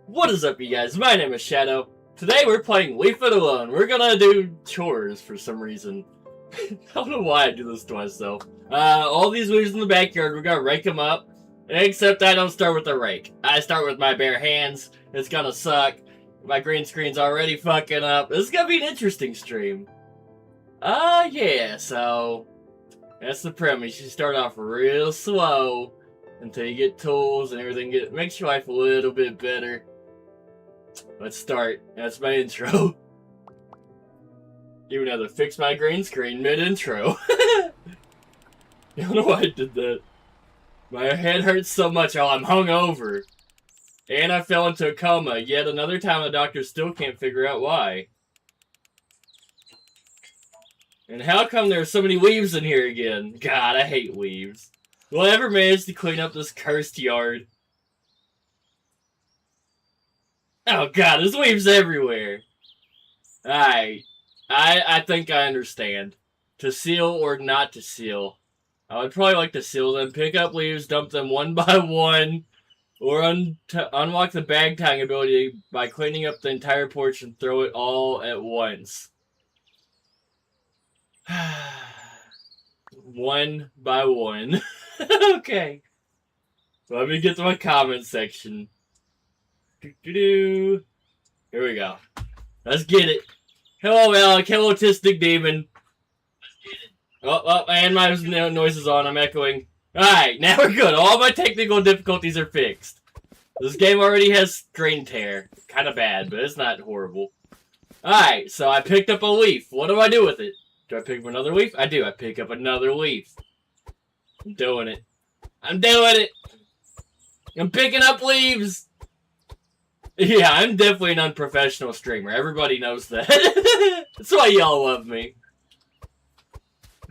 What is up, you guys? My name is Shadow. Today we're playing Leave It Alone. We're gonna do chores for some reason. I don't know why I do this to myself. All these leaves in the backyard, we're gonna rake them up. Except I don't start with a rake. I start with my bare hands. It's gonna suck. My green screen's already fucking up. This is gonna be an interesting stream. Yeah, so... that's the premise. You start off real slow until you get tools and everything makes your life a little bit better. Let's start. That's my intro. Even had to fix my green screen mid-intro. I don't know why I did that. My head hurts so much. Oh, I'm hungover. And I fell into a coma. Yet another time the doctor still can't figure out why. And how come there are so many leaves in here again? God, I hate leaves. Will I ever manage to clean up this cursed yard? Oh god, there's leaves everywhere. Alright. I think I understand. To seal or not to seal. I would probably like to seal them, pick up leaves, dump them one by one, or unlock the bag tying ability by cleaning up the entire porch and throw it all at once. One by one. Okay. Let me get to my comment section. Here we go. Let's get it. Hello, Alec. Hello, Autistic Demon. Let's get it. Oh, and my noise is on. I'm echoing. Alright, now we're good. All my technical difficulties are fixed. This game already has screen tear. Kind of bad, but it's not horrible. Alright, so I picked up a leaf. What do I do with it? Do I pick up another leaf? I do. I pick up another leaf. I'm doing it. I'm doing it. I'm picking up leaves. Yeah, I'm definitely an unprofessional streamer. Everybody knows that. That's why y'all love me.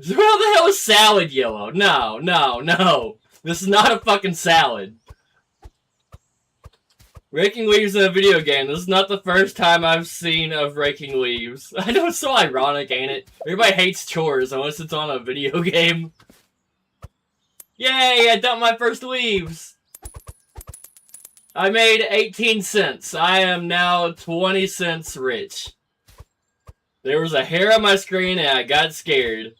So how the hell is salad yellow? No, no, no. This is not a fucking salad. Raking leaves in a video game. This is not the first time I've seen of raking leaves. I know it's so ironic, ain't it? Everybody hates chores unless it's on a video game. Yay, I dumped my first leaves. I made 18 cents. I am now 20 cents rich. There was a hair on my screen and I got scared.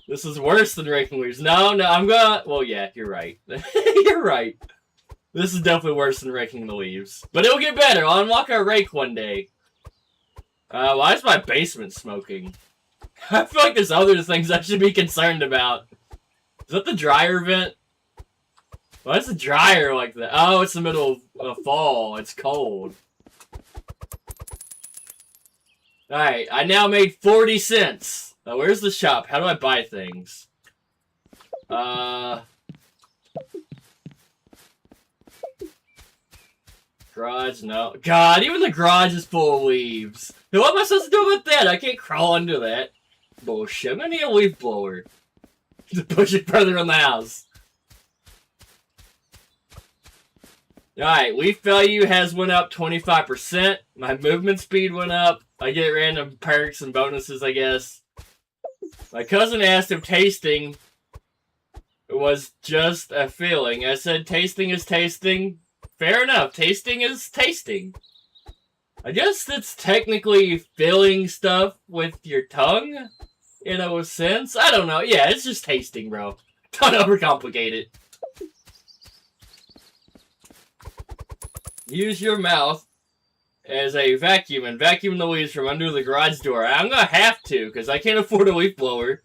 This is worse than raking leaves. No, I'm gonna... well, yeah, you're right. You're right. This is definitely worse than raking the leaves. But it'll get better. I'll unlock our rake one day. Why is my basement smoking? I feel like there's other things I should be concerned about. Is that the dryer vent? Why is the dryer like that? Oh, it's the middle of fall. It's cold. Alright, I now made 40 cents. Where's the shop? How do I buy things? Garage, no. God, even the garage is full of leaves. What am I supposed to do with that? I can't crawl under that. Bullshit. I'm gonna need a leaf blower. To push it further in the house. Alright, leaf value has went up 25%. My movement speed went up. I get random perks and bonuses, I guess. My cousin asked if tasting was just a feeling. I said tasting is tasting. Fair enough. Tasting is tasting. I guess that's technically feeling stuff with your tongue, in a sense. I don't know. Yeah, it's just tasting, bro. Don't overcomplicate it. Use your mouth as a vacuum and vacuum the leaves from under the garage door. I'm gonna have to, because I can't afford a leaf blower.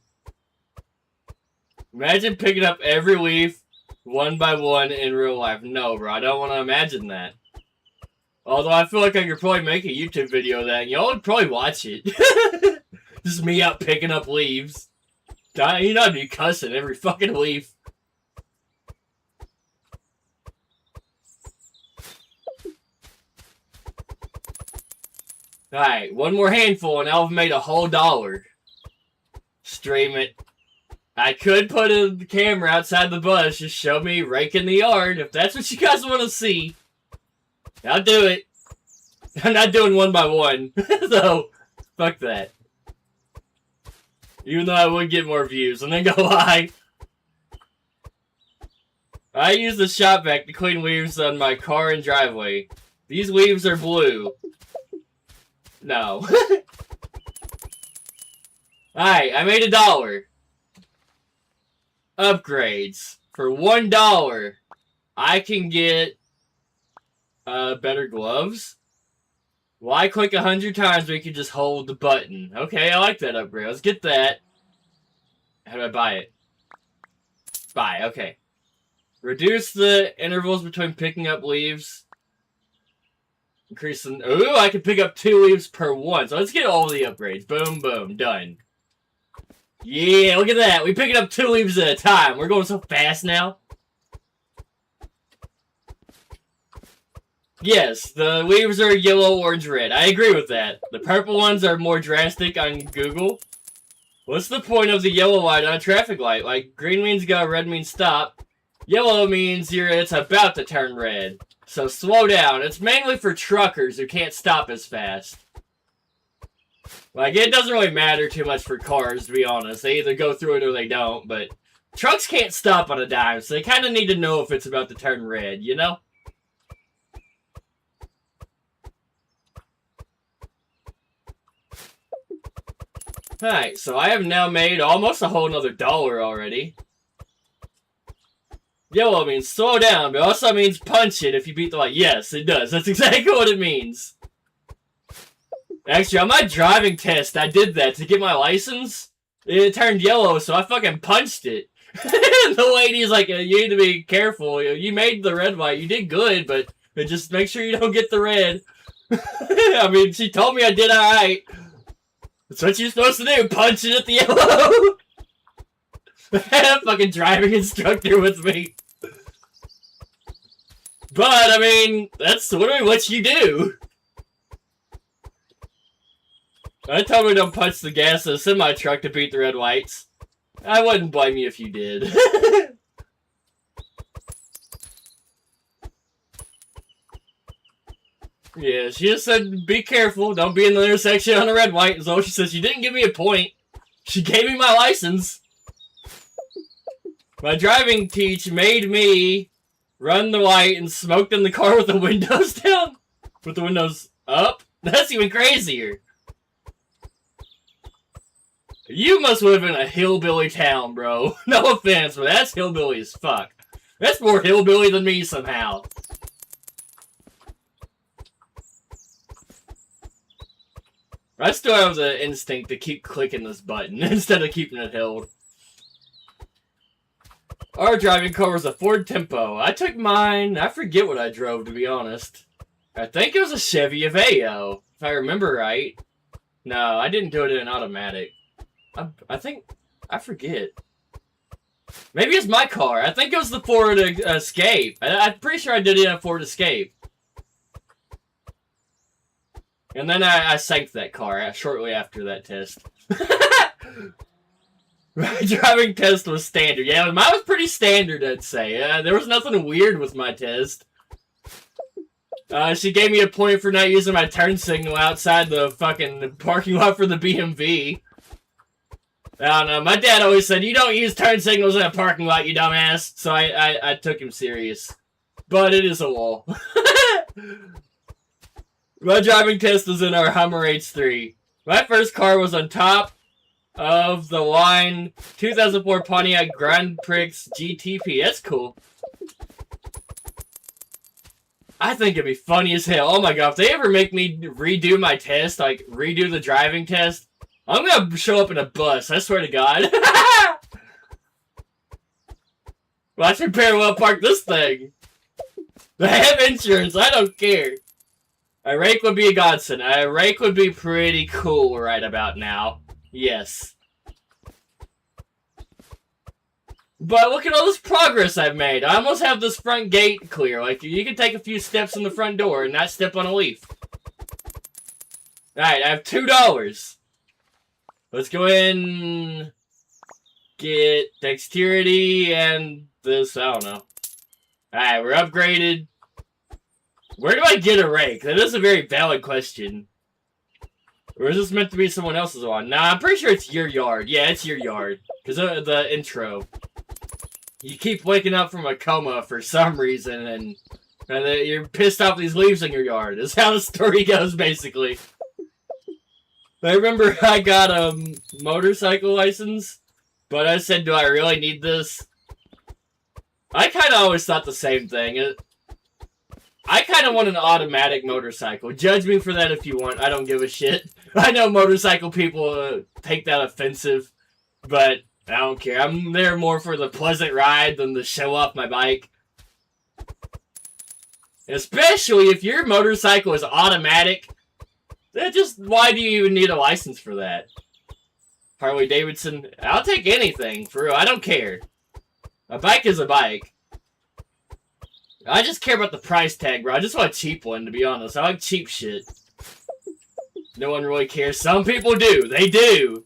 Imagine picking up every leaf one by one in real life. No, bro, I don't want to imagine that. Although I feel like I could probably make a YouTube video of that, and y'all would probably watch it. Just me out picking up leaves. You know I'd be cussing every fucking leaf. Alright, one more handful and I've made a whole $1. Stream it. I could put a camera outside the bus, just show me raking the yard, if that's what you guys want to see. I'll do it. I'm not doing one by one, so fuck that. Even though I would get more views, I'm not gonna lie. I use the shop vac to clean leaves on my car and driveway. These leaves are blue. No. Alright, I made $1. Upgrades. For $1, I can get better gloves. Well, I click 100 times, we can just hold the button. Okay, I like that upgrade. Let's get that. How do I buy it? Buy, okay. Reduce the intervals between picking up leaves. Increase the... Ooh, I can pick up 2 leaves per one. So let's get all the upgrades. Boom, boom, done. Yeah, look at that. We picking up 2 leaves at a time. We're going so fast now. Yes, the leaves are yellow, orange, red. I agree with that. The purple ones are more drastic on Google. What's the point of the yellow light on a traffic light? Like, green means go, red means stop. Yellow means it's about to turn red. So slow down. It's mainly for truckers who can't stop as fast. Like, it doesn't really matter too much for cars, to be honest. They either go through it or they don't, but trucks can't stop on a dime, so they kind of need to know if it's about to turn red, you know? Alright, so I have now made almost a whole nother $1 already. Yellow means slow down, but also means punch it if you beat the light. Yes, it does. That's exactly what it means. Actually, on my driving test, I did that to get my license. It turned yellow, so I fucking punched it. The lady's like, you need to be careful. You made the red light. You did good, but just make sure you don't get the red. I mean, she told me I did alright. That's what you're supposed to do, punch it at the yellow! I had a fucking driving instructor with me. But, I mean, that's literally what you do. I told her don't punch the gas in a semi-truck to beat the red lights. I wouldn't blame you if you did. Yeah, she just said, be careful, don't be in the intersection on a red light. So she says, she didn't give me a point. She gave me my license. My driving teach made me run the light and smoked in the car with the windows down. With the windows up? That's even crazier. You must live in a hillbilly town, bro. No offense, but that's hillbilly as fuck. That's more hillbilly than me somehow. I still have the instinct to keep clicking this button instead of keeping it held. Our driving car was a Ford Tempo. I took mine. I forget what I drove, to be honest. I think it was a Chevy Aveo, if I remember right. No, I didn't do it in an automatic. I forget. Maybe it's my car. I think it was the Ford Escape. I'm pretty sure I did it in a Ford Escape. And then I sank that car shortly after that test. My driving test was standard. Yeah, mine was pretty standard, I'd say. There was nothing weird with my test. She gave me a point for not using my turn signal outside the fucking parking lot for the BMV. I don't know. My dad always said, you don't use turn signals in a parking lot, you dumbass. So I took him serious. But it is a wall. My driving test was in our Hummer H3. My first car was on top of the line 2004 Pontiac Grand Prix GTP. That's cool. I think it'd be funny as hell. Oh my god, if they ever make me redo my test, like redo the driving test, I'm gonna show up in a bus, I swear to god. Watch me parallel park this thing. I have insurance, I don't care. A rake would be a godsend. A rake would be pretty cool right about now. Yes. But look at all this progress I've made. I almost have this front gate clear. Like, you can take a few steps in the front door and not step on a leaf. Alright, I have $2. Let's go in, get dexterity and this, I don't know. Alright, we're upgraded. Where do I get a rake? That is a very valid question. Or is this meant to be someone else's one? Nah, I'm pretty sure it's your yard. Yeah, it's your yard. Because of the intro. You keep waking up from a coma for some reason, and And you're pissed off these leaves in your yard. That's how the story goes, basically. I remember I got a motorcycle license, but I said, do I really need this? I kind of always thought the same thing. I kind of want an automatic motorcycle. Judge me for that if you want. I don't give a shit. I know motorcycle people take that offensive, but I don't care. I'm there more for the pleasant ride than to show off my bike. Especially if your motorcycle is automatic. Why do you even need a license for that? Harley Davidson, I'll take anything, for real, I don't care. A bike is a bike. I just care about the price tag, bro. I just want a cheap one, to be honest. I like cheap shit. No one really cares. Some people do. They do.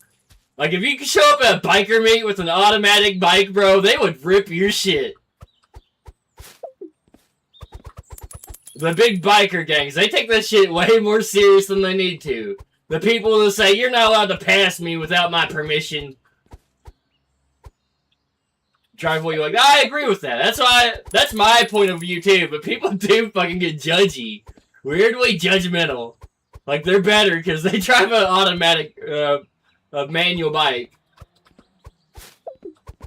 Like, if you could show up at a biker meet with an automatic bike, bro, they would rip your shit. The big biker gangs, they take that shit way more serious than they need to. The people that say, you're not allowed to pass me without my permission. Drive away, you're like, I agree with that. That's my point of view too, but people do fucking get judgy. Weirdly judgmental. Like, they're better because they drive an automatic, a manual bike.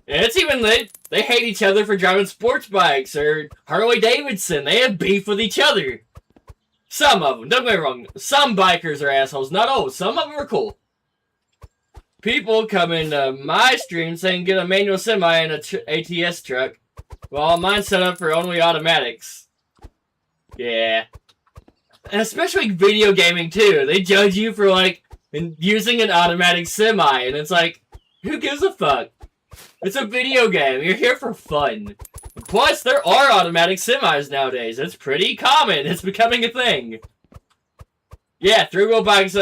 And it's even, they hate each other for driving sports bikes, or Harley Davidson. They have beef with each other. Some of them, don't get me wrong. Some bikers are assholes, not all. Some of them are cool. People come into my stream saying get a manual semi and a ATS truck. Well, mine's set up for only automatics. Yeah. And especially video gaming, too. They judge you for, like, using an automatic semi, and it's like, who gives a fuck? It's a video game. You're here for fun. Plus, there are automatic semis nowadays. It's pretty common. It's becoming a thing. Yeah, three-wheel bikes,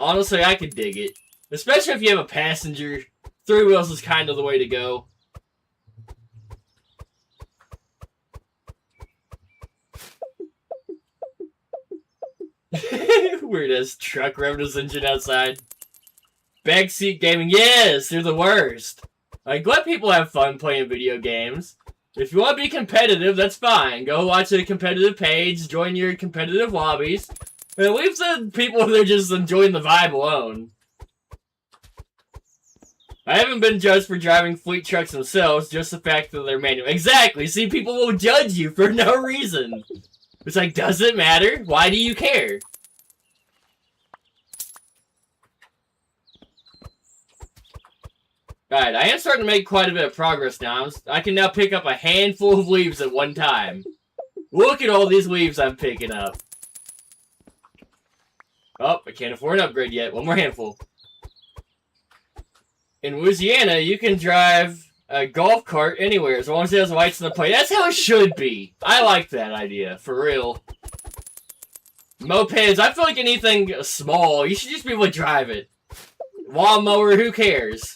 honestly, I could dig it. Especially if you have a passenger. Three wheels is kind of the way to go. Weird ass truck revving his engine outside. Backseat gaming, yes, they're the worst. Like, let people have fun playing video games. If you want to be competitive, that's fine. Go watch a competitive page, join your competitive lobbies, and leave the people that are just enjoying the vibe alone. I haven't been judged for driving fleet trucks themselves, just the fact that they're manual. Exactly, see, people will judge you for no reason. It's like, does it matter? Why do you care? Alright, I am starting to make quite a bit of progress now. I can now pick up a handful of leaves at one time. Look at all these leaves I'm picking up. Oh, I can't afford an upgrade yet. One more handful. In Louisiana, you can drive a golf cart anywhere as long as it has lights on the plate. That's how it should be. I like that idea, for real. Mopeds, I feel like anything small, you should just be able to drive it. Lawnmower, who cares?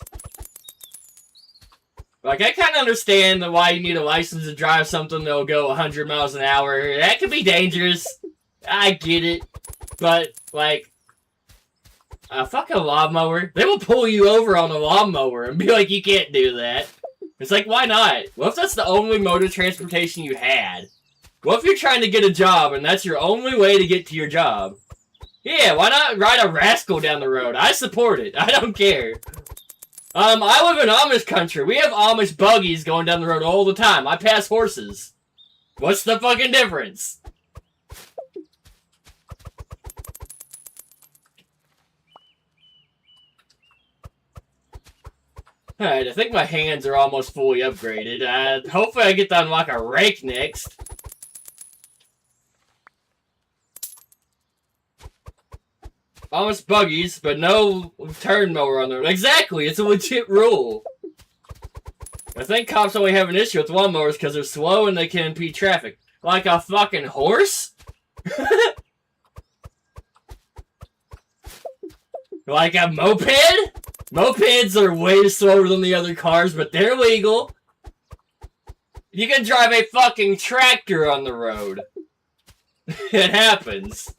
Like, I kind of understand why you need a license to drive something that'll go 100 miles an hour. That could be dangerous. I get it. But, like, a fucking lawnmower, they will pull you over on a lawnmower and be like, you can't do that. It's like, why not? What if that's the only mode of transportation you had? What if you're trying to get a job and that's your only way to get to your job? Yeah, why not ride a rascal down the road? I support it. I don't care. I live in Amish country. We have Amish buggies going down the road all the time. I pass horses. What's the fucking difference? Alright, I think my hands are almost fully upgraded. Hopefully I get to unlock a rake next. Almost buggies, but no turn mower on there. Exactly, it's a legit rule. I think cops only have an issue with lawnmowers because they're slow and they can impede traffic. Like a fucking horse? Like a moped? Mopeds are way slower than the other cars, but they're legal. You can drive a fucking tractor on the road. It happens.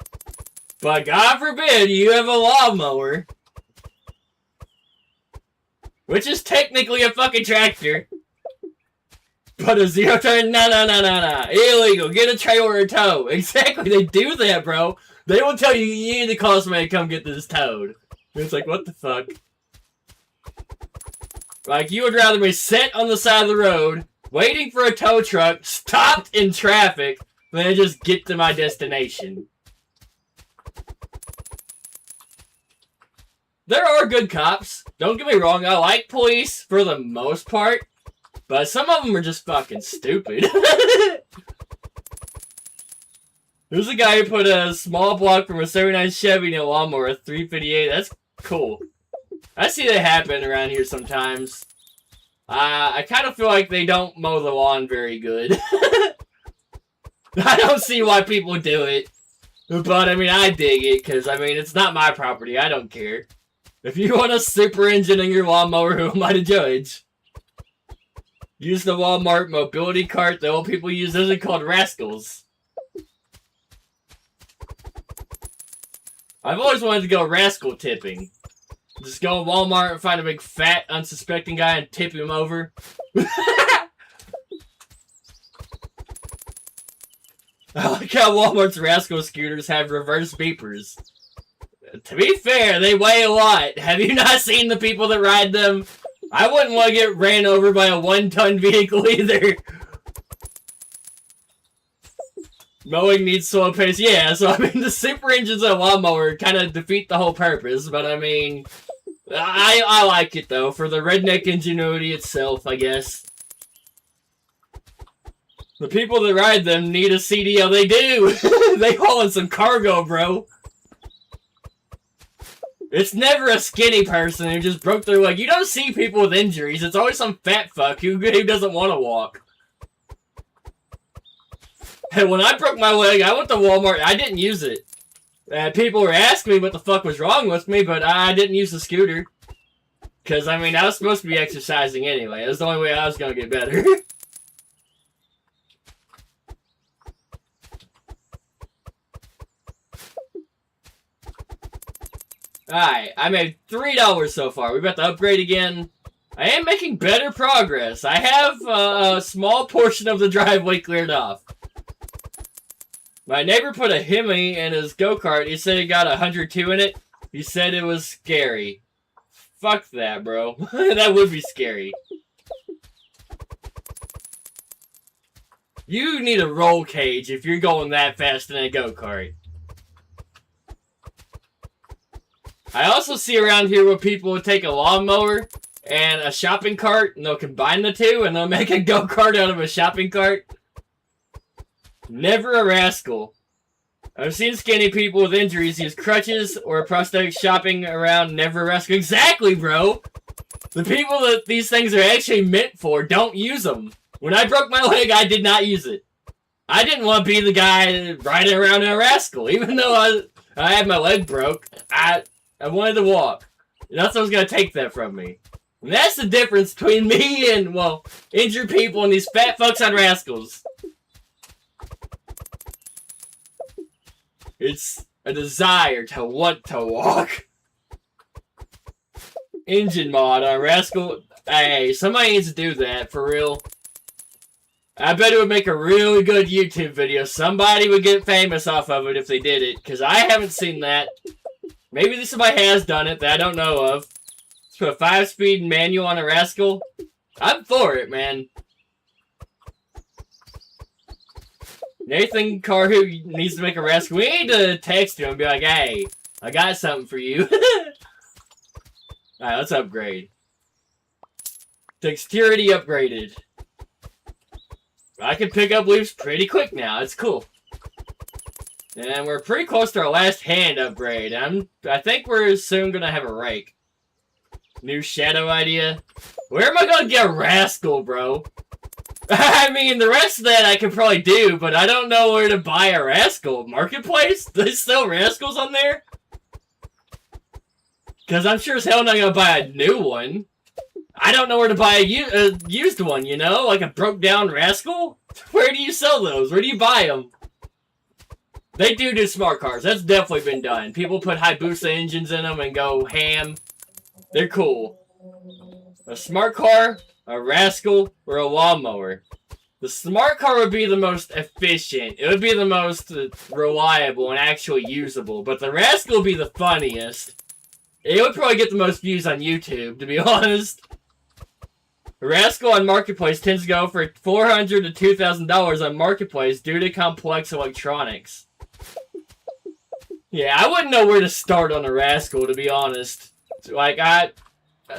But God forbid you have a lawnmower. Which is technically a fucking tractor. But a zero turn, no. Illegal. Get a trailer or tow. Exactly, they do that, bro. They will tell you, you need to call somebody to come get this towed. It's like, what the fuck? Like, you would rather be sit on the side of the road, waiting for a tow truck, stopped in traffic, than just get to my destination. There are good cops. Don't get me wrong, I like police for the most part. But some of them are just fucking stupid. There's a guy who put a small block from a 79 Chevy in a lawnmower at 358. That's cool. I see that happen around here sometimes. I kind of feel like they don't mow the lawn very good. I don't see why people do it. But, I mean, I dig it, because, I mean, it's not my property. I don't care. If you want a super engine in your lawnmower, who am I to judge? Use the Walmart mobility cart the old people use. Those are called rascals. I've always wanted to go rascal tipping. Just go to Walmart and find a big fat unsuspecting guy and tip him over. I like how Walmart's rascal scooters have reverse beepers. To be fair, they weigh a lot. Have you not seen the people that ride them? I wouldn't want to get ran over by a 1-ton vehicle either. Mowing needs slow pace. Yeah, so I mean, the super engines of a lawnmower kind of defeat the whole purpose. But I mean, I like it though, for the redneck ingenuity itself, I guess. The people that ride them need a CDL. They do. They hauling some cargo, bro. It's never a skinny person who just broke their leg. You don't see people with injuries. It's always some fat fuck who doesn't want to walk. And when I broke my leg, I went to Walmart. I didn't use it. People were asking me what the fuck was wrong with me, but I didn't use the scooter. Because, I mean, I was supposed to be exercising anyway. It was the only way I was going to get better. Alright, I made $3 so far. We're about to upgrade again. I am making better progress. I have a small portion of the driveway cleared off. My neighbor put a Hemi in his go-kart. He said he got 102 in it. He said it was scary. Fuck that, bro. That would be scary. You need a roll cage if you're going that fast in a go-kart. I also see around here where people will take a lawnmower and a shopping cart, and they'll combine the two, and they'll make a go-kart out of a shopping cart. Never a rascal. I've seen skinny people with injuries use crutches or a prosthetic shopping around. Never a rascal. Exactly, bro! The people that these things are actually meant for don't use them. When I broke my leg, I did not use it. I didn't want to be the guy riding around in a rascal, even though I had my leg broke. I wanted to walk. Nothing was going to take that from me. And that's the difference between me and, well, injured people and these fat fucks on rascals. It's a desire to want to walk. Engine mod on rascal. Hey, somebody needs to do that, for real. I bet it would make a really good YouTube video. Somebody would get famous off of it if they did it, because I haven't seen that. Maybe somebody has done it that I don't know of. Let's put a 5-speed manual on a rascal. I'm for it, man. Nathan Carr, who needs to make a rascal, we need to text him and be like, hey, I got something for you. Alright, let's upgrade. Dexterity upgraded. I can pick up leaves pretty quick now. It's cool. And we're pretty close to our last hand upgrade. I think we're soon going to have a rake. New shadow idea. Where am I going to get a rascal, bro? I mean, the rest of that I could probably do, but I don't know where to buy a rascal. Marketplace? There's still rascals on there? Because I'm sure as hell not going to buy a new one. I don't know where to buy a used one, you know? Like a broke down rascal? Where do you sell those? Where do you buy them? They do smart cars. That's definitely been done. People put Hayabusa engines in them and go ham. They're cool. A smart car, a rascal, or a lawnmower. The smart car would be the most efficient. It would be the most reliable and actually usable. But the Rascal would be the funniest. It would probably get the most views on YouTube, to be honest. The Rascal on Marketplace tends to go for $400 to $2,000 on Marketplace due to complex electronics. Yeah, I wouldn't know where to start on a Rascal, to be honest. Like,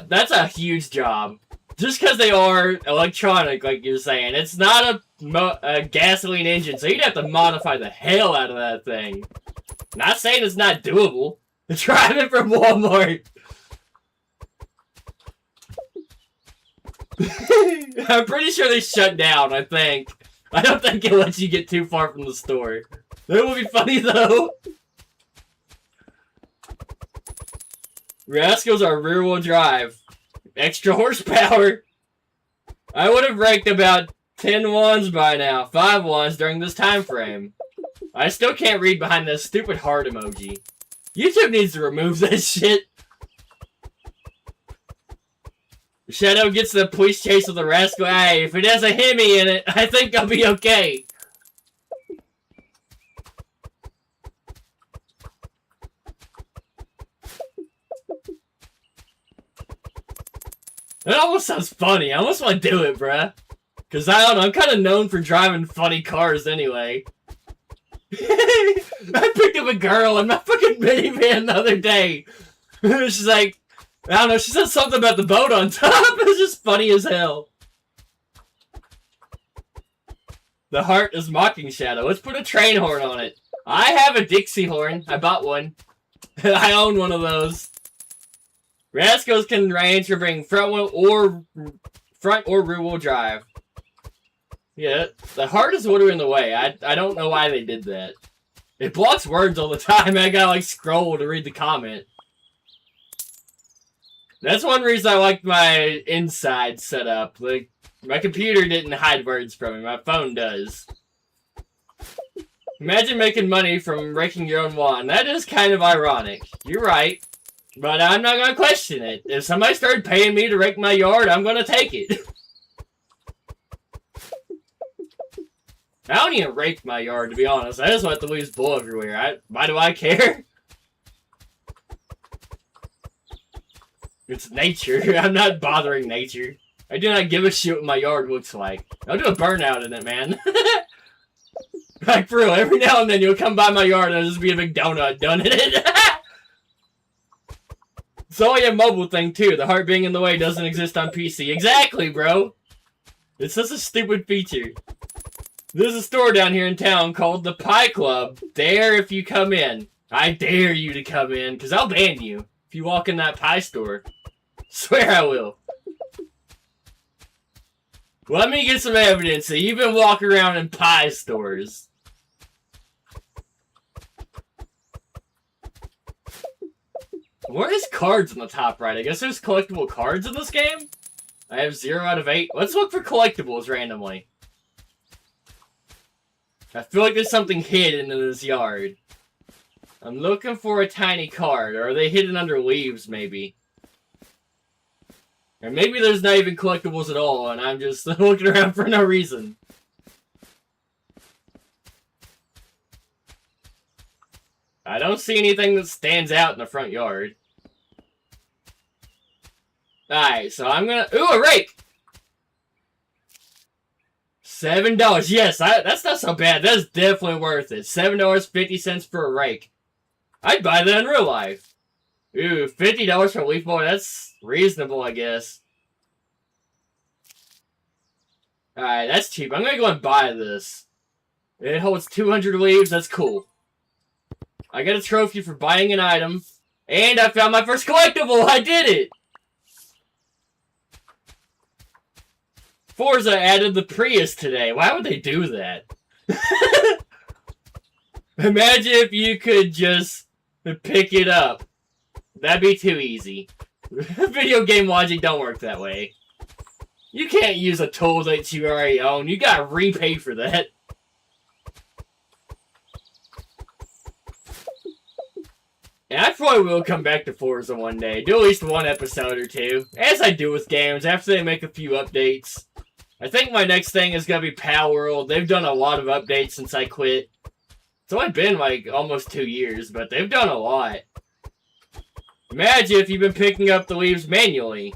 that's a huge job. Just because they are electronic, like you're saying. It's not a gasoline engine, so you'd have to modify the hell out of that thing. Not saying it's not doable. Drive it from Walmart. I'm pretty sure they shut down, I think. I don't think it lets you get too far from the store. That would be funny, though. Rascals are rear-wheel drive. Extra horsepower. I would have ranked about 10 ones by now. 5 ones during this time frame. I still can't read behind this stupid heart emoji. YouTube needs to remove this shit. Shadow gets the police chase with the Rascal. Hey, if it has a Hemi in it, I think I'll be okay. That almost sounds funny. I almost want to do it, bruh. Because, I don't know, I'm kind of known for driving funny cars anyway. I picked up a girl in my fucking minivan the other day. She's like, I don't know, she said something about the boat on top. It was just funny as hell. The heart is mocking Shadow. Let's put a train horn on it. I have a Dixie horn. I bought one. I own one of those. Rascals can range for being front or rear wheel drive. Yeah, the heart is literally in the way. I don't know why they did that. It blocks words all the time. I gotta like scroll to read the comment. That's one reason I like my inside setup. Like my computer didn't hide words from me. My phone does. Imagine making money from raking your own lawn. That is kind of ironic. You're right. But I'm not gonna question it. If somebody started paying me to rake my yard, I'm gonna take it. I don't even rake my yard, to be honest. I just want the leaves blow everywhere. Why do I care? It's nature. I'm not bothering nature. I do not give a shit what my yard looks like. I'll do a burnout in it, man. Like, for real, every now and then you'll come by my yard and there'll just be a big donut done in it. It's only a mobile thing, too. The heart being in the way doesn't exist on PC. Exactly, bro. It's just a stupid feature. There's a store down here in town called the Pie Club. Dare if you come in. I dare you to come in, because I'll ban you if you walk in that pie store. Swear I will. Let me get some evidence that you've been walking around in pie stores. Where is cards on the top right? I guess there's collectible cards in this game? I have 0 out of 8. Let's look for collectibles randomly. I feel like there's something hidden in this yard. I'm looking for a tiny card. Or are they hidden under leaves, maybe? Or maybe there's not even collectibles at all, and I'm just looking around for no reason. I don't see anything that stands out in the front yard. Alright, so I'm gonna... Ooh, a rake! $7. Yes, that's not so bad. That's definitely worth it. $7.50 for a rake. I'd buy that in real life. Ooh, $50 for a leaf blower. That's reasonable, I guess. Alright, that's cheap. I'm gonna go and buy this. It holds 200 leaves. That's cool. I got a trophy for buying an item. And I found my first collectible. I did it! Forza added the Prius today. Why would they do that? Imagine if you could just pick it up. That'd be too easy. Video game logic don't work that way. You can't use a tool that you already own. You gotta repay for that. And I probably will come back to Forza one day. Do at least one episode or two. As I do with games after they make a few updates. I think my next thing is going to be Pal World. They've done a lot of updates since I quit. It's only been like almost 2 years, but they've done a lot. Imagine if you've been picking up the leaves manually.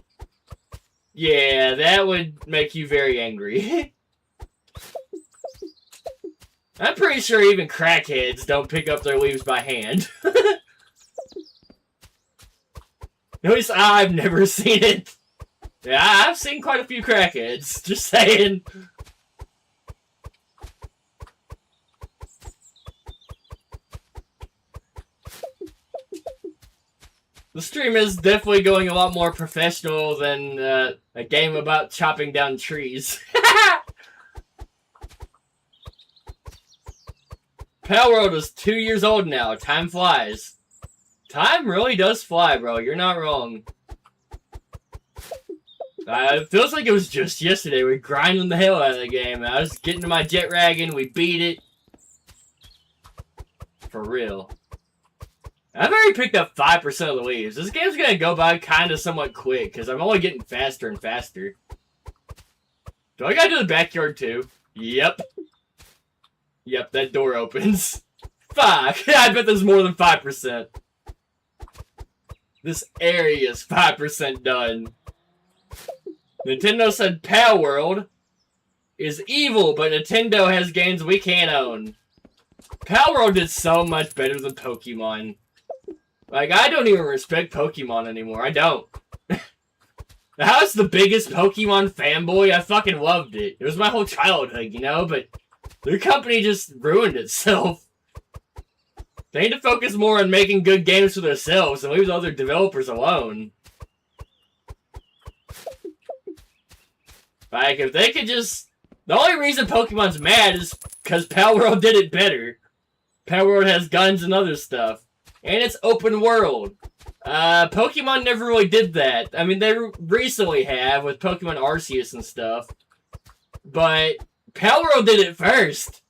Yeah, that would make you very angry. I'm pretty sure even crackheads don't pick up their leaves by hand. At least I've never seen it. Yeah, I've seen quite a few crackheads. Just saying. The stream is definitely going a lot more professional than a game about chopping down trees. Pal World is 2 years old now. Time flies. Time really does fly, bro. You're not wrong. It feels like it was just yesterday. We grinding the hell out of the game. I was getting to my jet wagon. We beat it. For real. I've already picked up 5% of the leaves. This game's gonna go by kind of somewhat quick, because I'm only getting faster and faster. Do I gotta do the backyard too? Yep. Yep, that door opens. Fuck! I bet there's more than 5%. This area is 5% done. Nintendo said Pal World is evil, but Nintendo has games we can't own. Pal World did so much better than Pokemon. Like, I don't even respect Pokemon anymore. I don't. I was the biggest Pokemon fanboy. I fucking loved it. It was my whole childhood, you know? But their company just ruined itself. They need to focus more on making good games for themselves and leave the other developers alone. Like, if they could just... The only reason Pokemon's mad is because Pal World did it better. Pal World has guns and other stuff. And it's open world. Pokemon never really did that. I mean, they recently have with Pokemon Arceus and stuff. But Pal World did it first.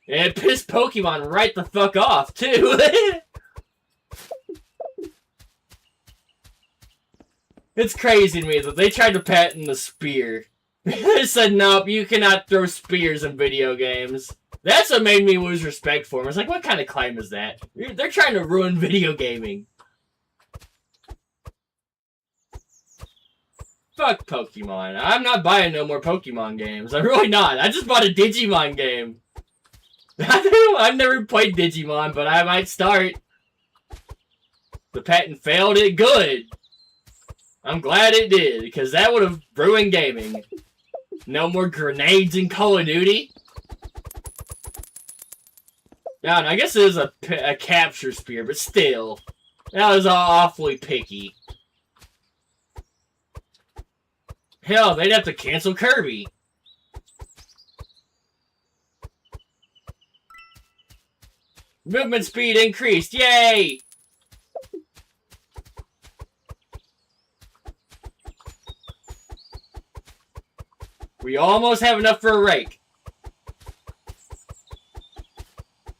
And it pissed Pokemon right the fuck off, too. It's crazy to me that they tried to patent the spear. They said, nope, you cannot throw spears in video games. That's what made me lose respect for them. It's like, what kind of claim is that? They're trying to ruin video gaming. Fuck Pokemon. I'm not buying no more Pokemon games. I'm really not. I just bought a Digimon game. I've never played Digimon, but I might start. The patent failed it good. I'm glad it did, because that would have ruined gaming. No more grenades in Call of Duty. Yeah, I guess it is a capture spear, but still. That was awfully picky. Hell, they'd have to cancel Kirby. Movement speed increased. Yay! We almost have enough for a rake.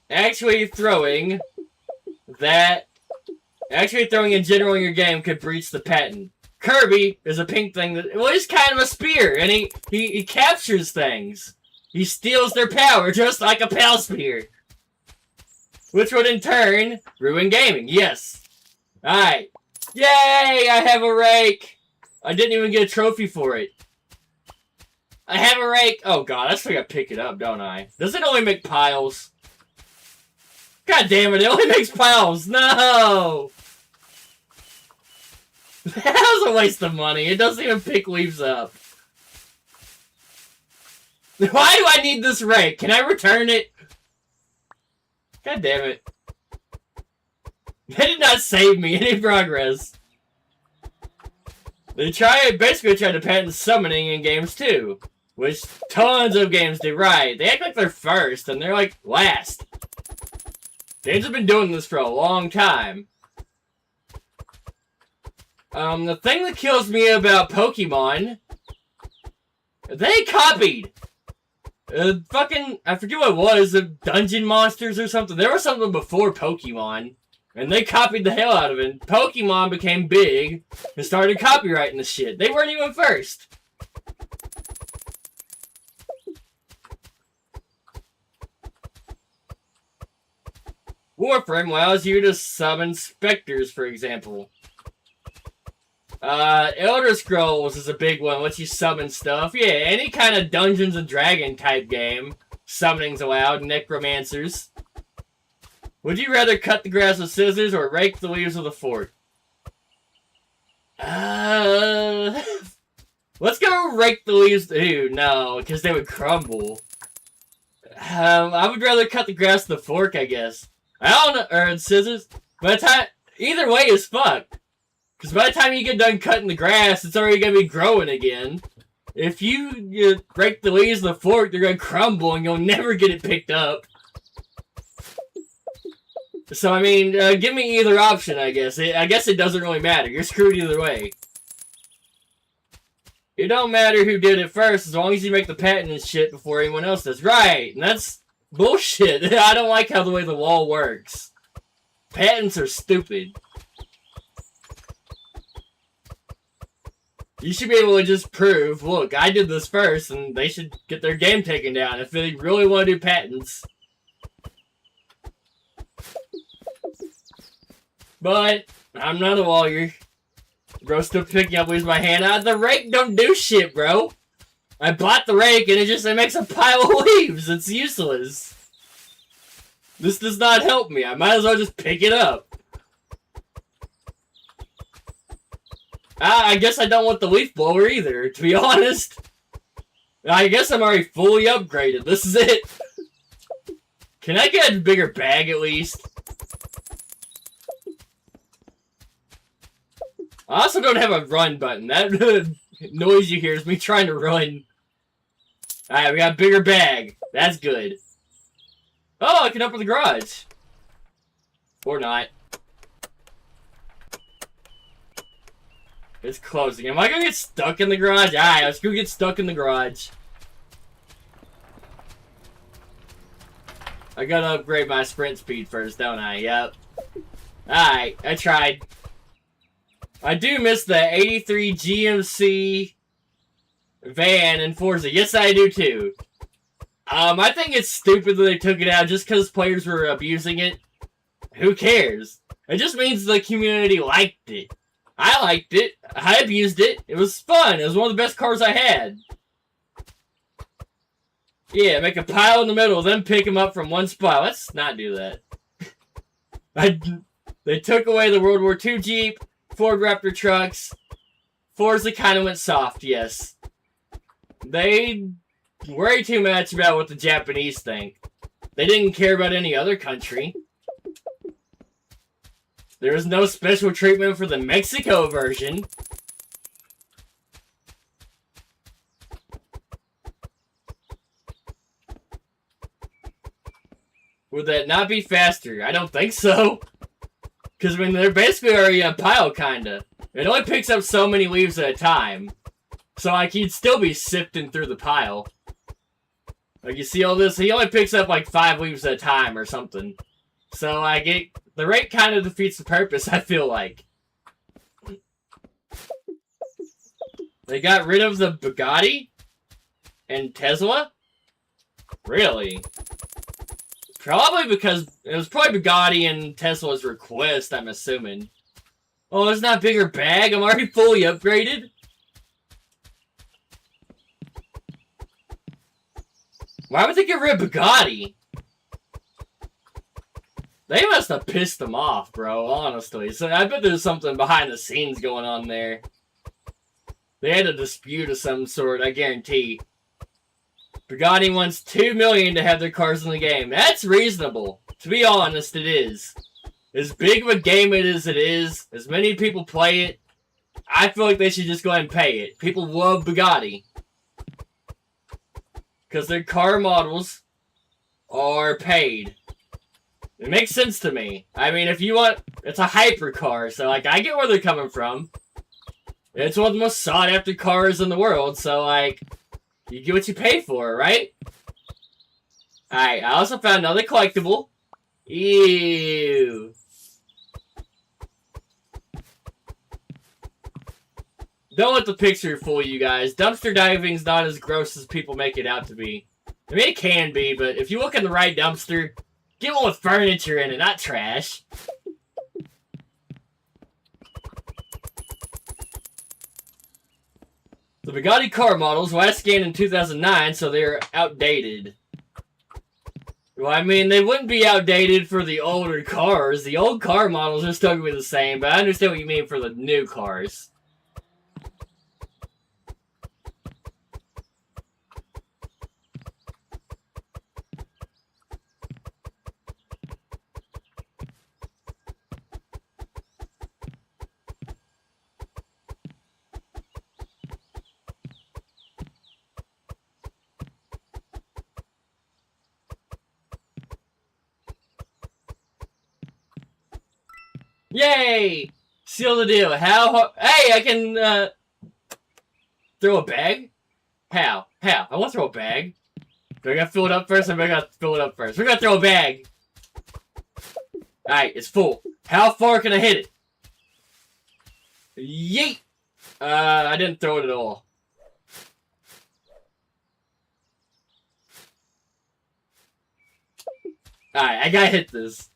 Actually throwing in general in your game could breach the patent. Kirby is a pink thing that, well, he's kind of a spear, and he captures things. He steals their power just like a Pal Spear. Which would in turn ruin gaming. Yes. Alright. Yay! I have a rake! I didn't even get a trophy for it. I have a rake! Oh god, I still gotta pick it up, don't I? Does it only make piles? God damn it, it only makes piles! No! That was a waste of money. It doesn't even pick leaves up. Why do I need this rake? Can I return it? God damn it. They did not save me any progress. They basically tried to patent summoning in games too. Which tons of games did right. They act like they're first, and they're like last. Games have been doing this for a long time. The thing that kills me about Pokemon, they copied. I forget what it was, the Dungeon Monsters or something. There was something before Pokemon, and they copied the hell out of it. Pokemon became big and started copyrighting the shit. They weren't even first. Warframe allows you to summon specters, for example. Elder Scrolls is a big one. Lets you summon stuff. Yeah, any kind of Dungeons and Dragon type game. Summoning's allowed. Necromancers. Would you rather cut the grass with scissors or rake the leaves with a fork? Let's go rake the leaves. Ew, no, because they would crumble. I would rather cut the grass with a fork, I guess. I don't know, or scissors. By the time, either way is fucked. Because by the time you get done cutting the grass, it's already going to be growing again. If you break the leaves with a fork, they're going to crumble and you'll never get it picked up. So, I mean, give me either option, I guess. I guess it doesn't really matter. You're screwed either way. It don't matter who did it first, as long as you make the patent and shit before anyone else does. Right, and that's bullshit. I don't like how the way the law works. Patents are stupid. You should be able to just prove, look, I did this first, and they should get their game taken down if they really want to do patents. But I'm not a lawyer. Bro, still picking up leaves my hand. The rake don't do shit, bro. I bought the rake and it makes a pile of leaves. It's useless. This does not help me. I might as well just pick it up. I guess I don't want the leaf blower either, to be honest. I guess I'm already fully upgraded. This is it. Can I get a bigger bag at least? I also don't have a run button. That noise you hear is me trying to run. Alright, we got a bigger bag. That's good. Oh, I can open the garage. Or not. It's closing. Am I gonna get stuck in the garage? Alright, let's go get stuck in the garage. I gotta upgrade my sprint speed first, don't I? Yep. Alright, I tried. I do miss the 83 GMC van in Forza. Yes, I do too. I think it's stupid that they took it out just because players were abusing it. Who cares? It just means the community liked it. I liked it. I abused it. It was fun. It was one of the best cars I had. Yeah, make a pile in the middle, then pick them up from one spot. Let's not do that. They took away the World War II Jeep. Ford Raptor trucks. Forza kind of went soft, yes. They worry too much about what the Japanese think. They didn't care about any other country. There was no special treatment for the Mexico version. Would that not be faster? I don't think so. Because, I mean, they're basically already a pile, kinda. It only picks up so many leaves at a time. So, like, he'd still be sifting through the pile. Like, you see all this? He only picks up, like, 5 leaves at a time or something. So, like, the rate kind of defeats the purpose, I feel like. They got rid of the Bugatti and Tesla? Really? Probably because it was probably Bugatti and Tesla's request, I'm assuming. Oh, it's not a bigger bag? I'm already fully upgraded? Why would they get rid of Bugatti? They must have pissed them off, bro, honestly. So I bet there's something behind the scenes going on there. They had a dispute of some sort, I guarantee. Bugatti wants $2 million to have their cars in the game. That's reasonable. To be honest, it is. As big of a game as it is, as many people play it, I feel like they should just go ahead and pay it. People love Bugatti. Because their car models are paid. It makes sense to me. I mean, if you want... It's a hypercar, so, like, I get where they're coming from. It's one of the most sought-after cars in the world, so, like... You get what you pay for, right? Alright, I also found another collectible. Ew. Don't let the picture fool you guys. Dumpster diving's not as gross as people make it out to be. I mean, it can be, but if you look in the right dumpster, Get one with furniture in it, not trash. The Bugatti car models last scanned in 2009, so they're outdated. Well, I mean, they wouldn't be outdated for the older cars. The old car models are still going to be the same, but I understand what you mean for the new cars. Yay! Seal the deal. How? Hey, I can throw a bag? How? I want to throw a bag. Do I gotta fill it up first? I gotta fill it up first. We're gonna throw a bag. Alright, it's full. How far can I hit it? Yeet! I didn't throw it at all. Alright, I gotta hit this.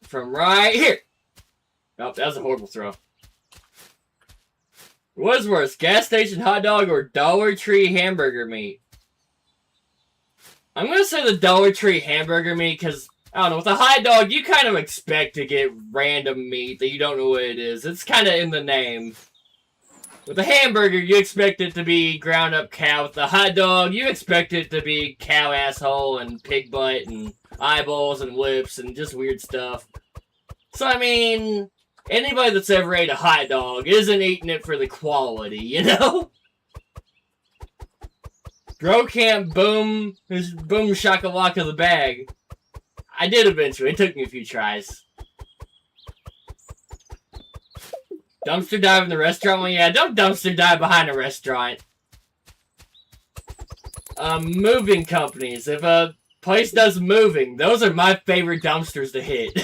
From right here. Oh, that was a horrible throw. What is worse, gas station hot dog or Dollar Tree hamburger meat? I'm gonna say the Dollar Tree hamburger meat because, I don't know, with a hot dog, you kind of expect to get random meat that you don't know what it is. It's kind of in the name. With a hamburger, you expect it to be ground up cow. With the hot dog, you expect it to be cow asshole and pig butt and eyeballs and lips and just weird stuff. So, I mean, anybody that's ever ate a hot dog isn't eating it for the quality, you know? Bro can't boom shakalaka the bag. I did eventually. It took me a few tries. Dumpster dive in the restaurant? Well, yeah, don't dumpster dive behind a restaurant. Moving companies. If a place does moving, those are my favorite dumpsters to hit.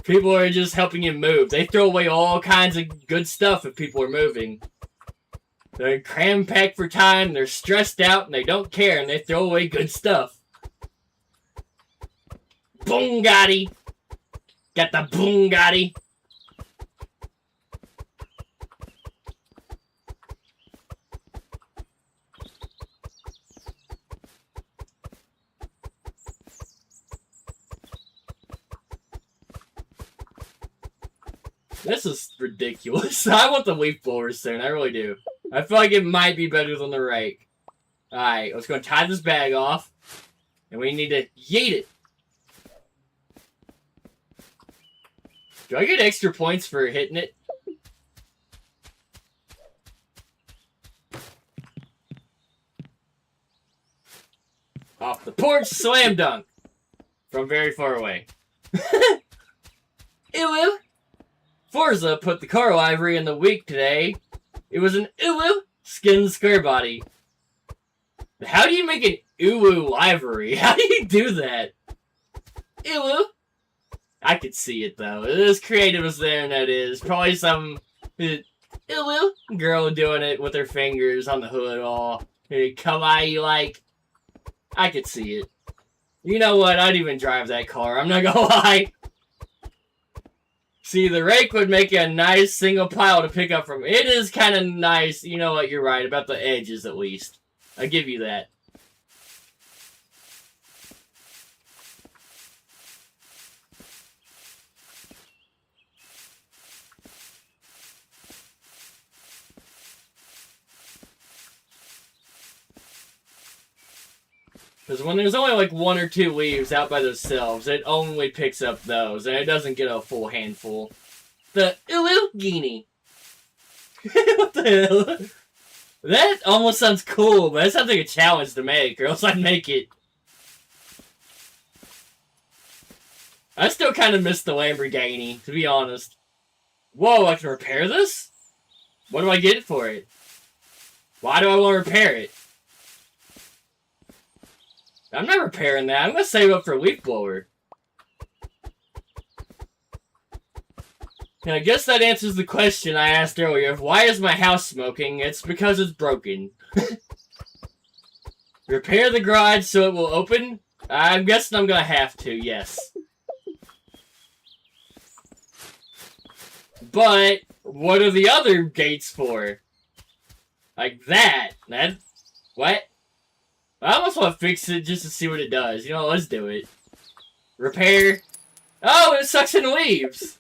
People are just helping you move. They throw away all kinds of good stuff if people are moving. They're cram-packed for time, they're stressed out, and they don't care, and they throw away good stuff. Bugatti! Got the Bugatti! This is ridiculous. I want the leaf blower soon. I really do. I feel like it might be better than the rake. Alright, let's go tie this bag off. And we need to yeet it. Do I get extra points for hitting it? Off the porch, slam dunk. From very far away. Ew. Forza put the car livery in the week today. It was an uwu skin square body. How do you make an uwu livery? How do you do that? Uwu. I could see it though. It is creative as there, and that is probably some uwu girl doing it with her fingers on the hood, all kawaii like. I could see it. You know what? I'd even drive that car. I'm not gonna lie. See, the rake would make a nice single pile to pick up from. It is kind of nice. You know what? You're right. About the edges, at least. I give you that. Because when there's only like one or two leaves out by themselves, it only picks up those, and it doesn't get a full handful. The Uugini. What the hell? That almost sounds cool, but that sounds like a challenge to make, or else I'd make it. I still kind of miss the Lamborghini, to be honest. Whoa, I can repair this? What do I get for it? Why do I want to repair it? I'm not repairing that. I'm going to save up for a leaf blower. And I guess that answers the question I asked earlier of why is my house smoking? It's because it's broken. Repair the garage so it will open? I'm guessing I'm gonna have to, yes. But, what are the other gates for? Like that. What? I almost want to fix it just to see what it does. You know, let's do it. Repair. Oh, it sucks in leaves.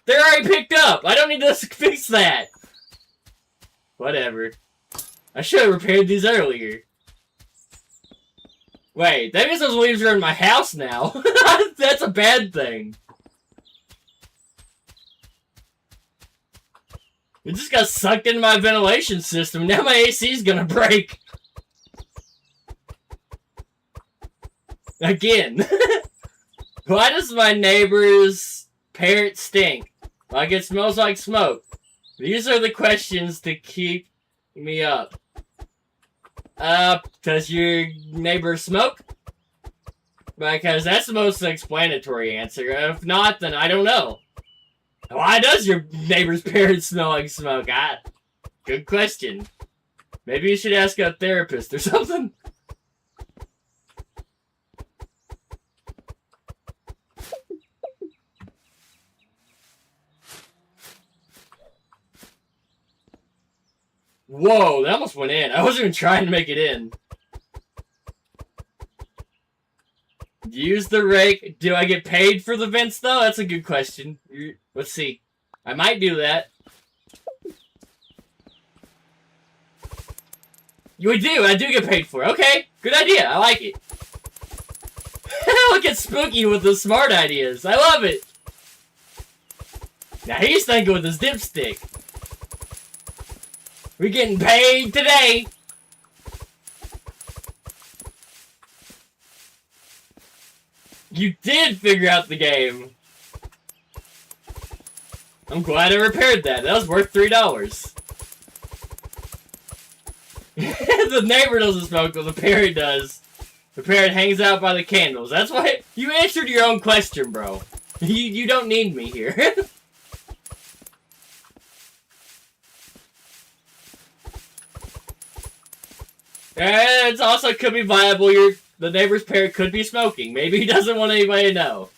They're already picked up. I don't need to fix that. Whatever. I should have repaired these earlier. Wait, that means those leaves are in my house now. That's a bad thing. It just got sucked into my ventilation system. Now my AC's gonna break. Again. Why does my neighbor's parrot stink? Like it smells like smoke. These are the questions to keep me up. Does your neighbor smoke? Because that's the most explanatory answer. If not, then I don't know. Why does your neighbor's parrot smell like smoke? Good question. Maybe you should ask a therapist or something. Whoa, that almost went in. I wasn't even trying to make it in. Use the rake. Do I get paid for the vents, though? That's a good question. Let's see. I might do that. You do. I do get paid for it. Okay. Good idea. I like it. Look at Spooky with the smart ideas. I love it. Now he's thinking with his dipstick. We're getting paid today. You did figure out the game. I'm glad I repaired that. That was worth $3. The neighbor doesn't smoke, but the parrot does. The parrot hangs out by the candles. That's why you answered your own question, bro. You don't need me here. And it also could be viable. The neighbor's parrot could be smoking. Maybe he doesn't want anybody to know.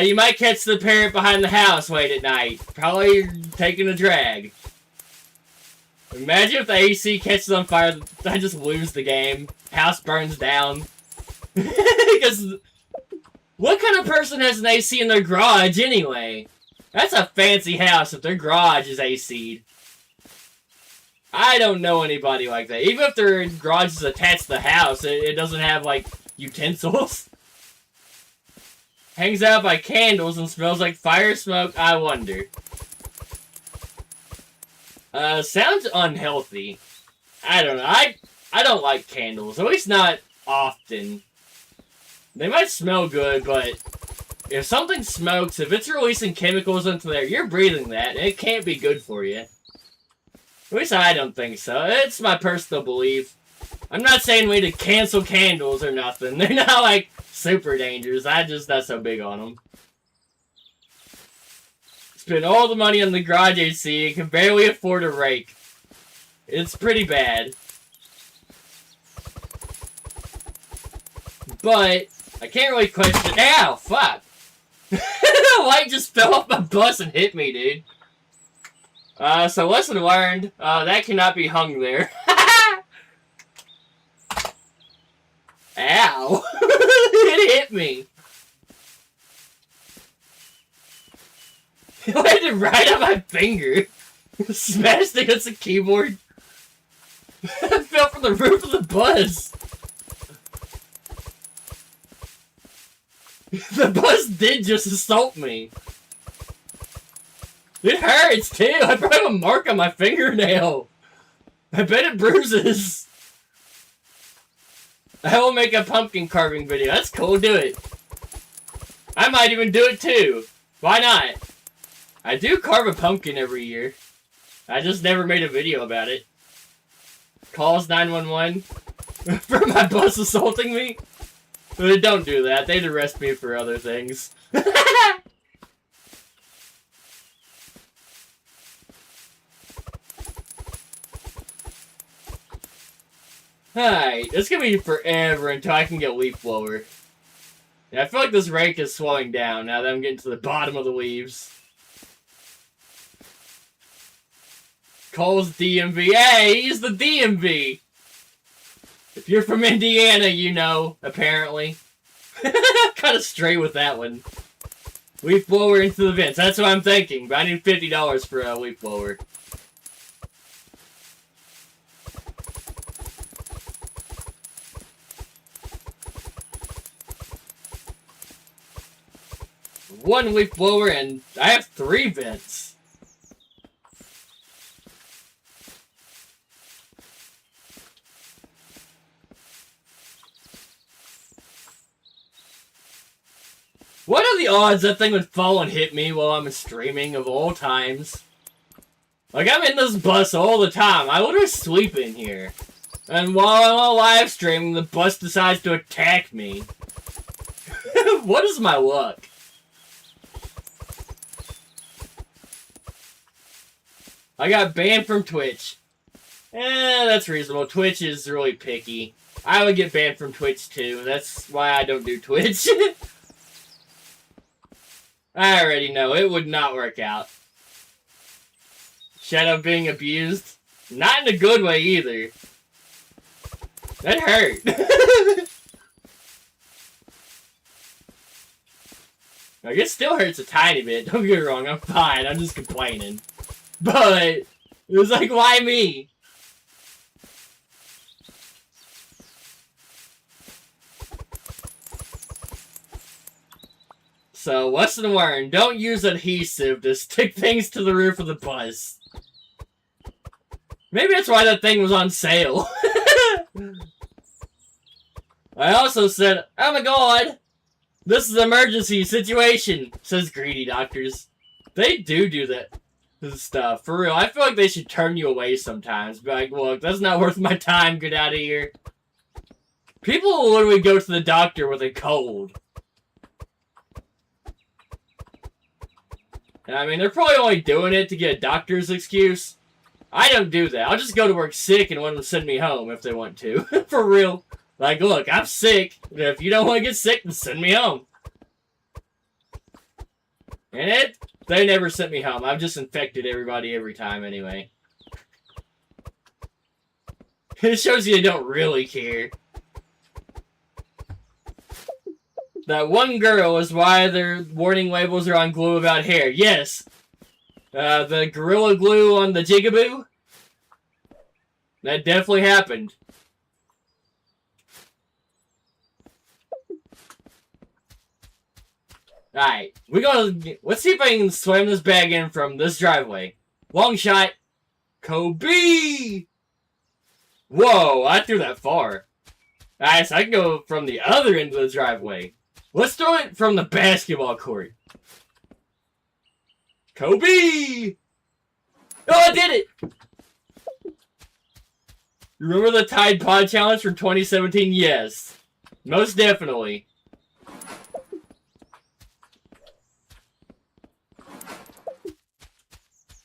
You might catch the parrot behind the house late at night. Probably taking a drag. Imagine if the AC catches on fire, I just lose the game. House burns down. Because what kind of person has an AC in their garage anyway? That's a fancy house if their garage is AC'd. I don't know anybody like that. Even if their garage is attached to the house, it doesn't have, like, utensils. Hangs out by candles and smells like fire smoke, I wonder. Sounds unhealthy. I don't know. I don't like candles. At least not often. They might smell good, but if something smokes, if it's releasing chemicals into there, you're breathing that, and it can't be good for you. At least I don't think so. It's my personal belief. I'm not saying we need to cancel candles or nothing. They're not, like, super dangerous. I'm just not so big on them. Spend all the money on the garage AC and can barely afford a rake. It's pretty bad. But I can't really question. Ow! Fuck! The light just fell off my bus and hit me, dude. So lesson learned. That cannot be hung there. Ow! It hit me. It landed right on my finger. Smashed against the keyboard. I fell from the roof of the bus. The bus did just assault me. It hurts too. I probably have a mark on my fingernail. I bet it bruises. I will make a pumpkin carving video. That's cool. Do it. I might even do it too. Why not? I do carve a pumpkin every year. I just never made a video about it. Calls 911 for my bus assaulting me. But don't do that. They'd arrest me for other things. Alright, it's gonna be forever until I can get leaf blower. Yeah, I feel like this rake is slowing down now that I'm getting to the bottom of the leaves. Cole's DMV. Hey, he's the DMV! If you're from Indiana, you know, apparently. Kind of stray with that one. Leaf blower into the vents. That's what I'm thinking, but I need $50 for a leaf blower. One leaf blower and I have 3 vents. What are the odds that thing would fall and hit me while I'm streaming of all times? Like, I'm in this bus all the time. I literally sleep in here. And while I'm on live streaming, the bus decides to attack me. What is my luck? I got banned from Twitch. That's reasonable. Twitch is really picky. I would get banned from Twitch too. That's why I don't do Twitch. I already know. It would not work out. Shadow being abused? Not in a good way either. That hurt. Like, it still hurts a tiny bit. Don't get me wrong. I'm fine. I'm just complaining. But it was like, why me? So, lesson learned. Don't use adhesive to stick things to the roof of the bus. Maybe that's why that thing was on sale. I also said, oh my god, this is an emergency situation, says greedy doctors. They do that stuff. For real, I feel like they should turn you away sometimes. Be like, look, that's not worth my time. Get out of here. People will literally go to the doctor with a cold. I mean, they're probably only doing it to get a doctor's excuse. I don't do that. I'll just go to work sick and want them to send me home if they want to. For real. Like, look, I'm sick. If you don't want to get sick, then send me home. And they never sent me home. I've just infected everybody every time anyway. It shows you they don't really care. That one girl is why their warning labels are on glue about hair. Yes. The Gorilla Glue on the Jigaboo. That definitely happened. Alright. Let's see if I can slam this bag in from this driveway. Long shot. Kobe! Whoa, I threw that far. Alright, so I can go from the other end of the driveway. Let's throw it from the basketball court. Kobe! Oh, I did it! Remember the Tide Pod Challenge from 2017? Yes. Most definitely.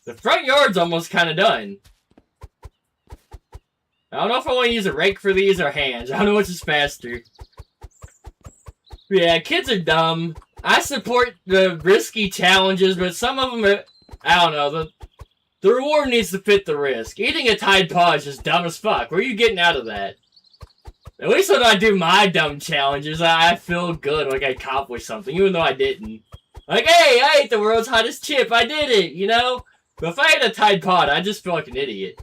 The front yard's almost kind of done. I don't know if I want to use a rake for these or hands. I don't know which is faster. Yeah, kids are dumb. I support the risky challenges, but some of them are, I don't know, the reward needs to fit the risk. Eating a Tide Pod is just dumb as fuck. Where are you getting out of that? At least when I do my dumb challenges, I feel good, like I accomplished something, even though I didn't. Like, hey, I ate the world's hottest chip, I did it, you know? But if I ate a Tide Pod, I just feel like an idiot.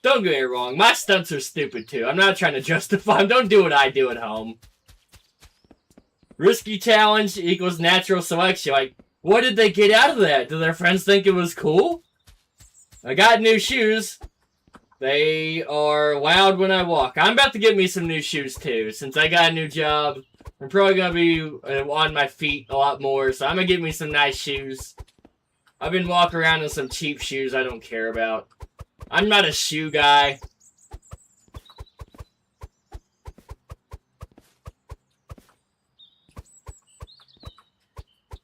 Don't get me wrong, my stunts are stupid too. I'm not trying to justify them. Don't do what I do at home. Risky challenge equals natural selection. Like, what did they get out of that? Did their friends think it was cool? I got new shoes. They are loud when I walk. I'm about to get me some new shoes too. Since I got a new job, I'm probably going to be on my feet a lot more. So I'm going to get me some nice shoes. I've been walking around in some cheap shoes I don't care about. I'm not a shoe guy.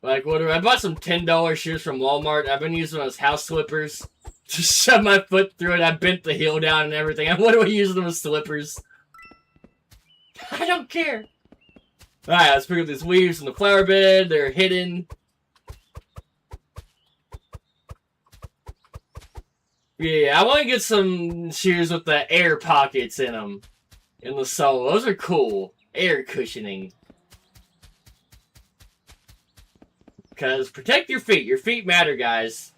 Like, what do I bought some $10 shoes from Walmart. I've been using those house slippers to shove my foot through it. I bent the heel down and everything. And what do I use them as slippers? I don't care. Alright, let's pick up these weaves in the flower bed. They're hidden. Yeah, I want to get some shoes with the air pockets in them. In the sole. Those are cool. Air cushioning. Because protect your feet. Your feet matter, guys.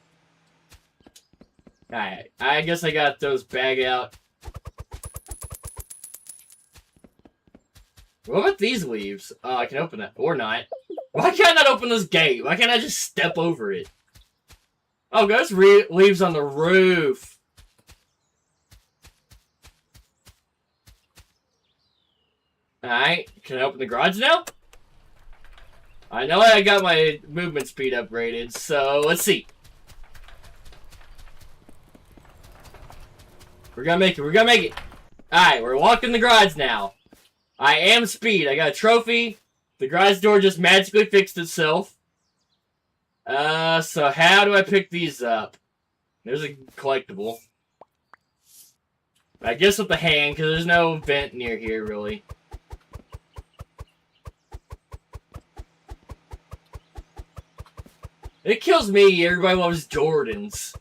Alright, I guess I got those bag out. What about these leaves? Oh, I can open that. Or not. Why can't I not open this gate? Why can't I just step over it? Oh, there's leaves on the roof. Alright, can I open the garage now? I know I got my movement speed upgraded, so let's see. We're gonna make it, we're gonna make it. Alright, we're walking the garage now. I am speed, I got a trophy. The garage door just magically fixed itself. So how do I pick these up? There's a collectible. I guess with the hand, because there's no vent near here, really. It kills me, everybody loves Jordans.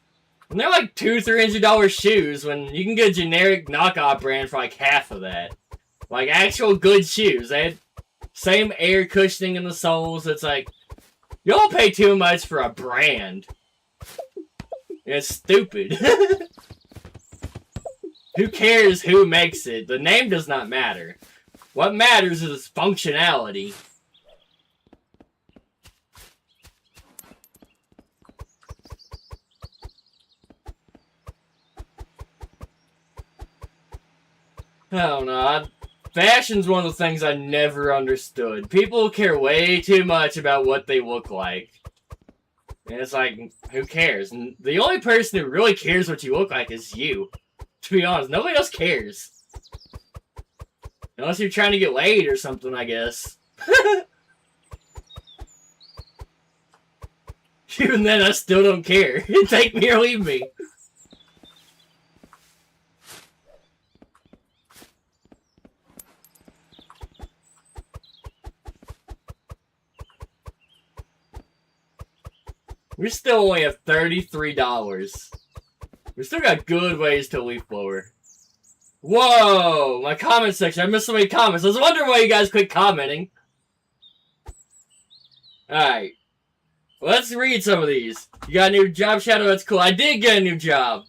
And they're like $200-300 shoes when you can get a generic knockoff brand for like half of that. Like actual good shoes. They had same air cushioning in the soles. It's like, y'all pay too much for a brand. It's stupid. Who cares who makes it? The name does not matter. What matters is its functionality. I don't know. Fashion's one of the things I never understood. People care way too much about what they look like. And it's like, who cares? And the only person who really cares what you look like is you. To be honest, nobody else cares. Unless you're trying to get laid or something, I guess. Even then, I still don't care. Take me or leave me. We still only have $33. We still got good ways to leaf blower. Whoa! My comment section. I missed so many comments. I was wondering why you guys quit commenting. Alright. Let's read some of these. You got a new job, Shadow? That's cool. I did get a new job.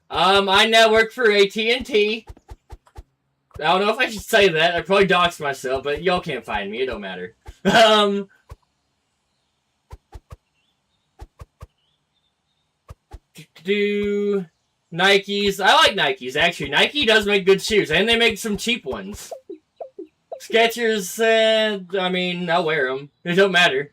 I now work for AT&T. I don't know if I should say that. I probably doxed myself, but y'all can't find me. It don't matter. Nikes. I like Nikes, actually. Nike does make good shoes, and they make some cheap ones. Skechers, I mean, I'll wear them. It don't matter.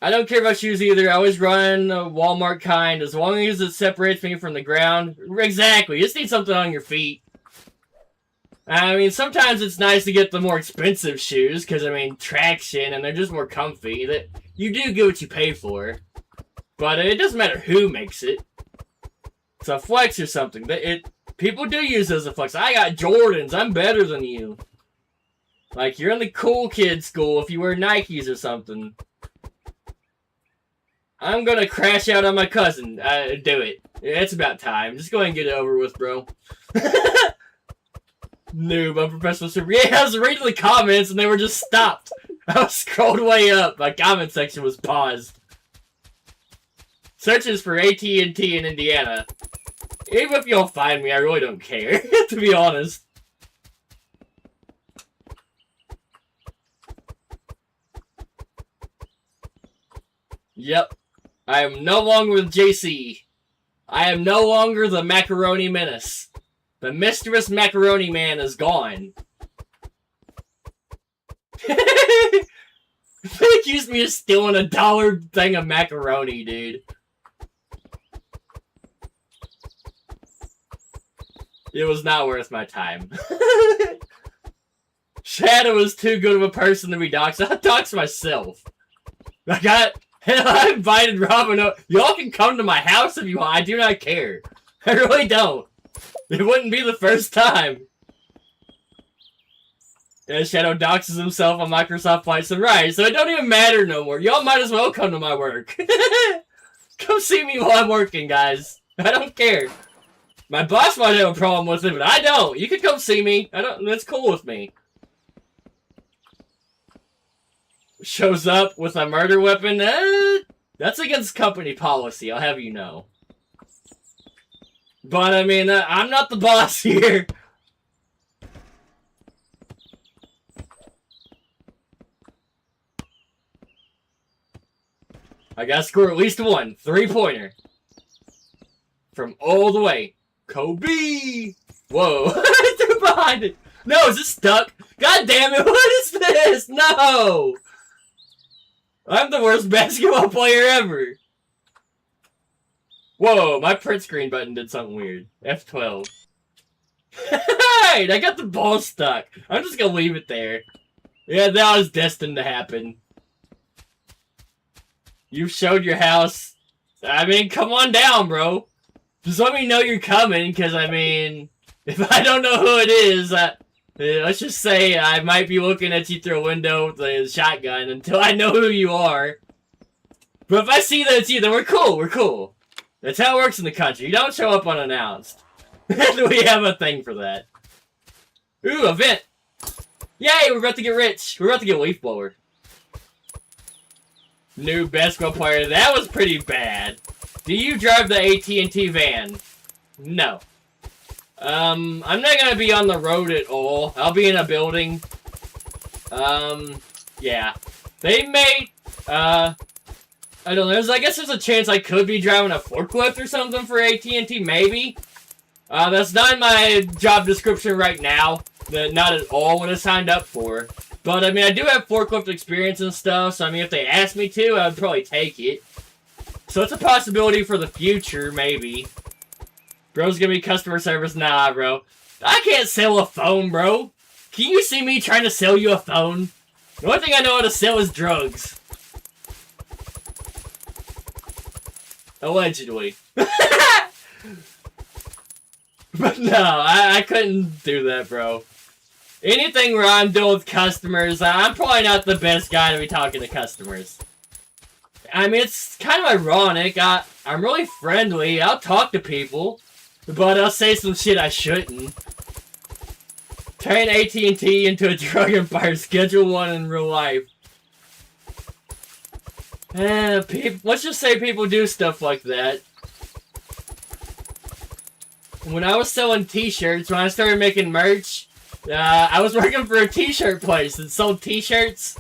I don't care about shoes either. I always run a Walmart kind, as long as it separates me from the ground. Exactly. You just need something on your feet. I mean, sometimes it's nice to get the more expensive shoes, because, I mean, traction, and they're just more comfy. That you do get what you pay for. But it doesn't matter who makes it. It's a flex or something. People do use it as a flex. I got Jordans. I'm better than you. Like, you're in the cool kid school if you wear Nikes or something. I'm gonna crash out on my cousin. Do it. It's about time. Just go ahead and get it over with, bro. Noob, unprofessional super. Yeah, I was reading the comments and they were just stopped. I was scrolled way up. My comment section was paused. Searches for AT&T in Indiana. Even if y'all find me, I really don't care, to be honest. Yep. I am no longer with JC. I am no longer the Macaroni Menace. The mischievous Macaroni Man is gone. They accused me of stealing $1 thing of macaroni, dude. It was not worth my time. Shadow is too good of a person to be doxxed. I'll dox myself. I invited Robin over. Y'all can come to my house if you want. I do not care. I really don't. It wouldn't be the first time. Yeah, Shadow doxes himself on Microsoft Flight Sim. Right, so it don't even matter no more. Y'all might as well come to my work. Come see me while I'm working, guys. I don't care. My boss might have a problem with it, but I don't. You can come see me. That's cool with me. Shows up with a murder weapon. That's against company policy, I'll have you know. But, I mean, I'm not the boss here. I gotta score at least one 3-pointer. From all the way. Kobe! Whoa. They're behind it. No, is it stuck? God damn it, what is this? No! I'm the worst basketball player ever. Whoa, my print screen button did something weird. F12. Hey, I got the ball stuck. I'm just gonna leave it there. Yeah, that was destined to happen. You showed your house. I mean, come on down, bro. Just let me know you're coming, because, I mean, if I don't know who it is, let's just say I might be looking at you through a window with a shotgun until I know who you are. But if I see that it's you, then we're cool, we're cool. That's how it works in the country. You don't show up unannounced. We have a thing for that. Ooh, a vent. Yay, we're about to get rich. We're about to get a leaf blower. New basketball player. That was pretty bad. Do you drive the AT&T van? No. I'm not gonna be on the road at all. I'll be in a building. Yeah. They may, I don't know. I guess there's a chance I could be driving a forklift or something for AT&T, maybe. That's not in my job description right now. Not at all what I signed up for. But, I mean, I do have forklift experience and stuff, so, I mean, if they asked me to, I would probably take it. So it's a possibility for the future, maybe. Bro's gonna be customer service? Nah, bro. I can't sell a phone, bro. Can you see me trying to sell you a phone? The only thing I know how to sell is drugs. Allegedly. But no, I couldn't do that, bro. Anything where I'm dealing with customers, I'm probably not the best guy to be talking to customers. I mean, it's kind of ironic. I'm really friendly. I'll talk to people. But I'll say some shit I shouldn't. Turn AT&T into a drug empire. Schedule 1 in real life. Let's just say people do stuff like that. When I was selling t-shirts, when I started making merch, I was working for a t-shirt place that sold t-shirts.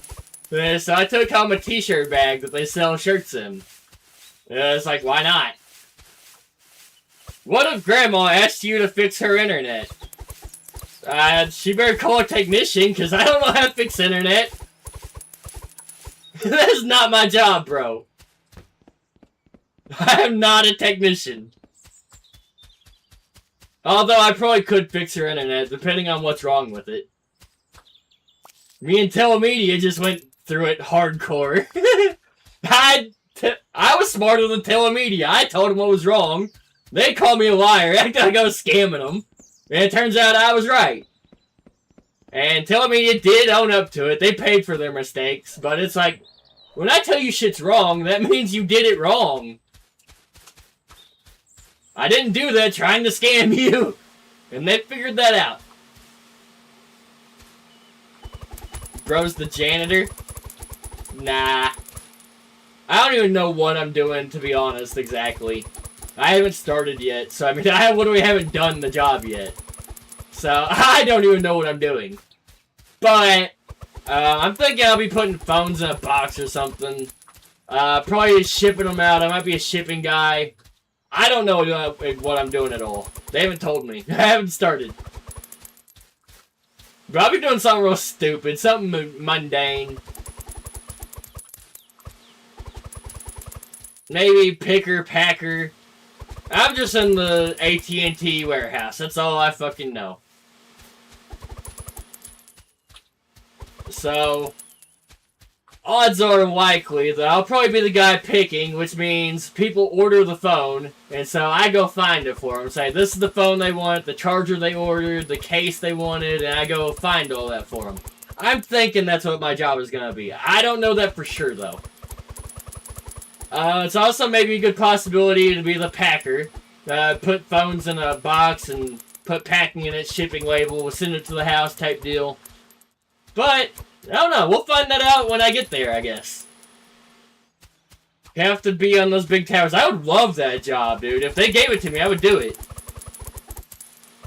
So I took home a t-shirt bag that they sell shirts in. It's like, why not? What if Grandma asked you to fix her internet? She better call a technician, because I don't know how to fix internet. That's not my job, bro. I am not a technician. Although I probably could fix her internet, depending on what's wrong with it. Me and Telemedia just went through it hardcore. I was smarter than Telemedia. I told them what was wrong. They called me a liar, acting like I was scamming them. And it turns out I was right. And Telemedia did own up to it. They paid for their mistakes. But it's like, when I tell you shit's wrong, that means you did it wrong. I didn't do that trying to scam you. And they figured that out. Bro's the janitor? Nah. I don't even know what I'm doing, to be honest, exactly. I haven't started yet, so I mean, I literally haven't done the job yet. So, I don't even know what I'm doing. But, I'm thinking I'll be putting phones in a box or something. Probably shipping them out. I might be a shipping guy. I don't know what I'm doing at all. They haven't told me. I haven't started. But I'll be doing something real stupid. Something mundane. Maybe picker, packer. I'm just in the AT&T warehouse. That's all I fucking know. So, odds are likely that I'll probably be the guy picking, which means people order the phone, and so I go find it for them. Say, this is the phone they want, the charger they ordered, the case they wanted, and I go find all that for them. I'm thinking that's what my job is going to be. I don't know that for sure, though. It's also maybe a good possibility to be the packer. Put phones in a box and put packing in its shipping label, we'll send it to the house type deal. But I don't know. We'll find that out when I get there, I guess. Have to be on those big towers. I would love that job, dude. If they gave it to me, I would do it.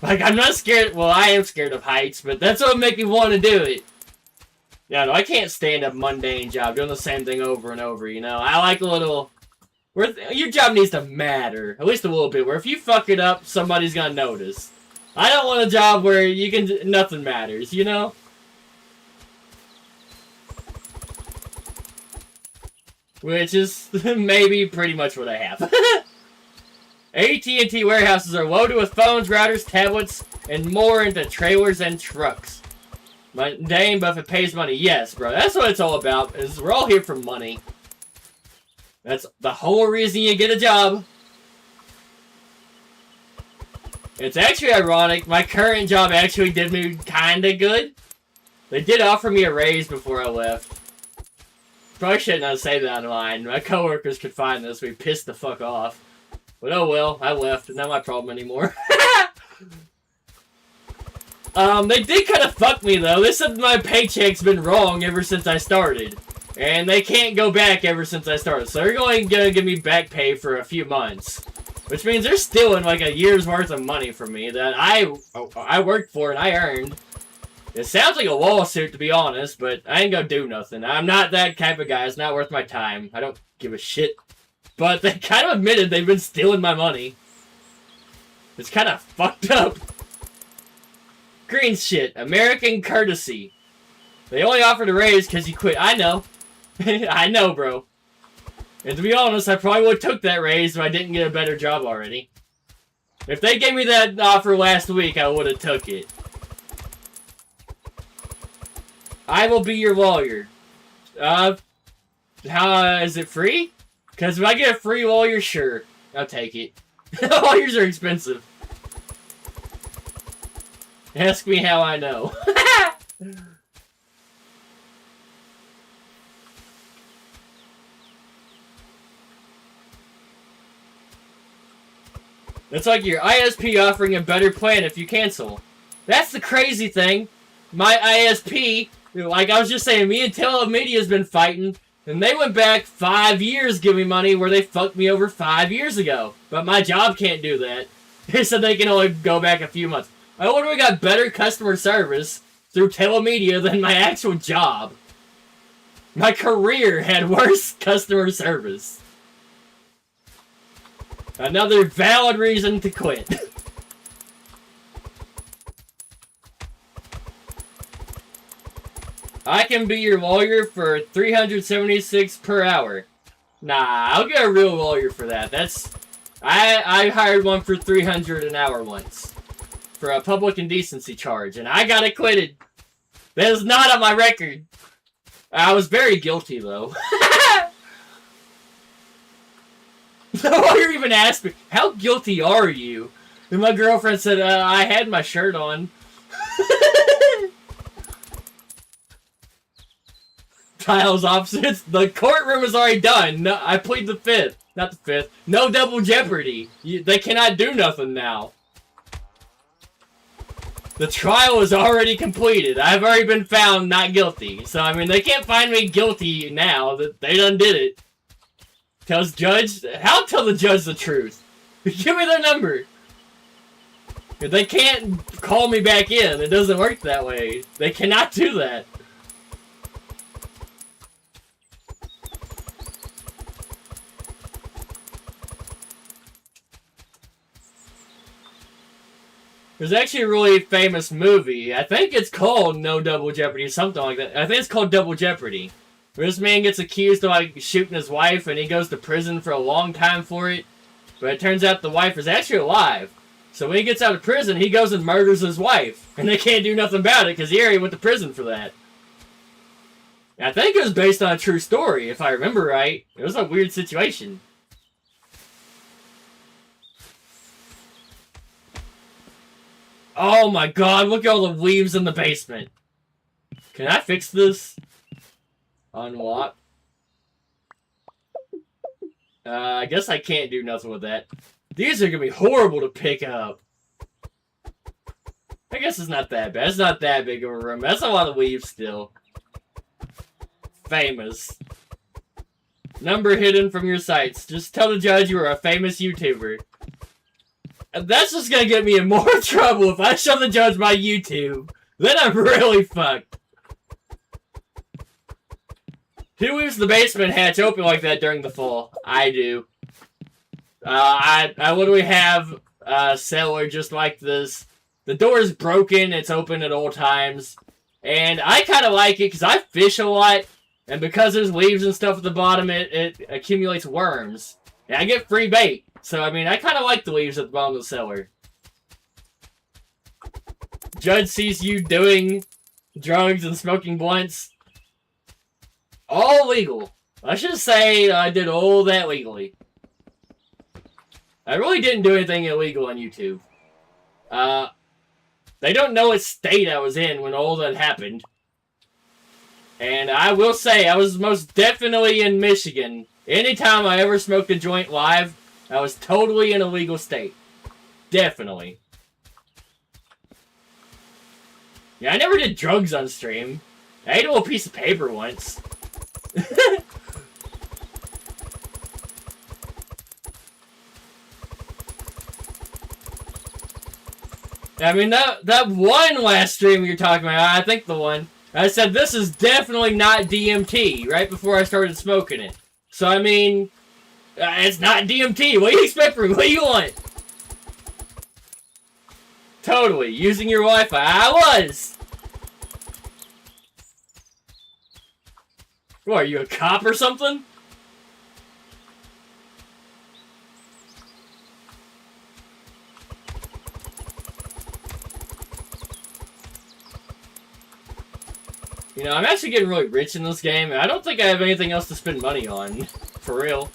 Like, I'm not scared. Well, I am scared of heights, but that's what would make me want to do it. Yeah, no, I can't stand a mundane job doing the same thing over and over, you know? I like a little... your job needs to matter. At least a little bit. Where if you fuck it up, somebody's gonna notice. I don't want a job where you can... nothing matters, you know? Which is maybe pretty much what I have. AT&T warehouses are loaded with phones, routers, tablets, and more into trailers and trucks. Mundane, but if it pays money, yes, bro. That's what it's all about, is we're all here for money. That's the whole reason you get a job. It's actually ironic. My current job actually did me kinda good. They did offer me a raise before I left. Probably shouldn't have said that online. My coworkers could find this. We pissed the fuck off. But oh well, I left. It's not my problem anymore. They did kind of fuck me though. They said my paycheck's been wrong ever since I started. And they can't go back ever since I started. So they're going to give me back pay for a few months. Which means they're stealing like a year's worth of money from me that I worked for and I earned. It sounds like a lawsuit, to be honest, but I ain't gonna do nothing. I'm not that type of guy. It's not worth my time. I don't give a shit. But they kind of admitted they've been stealing my money. It's kind of fucked up. Green shit. American courtesy. They only offered a raise because you quit. I know. I know, bro. And to be honest, I probably would have took that raise if I didn't get a better job already. If they gave me that offer last week, I would have took it. I will be your lawyer. Is it free? Because if I get a free lawyer, sure. I'll take it. Lawyers are expensive. Ask me how I know. It's like your ISP offering a better plan if you cancel. That's the crazy thing. My ISP, like I was just saying, me and Telemedia has been fighting, and they went back 5 years giving me money where they fucked me over 5 years ago. But my job can't do that. They said they can only go back a few months. I literally got better customer service through Telemedia than my actual job. My career had worse customer service. Another valid reason to quit. I can be your lawyer for $376 per hour. Nah, I'll get a real lawyer for that. I hired one for $300 an hour once. For a public indecency charge, and I got acquitted. That is not on my record. I was very guilty, though. The lawyer even asked me, how guilty are you? And my girlfriend said, I had my shirt on. Tiles opposites. The courtroom is already done. No, I plead the fifth. Not the fifth. No double jeopardy. They cannot do nothing now. The trial is already completed. I've already been found not guilty. So, I mean, they can't find me guilty now that they done did it. Tells judge... How tell the judge the truth? Give me their number. They can't call me back in. It doesn't work that way. They cannot do that. There's actually a really famous movie. I think it's called No Double Jeopardy or something like that. I think it's called Double Jeopardy. Where this man gets accused of like shooting his wife and he goes to prison for a long time for it. But it turns out the wife is actually alive. So when he gets out of prison, he goes and murders his wife. And they can't do nothing about it because he already went to prison for that. I think it was based on a true story, if I remember right. It was a weird situation. Oh my god, look at all the leaves in the basement. Can I fix this? Unlock. I guess I can't do nothing with that. These are gonna be horrible to pick up. I guess it's not that bad. It's not that big of a room. That's a lot of leaves still. Famous. Number hidden from your sights. Just tell the judge you are a famous YouTuber. That's just gonna get me in more trouble if I show the judge my YouTube. Then I'm really fucked. Who leaves the basement hatch open like that during the fall? I do. I literally have a cellar just like this. The door is broken. It's open at all times. And I kind of like it because I fish a lot. And because there's leaves and stuff at the bottom, it accumulates worms. And I get free bait. So, I mean, I kind of like the leaves at the bottom of the cellar. Judge sees you doing drugs and smoking blunts. All legal. I should say I did all that legally. I really didn't do anything illegal on YouTube. They don't know what state I was in when all that happened. And I will say, I was most definitely in Michigan. Anytime I ever smoked a joint live, I was totally in a legal state. Definitely. Yeah, I never did drugs on stream. I ate a little piece of paper once. I mean, that one last stream you're talking about, I think the one, I said this is definitely not DMT right before I started smoking it. So, I mean, it's not DMT. What do you expect from me? What do you want? Totally. Using your Wi-Fi. I was! What, are you a cop or something? You know, I'm actually getting really rich in this game, and I don't think I have anything else to spend money on. For real.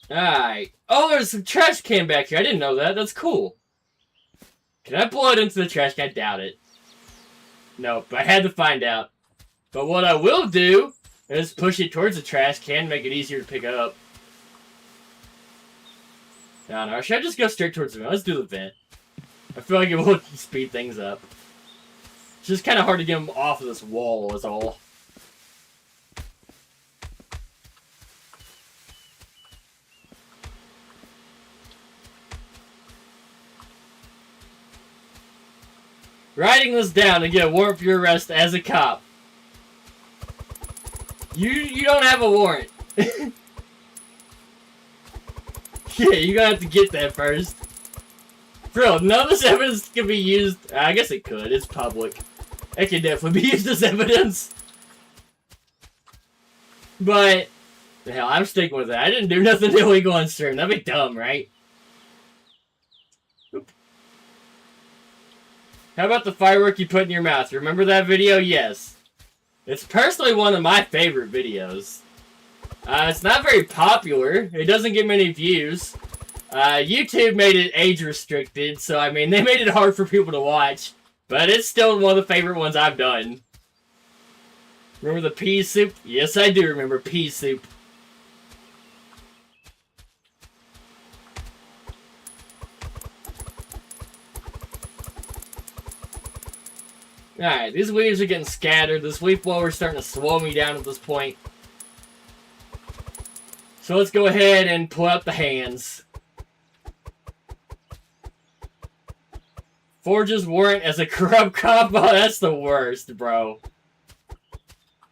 Alright. Oh, there's some trash can back here. I didn't know that. That's cool. Can I blow it into the trash can? I doubt it. Nope. I had to find out. But what I will do is push it towards the trash can, make it easier to pick up. I don't know. Should I just go straight towards the vent? Let's do the vent. I feel like it will speed things up. It's just kind of hard to get them off of this wall, is all. Writing this down to get a warrant for your arrest as a cop. You don't have a warrant. Yeah, you're gonna have to get that first. Bro, none of this evidence can be used. I guess it could. It's public. It can definitely be used as evidence. But, hell, I'm sticking with that. I didn't do nothing illegal on stream. That'd be dumb, right? Oop. How about the firework you put in your mouth? Remember that video? Yes. It's personally one of my favorite videos. It's not very popular. It doesn't get many views. YouTube made it age restricted, so I mean, they made it hard for people to watch. But it's still one of the favorite ones I've done. Remember the pea soup? Yes, I do remember pea soup. Alright, these leaves are getting scattered. This leaf blower is starting to slow me down at this point. So let's go ahead and pull out the hands. Forges warrant as a corrupt cop? Oh, that's the worst, bro.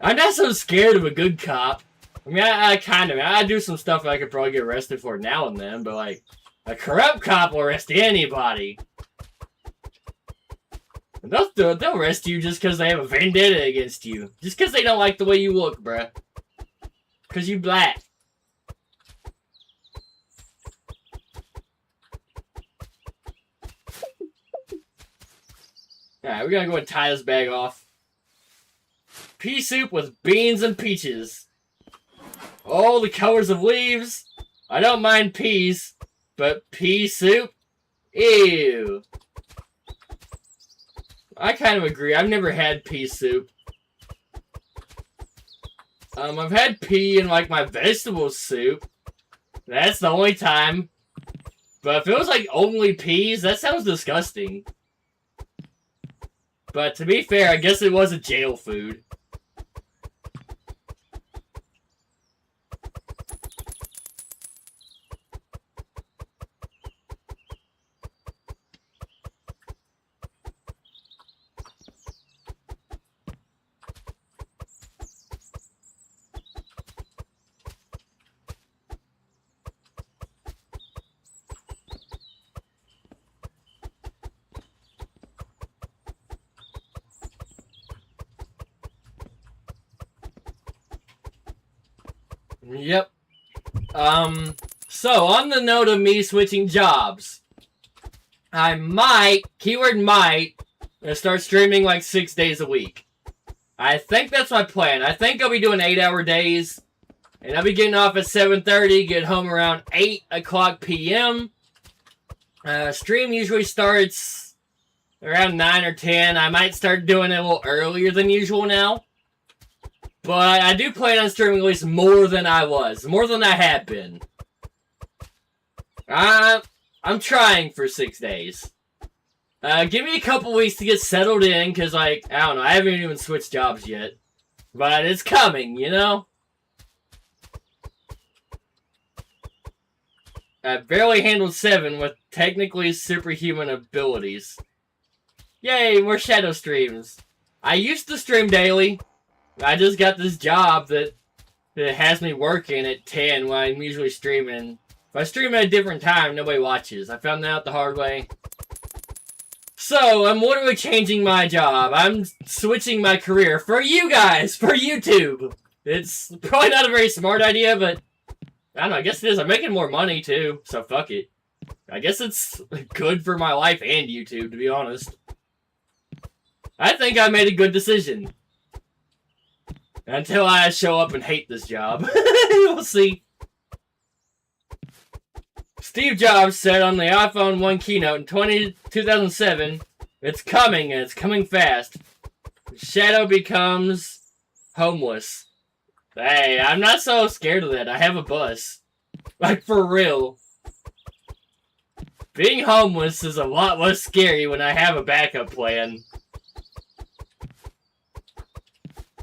I'm not so scared of a good cop. I mean, I do some stuff I could probably get arrested for now and then, but like, a corrupt cop will arrest anybody. They'll arrest you just because they have a vendetta against you. Just because they don't like the way you look, bruh. Because you black. Alright, we're gonna go and tie this bag off. Pea soup with beans and peaches. All the colors of leaves. I don't mind peas, but pea soup? Ew. I kind of agree. I've never had pea soup. I've had pea in, like, my vegetable soup. That's the only time. But if it was, like, only peas, that sounds disgusting. But to be fair, I guess it was a jail food. Yep. So, on the note of me switching jobs, I might, keyword might, start streaming like 6 days a week. I think that's my plan. I think I'll be doing 8-hour days, and I'll be getting off at 7:30, get home around 8 o'clock p.m. Stream usually starts around 9 or 10. I might start doing it a little earlier than usual now. But I do plan on streaming at least more than I was. More than I have been. I'm trying for 6 days. Give me a couple weeks to get settled in, because, like, I don't know, I haven't even switched jobs yet. But it's coming, you know? I barely handled 7 with technically superhuman abilities. Yay, more shadow streams. I used to stream daily. I just got this job that has me working at 10 when I'm usually streaming. If I stream at a different time, nobody watches. I found that out the hard way. So, I'm literally changing my job. I'm switching my career for you guys, for YouTube. It's probably not a very smart idea, but I don't know, I guess it is. I'm making more money, too, so fuck it. I guess it's good for my life and YouTube, to be honest. I think I made a good decision. Until I show up and hate this job. We'll see. Steve Jobs said on the iPhone 1 keynote in 2007, it's coming, and it's coming fast. Shadow becomes homeless. Hey, I'm not so scared of that. I have a bus. Like, for real. Being homeless is a lot less scary when I have a backup plan.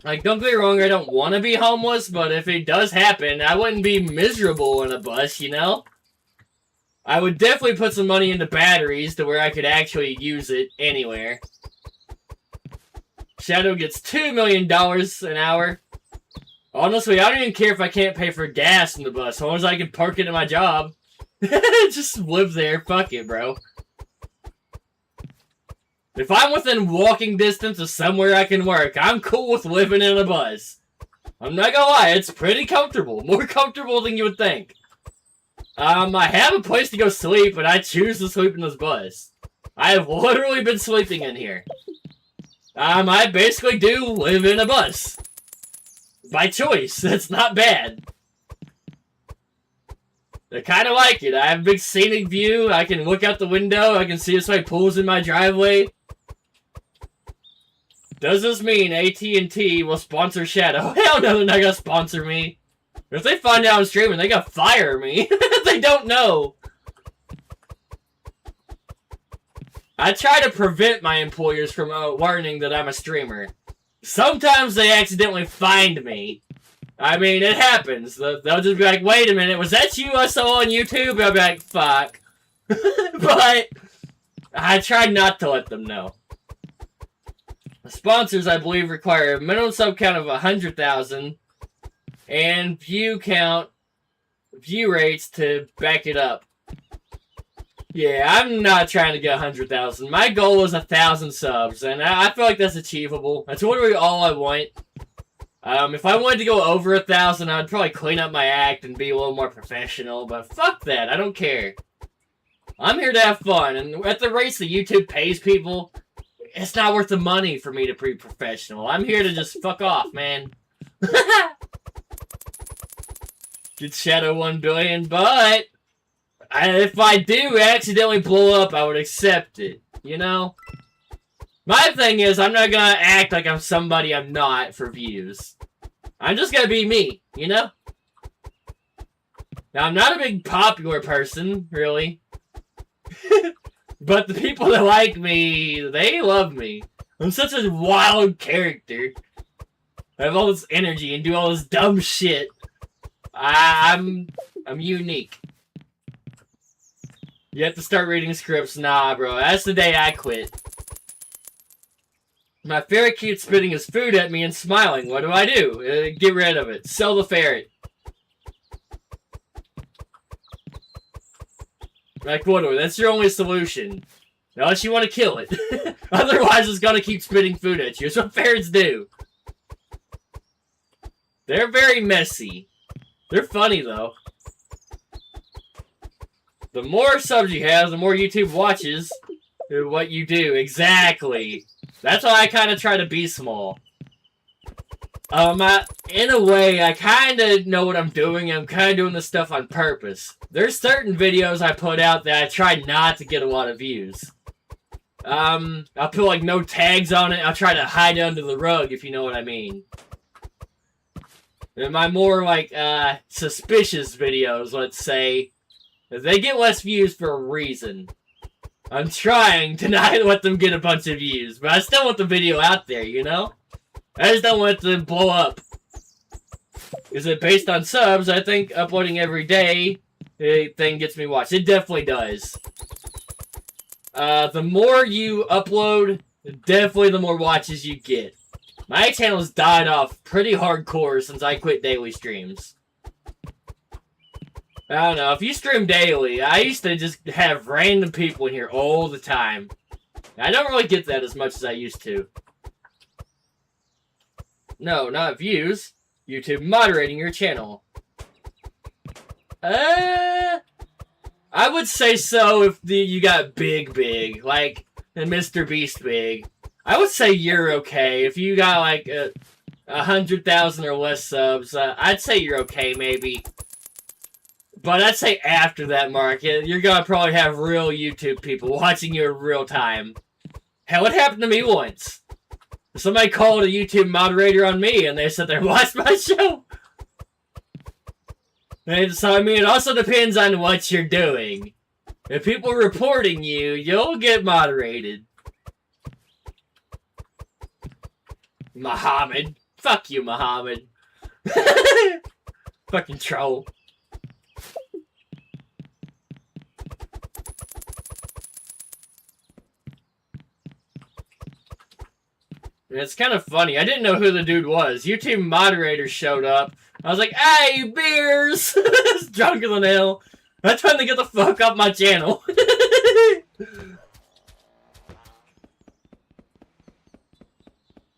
Like, don't get me wrong, I don't want to be homeless, but if it does happen, I wouldn't be miserable in a bus, you know? I would definitely put some money into batteries to where I could actually use it anywhere. Shadow gets $2 million an hour. Honestly, I don't even care if I can't pay for gas in the bus, as long as I can park it at my job. Just live there, fuck it, bro. If I'm within walking distance of somewhere I can work, I'm cool with living in a bus. I'm not gonna lie, it's pretty comfortable. More comfortable than you would think. I have a place to go sleep, but I choose to sleep in this bus. I have literally been sleeping in here. I basically do live in a bus. By choice. That's not bad. I kind of like it. I have a big scenic view. I can look out the window. I can see this like pools in my driveway. Does this mean AT&T will sponsor Shadow? Hell no, they're not gonna sponsor me. If they find out I'm streaming, they gotta fire me. They don't know. I try to prevent my employers from learning that I'm a streamer. Sometimes they accidentally find me. I mean, it happens. They'll just be like, wait a minute, was that you I saw on YouTube? I'll be like, fuck. But I try not to let them know. The sponsors, I believe, require a minimum sub count of 100,000 and view rates to back it up. Yeah, I'm not trying to get 100,000. My goal is 1,000 subs, and I feel like that's achievable. That's literally all I want. If I wanted to go over 1,000, I'd probably clean up my act and be a little more professional, but fuck that, I don't care. I'm here to have fun, and at the rates that YouTube pays people, it's not worth the money for me to be professional. I'm here to just fuck off, man. Get Shadow 1 billion, but if I do accidentally blow up, I would accept it, you know? My thing is, I'm not gonna act like I'm somebody I'm not for views. I'm just gonna be me, you know? Now, I'm not a big popular person, really. But the people that like me, they love me. I'm such a wild character. I have all this energy and do all this dumb shit. I'm unique. You have to start reading scripts. Nah, bro. That's the day I quit. My ferret keeps spitting his food at me and smiling. What do? Get rid of it. Sell the ferret. Like, what? That's your only solution. Unless you want to kill it. Otherwise, it's gonna keep spitting food at you. That's what ferrets do. They're very messy. They're funny, though. The more subs you have, the more YouTube watches what you do. Exactly. That's why I kind of try to be small. In a way, I kind of know what I'm doing. I'm kind of doing this stuff on purpose. There's certain videos I put out that I try not to get a lot of views. I'll put, like, no tags on it. I'll try to hide it under the rug, if you know what I mean. And my more, like, suspicious videos, let's say, they get less views for a reason. I'm trying to not let them get a bunch of views, but I still want the video out there, you know? I just don't want it to blow up. Is it based on subs? I think uploading every day thing gets me watched. It definitely does. The more you upload, definitely the more watches you get. My channel's died off pretty hardcore since I quit daily streams. I don't know, if you stream daily, I used to just have random people in here all the time. I don't really get that as much as I used to. No, not views. YouTube moderating your channel. I would say so if you got big, like Mr. Beast big. I would say you're okay. If you got like 100,000 or less subs, I'd say you're okay, maybe. But I'd say after that mark, you're gonna probably have real YouTube people watching you in real time. Hell, it happened to me once. Somebody called a YouTube moderator on me, and they said they watched my show. And so, I mean, it also depends on what you're doing. If people are reporting you, you'll get moderated. Muhammad. Fuck you, Muhammad. Fucking troll. It's kind of funny. I didn't know who the dude was. YouTube moderator showed up. I was like, hey, beers! Drunker than hell. I'm trying to get the fuck off my channel.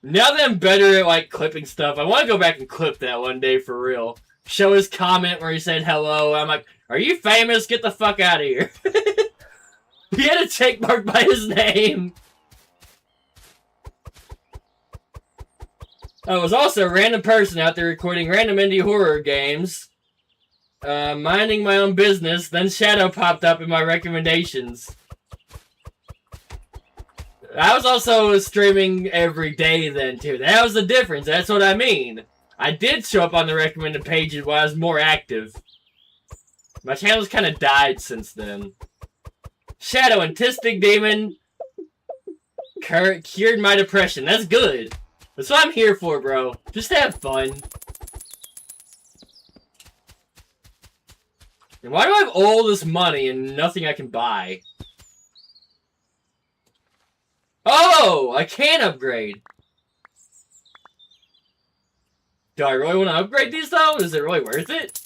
Now that I'm better at, like, clipping stuff, I want to go back and clip that one day for real. Show his comment where he said hello. I'm like, are you famous? Get the fuck out of here. He had a check mark by his name. I was also a random person out there recording random indie horror games. Minding my own business, then Shadow popped up in my recommendations. I was also streaming every day then, too. That was the difference. That's what I mean. I did show up on the recommended pages when I was more active. My channel's kind of died since then. Shadow and Tistic Demon cured my depression. That's good. That's what I'm here for, bro. Just have fun. And why do I have all this money and nothing I can buy? Oh! I can upgrade! Do I really want to upgrade these, though? Is it really worth it?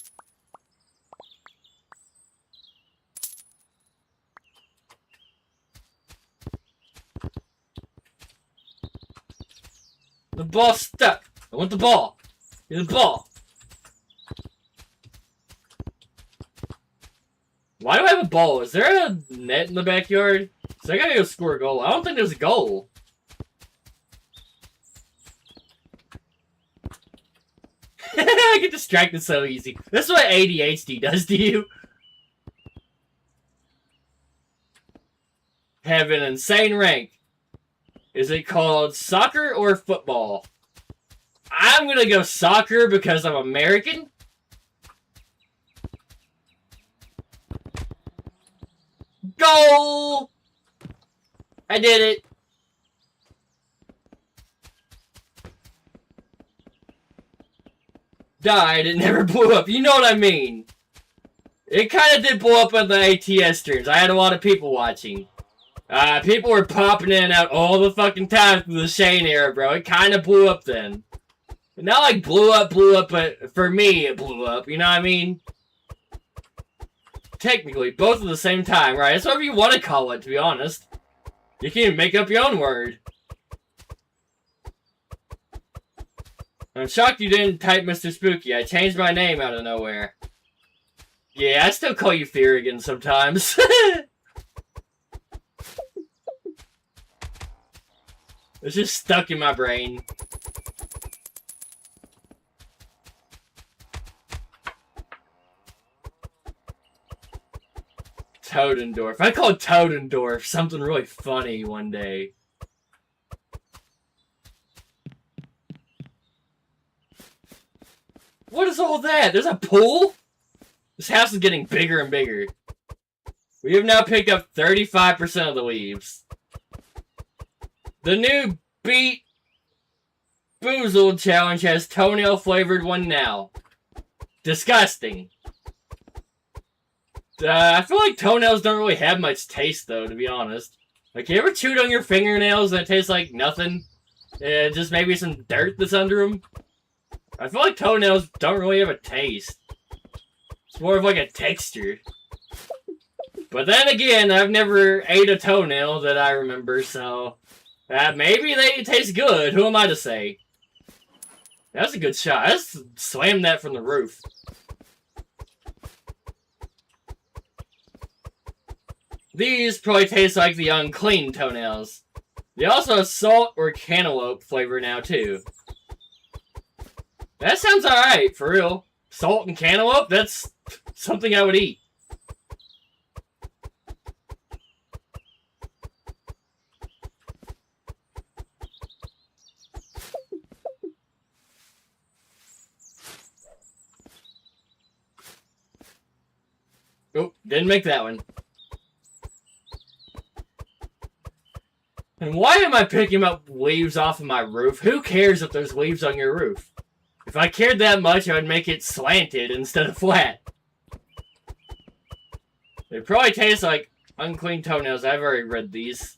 The ball's stuck. I want the ball. Give me the ball. Why do I have a ball? Is there a net in the backyard? So I gotta go score a goal. I don't think there's a goal. I get distracted so easy. This is what ADHD does to you. Have an insane rank. Is it called soccer or football? I'm gonna go soccer because I'm American. Goal! I did it. Died, it never blew up. You know what I mean. It kind of did blow up on the ATS streams. I had a lot of people watching. People were popping in and out all the fucking time through the Shane era, bro. It kind of blew up then. Not like blew up, but for me, it blew up. You know what I mean? Technically, both at the same time, right? That's whatever you want to call it, to be honest. You can even make up your own word. I'm shocked you didn't type Mr. Spooky. I changed my name out of nowhere. Yeah, I still call you Fearigan sometimes. It's just stuck in my brain. Todendorf. I called Todendorf something really funny one day. What is all that? There's a pool? This house is getting bigger and bigger. We have now picked up 35% of the leaves. The new Beat Boozled challenge has toenail flavored one now. Disgusting. I feel like toenails don't really have much taste though, to be honest. Like, you ever chewed on your fingernails and it tastes like nothing? Just maybe some dirt that's under them? I feel like toenails don't really have a taste. It's more of like a texture. But then again, I've never ate a toenail that I remember, so... maybe they taste good. Who am I to say? That's a good shot. Let's slam that from the roof. These probably taste like the unclean toenails. They also have salt or cantaloupe flavor now, too. That sounds alright, for real. Salt and cantaloupe? That's something I would eat. Oh, didn't make that one. And why am I picking up leaves off of my roof? Who cares if there's leaves on your roof? If I cared that much, I would make it slanted instead of flat. They probably taste like unclean toenails. I've already read these.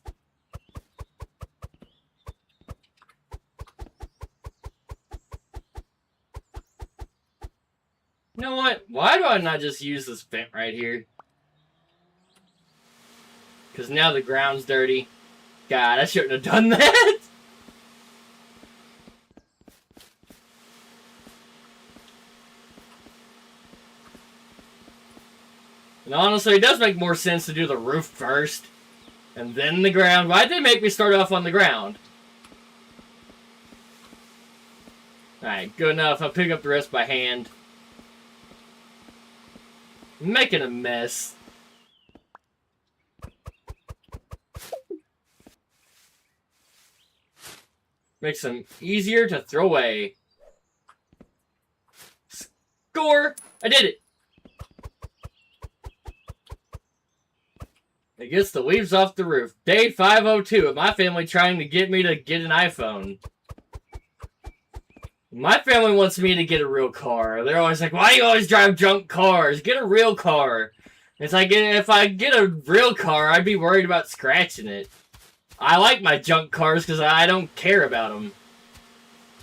You know what? Why do I not just use this vent right here? Because now the ground's dirty. God, I shouldn't have done that! And honestly, it does make more sense to do the roof first. And then the ground. Why did they make me start off on the ground? Alright, good enough. I'll pick up the rest by hand. I'm making a mess. Makes them easier to throw away. Score! I did it! It gets the leaves off the roof. Day 502 of my family trying to get me to get an iPhone. My family wants me to get a real car. They're always like, why do you always drive junk cars? Get a real car. It's like, if I get a real car, I'd be worried about scratching it. I like my junk cars because I don't care about them.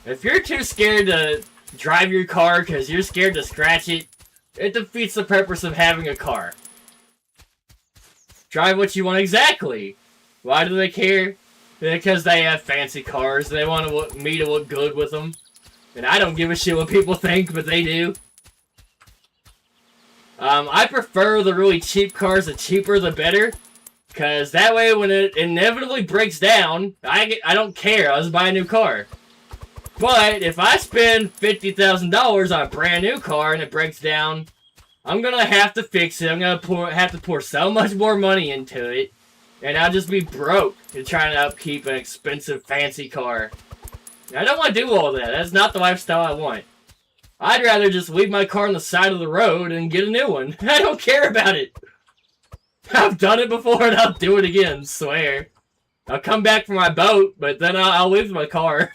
If you're too scared to drive your car because you're scared to scratch it, it defeats the purpose of having a car. Drive what you want exactly. Why do they care? Because they have fancy cars. They want me to look good with them. And I don't give a shit what people think, but they do. I prefer the really cheap cars. The cheaper, the better. Because that way, when it inevitably breaks down, I don't care. I'll just buy a new car. But if I spend $50,000 on a brand new car and it breaks down, I'm gonna have to fix it. I'm gonna have to pour so much more money into it, and I'll just be broke in trying to upkeep an expensive, fancy car. I don't want to do all that. That's not the lifestyle I want. I'd rather just leave my car on the side of the road and get a new one. I don't care about it. I've done it before and I'll do it again, swear. I'll come back for my boat, but then I'll leave my car.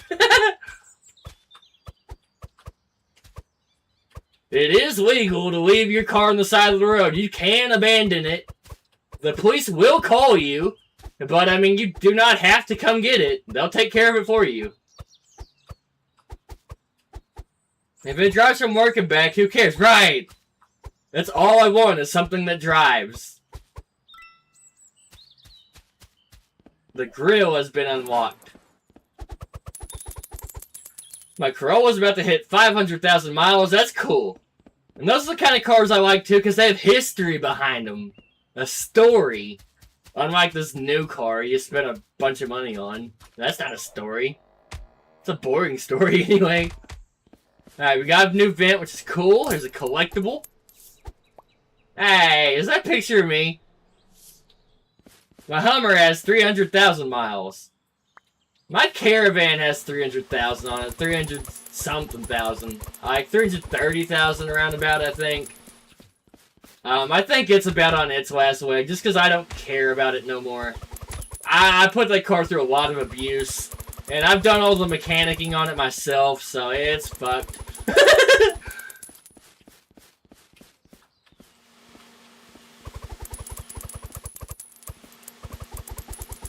It is legal to leave your car on the side of the road. You can abandon it. The police will call you, but I mean, you do not have to come get it. They'll take care of it for you. If it drives from work and back, who cares? Right! That's all I want, is something that drives. The grill has been unlocked. My Corolla's about to hit 500,000 miles. That's cool. And those are the kind of cars I like too, because they have history behind them. A story. Unlike this new car you spent a bunch of money on. That's not a story. It's a boring story anyway. Alright, we got a new vent, which is cool. There's a collectible. Hey, is that a picture of me? My Hummer has 300,000 miles. My Caravan has 300,000 on it. 300-something thousand. Like 330,000 around about, I think. I think it's about on its last leg, just because I don't care about it no more. I put that car through a lot of abuse, and I've done all the mechanicking on it myself, so it's fucked.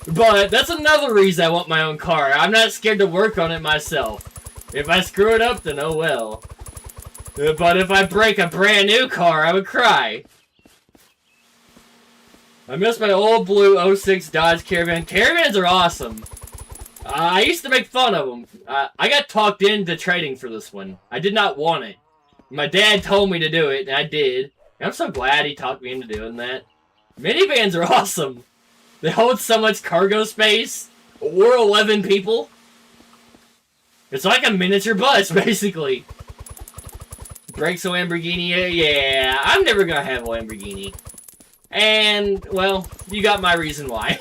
But that's another reason I want my own car. I'm not scared to work on it myself. If I screw it up, then oh well. But if I break a brand new car, I would cry. I miss my old blue 06 Dodge Caravan. Caravans are awesome. I used to make fun of them. I got talked into trading for this one. I did not want it. My dad told me to do it, and I did. And I'm so glad he talked me into doing that. Minivans are awesome. They hold so much cargo space. Or 11 people. It's like a miniature bus, basically. Breaks a Lamborghini. Yeah, I'm never gonna have a Lamborghini. And, well, you got my reason why.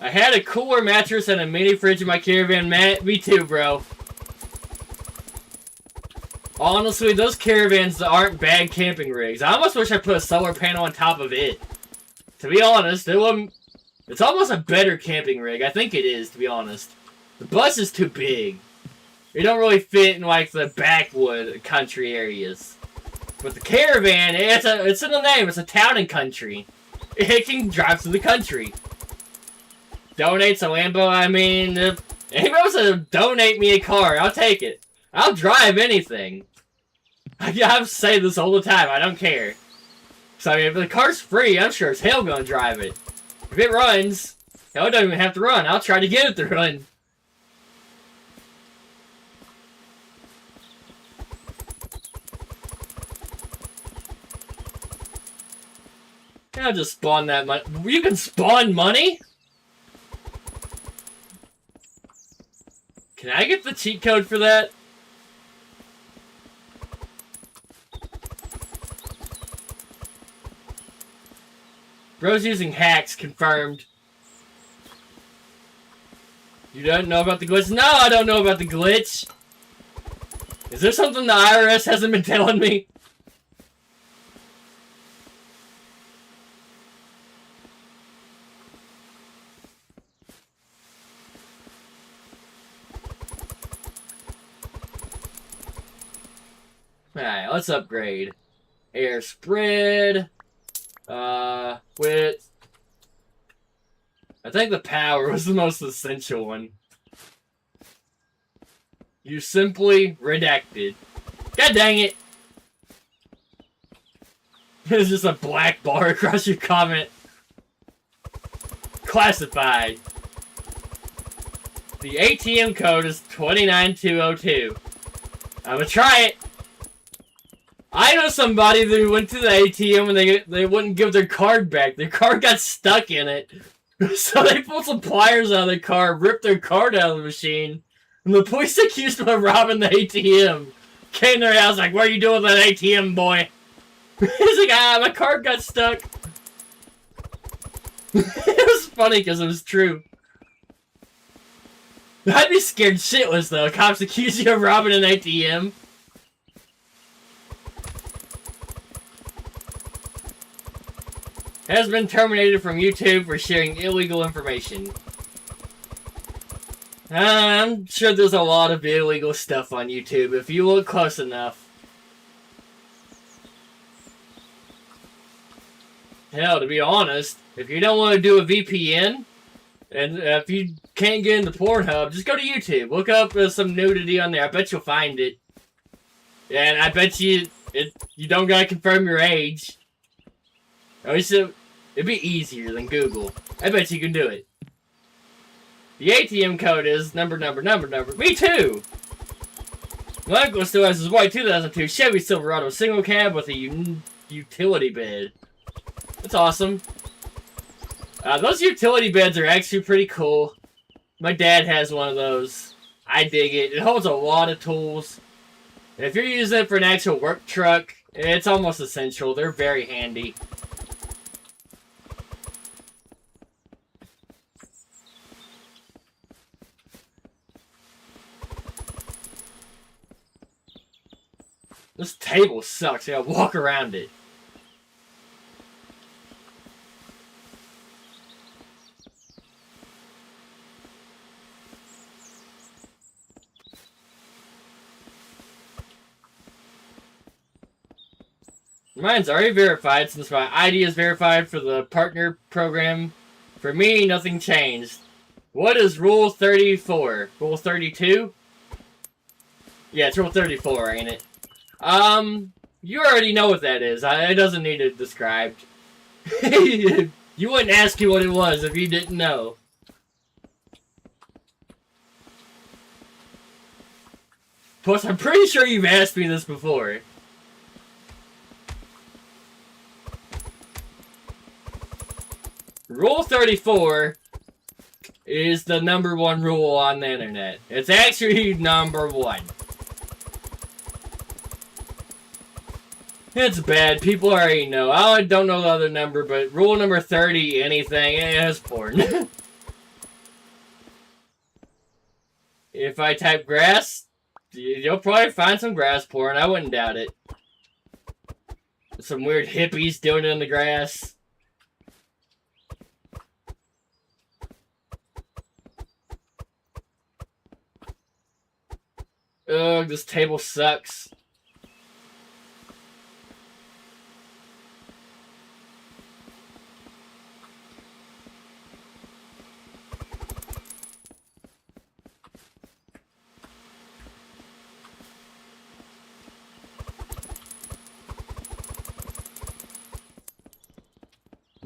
I had a cooler mattress and a mini fridge in my Caravan. Me too, bro. Honestly, those Caravans aren't bad camping rigs. I almost wish I put a solar panel on top of it. To be honest, it's almost a better camping rig. I think it is, to be honest. The bus is too big. It don't really fit in, like, the backwood country areas. But the Caravan, it's in the name. It's a town and country. It can drive through the country. Donates a Lambo. I mean, if anybody wants to donate me a car, I'll take it. I'll drive anything. I say this all the time. I don't care. So, I mean, if the car's free, I'm sure as hell gonna drive it. If it runs, hell, it don't even have to run. I'll try to get it to run. I'll just spawn that money. You can spawn money? Can I get the cheat code for that? Bro's using hacks, confirmed. You don't know about the glitch? No, I don't know about the glitch. Is there something the IRS hasn't been telling me? Alright, let's upgrade. Air spread. Width. I think the power was the most essential one. You simply redacted. God dang it! There's just a black bar across your comment. Classified. The ATM code is 29202. I'm gonna try it. I know somebody who went to the ATM and they wouldn't give their card back. Their card got stuck in it. So they pulled some pliers out of the car, ripped their card out of the machine, and the police accused them of robbing the ATM. Came to their house like, what are you doing with that ATM, boy? He's like, my card got stuck. It was funny because it was true. I'd be scared shitless though. Cops accuse you of robbing an ATM. Has been terminated from YouTube for sharing illegal information. I'm sure there's a lot of illegal stuff on YouTube if you look close enough. Hell, to be honest, if you don't want to do a VPN, and if you can't get into Pornhub, just go to YouTube. Look up some nudity on there. I bet you'll find it. And I bet you don't gotta confirm your age. It'd be easier than Google. I bet you can do it. The ATM code is number. Me too! My uncle still has his white 2002 Chevy Silverado single cab with a utility bed. That's awesome. Those utility beds are actually pretty cool. My dad has one of those. I dig it. It holds a lot of tools. And if you're using it for an actual work truck, it's almost essential. They're very handy. This table sucks. I gotta walk around it. Mine's already verified since my ID is verified for the partner program. For me, nothing changed. What is Rule 34? Rule 32? Yeah, it's Rule 34, ain't it? You already know what that is. It doesn't need it described. You wouldn't ask me what it was if you didn't know. Plus, I'm pretty sure you've asked me this before. Rule 34 is the #1 rule on the internet. It's actually #1. It's bad. People already know. I don't know the other number, but rule number 30, anything, it's porn. If I type grass, you'll probably find some grass porn. I wouldn't doubt it. Some weird hippies doing it in the grass. Ugh, this table sucks.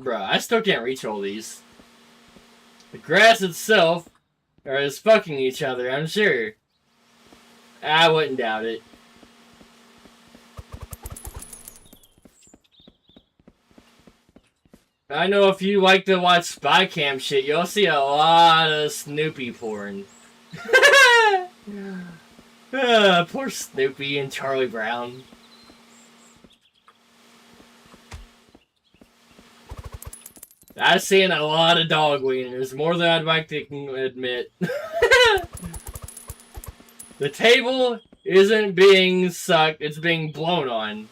Bruh, I still can't reach all these. The grass itself is fucking each other, I'm sure. I wouldn't doubt it. I know if you like to watch spy cam shit, you'll see a lot of Snoopy porn. Poor Snoopy and Charlie Brown. I've seen a lot of dog wieners, more than I'd like to admit. The table isn't being sucked, it's being blown on.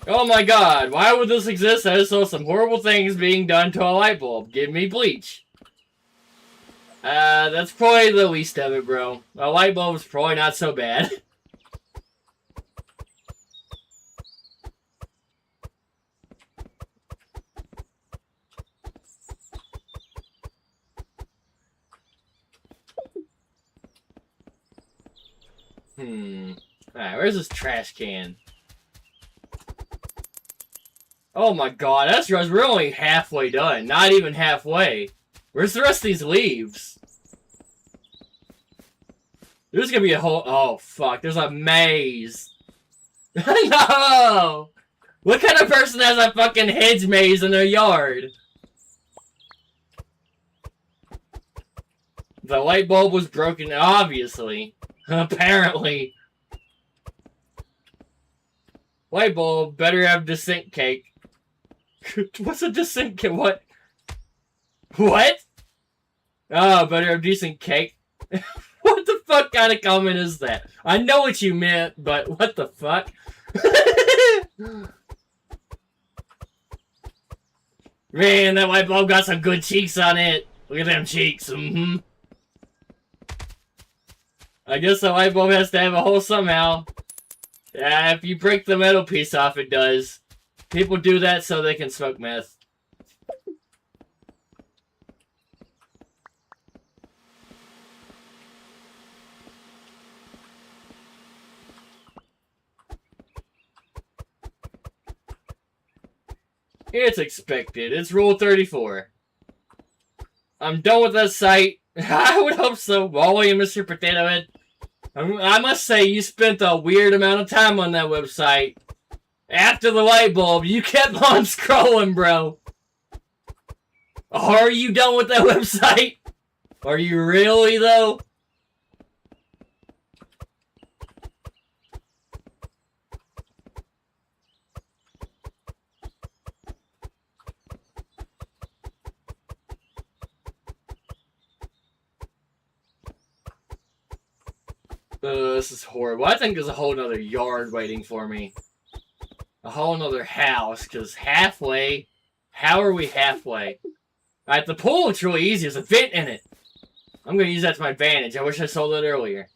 Oh my god, why would this exist? I just saw some horrible things being done to a light bulb. Give me bleach. That's probably the least of it, bro. A light bulb is probably not so bad. Alright, where's this trash can? Oh my god, that's right. We're only halfway done. Not even halfway. Where's the rest of these leaves? There's gonna be a whole... Oh, fuck. There's a maze. No! What kind of person has a fucking hedge maze in their yard? The light bulb was broken, obviously. Apparently. Light bulb better have descent cake. What's a descent cake? What? What? Oh, better have decent cake. What the fuck kind of comment is that? I know what you meant, but what the fuck? Man, that white bulb got some good cheeks on it. Look at them cheeks. Mm-hmm. I guess the light bulb has to have a hole somehow. Yeah, if you break the metal piece off, it does. People do that so they can smoke meth. It's expected. It's Rule 34. I'm done with that site. I would hope so. Wally and Mr. Potato Head. I must say, you spent a weird amount of time on that website. After the light bulb, you kept on scrolling, bro. Are you done with that website? Are you really, though? This is horrible. I think there's a whole nother yard waiting for me. A whole nother house, because halfway... How are we halfway? Alright, the pool looks really easy. There's a vent in it. I'm going to use that to my advantage. I wish I sold it earlier.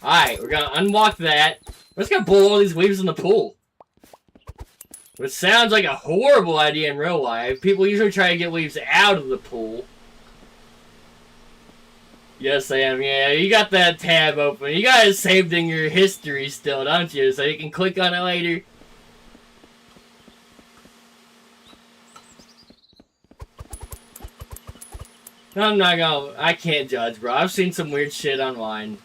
Alright, we're going to unlock that. We're just going to blow all these leaves in the pool. Which sounds like a horrible idea in real life. People usually try to get leaves out of the pool. Yes, I am. Yeah, you got that tab open. You got it saved in your history still, don't you? So you can click on it later. I'm not gonna... I can't judge, bro. I've seen some weird shit online.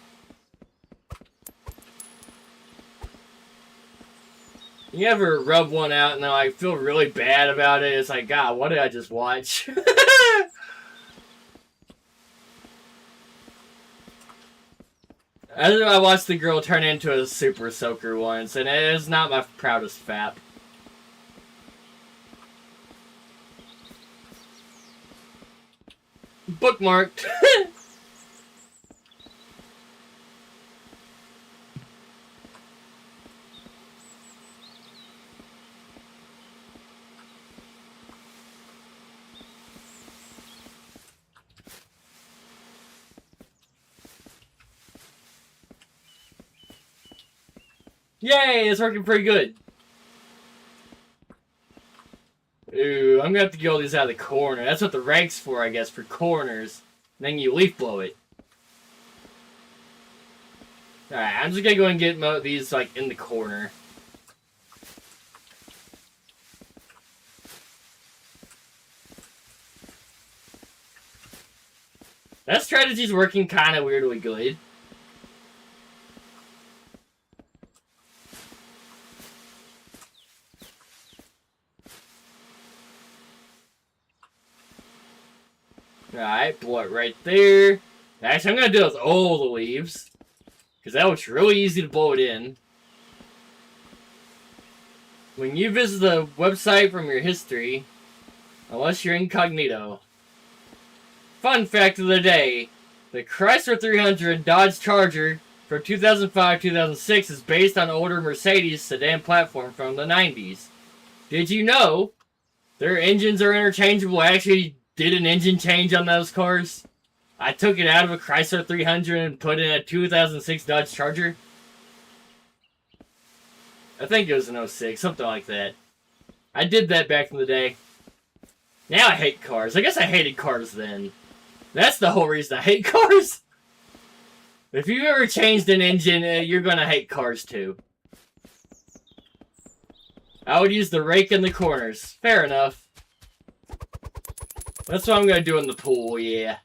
You ever rub one out and then like feel really bad about it? It's like, God, what did I just watch? I watched the girl turn into a super soaker once, and it is not my proudest fap. Bookmarked. Yay, it's working pretty good. Ooh, I'm gonna have to get all these out of the corner. That's what the rake's for, I guess, for corners. And then you leaf blow it. Alright, I'm just gonna go and get these, like, in the corner. That strategy's working kind of weirdly good. Alright, blow it right there. Actually, I'm going to do it with all the leaves. Because that looks really easy to blow it in. When you visit the website from your history, unless you're incognito. Fun fact of the day. The Chrysler 300 Dodge Charger from 2005-2006 is based on older Mercedes sedan platform from the 90s. Did you know their engines are interchangeable? I actually did an engine change on those cars. I took it out of a Chrysler 300 and put in a 2006 Dodge Charger. I think it was an 06, something like that. I did that back in the day. Now I hate cars. I guess I hated cars then. That's the whole reason I hate cars. If you've ever changed an engine, you're gonna hate cars too. I would use the rake in the corners. Fair enough. That's what I'm gonna do in the pool, yeah.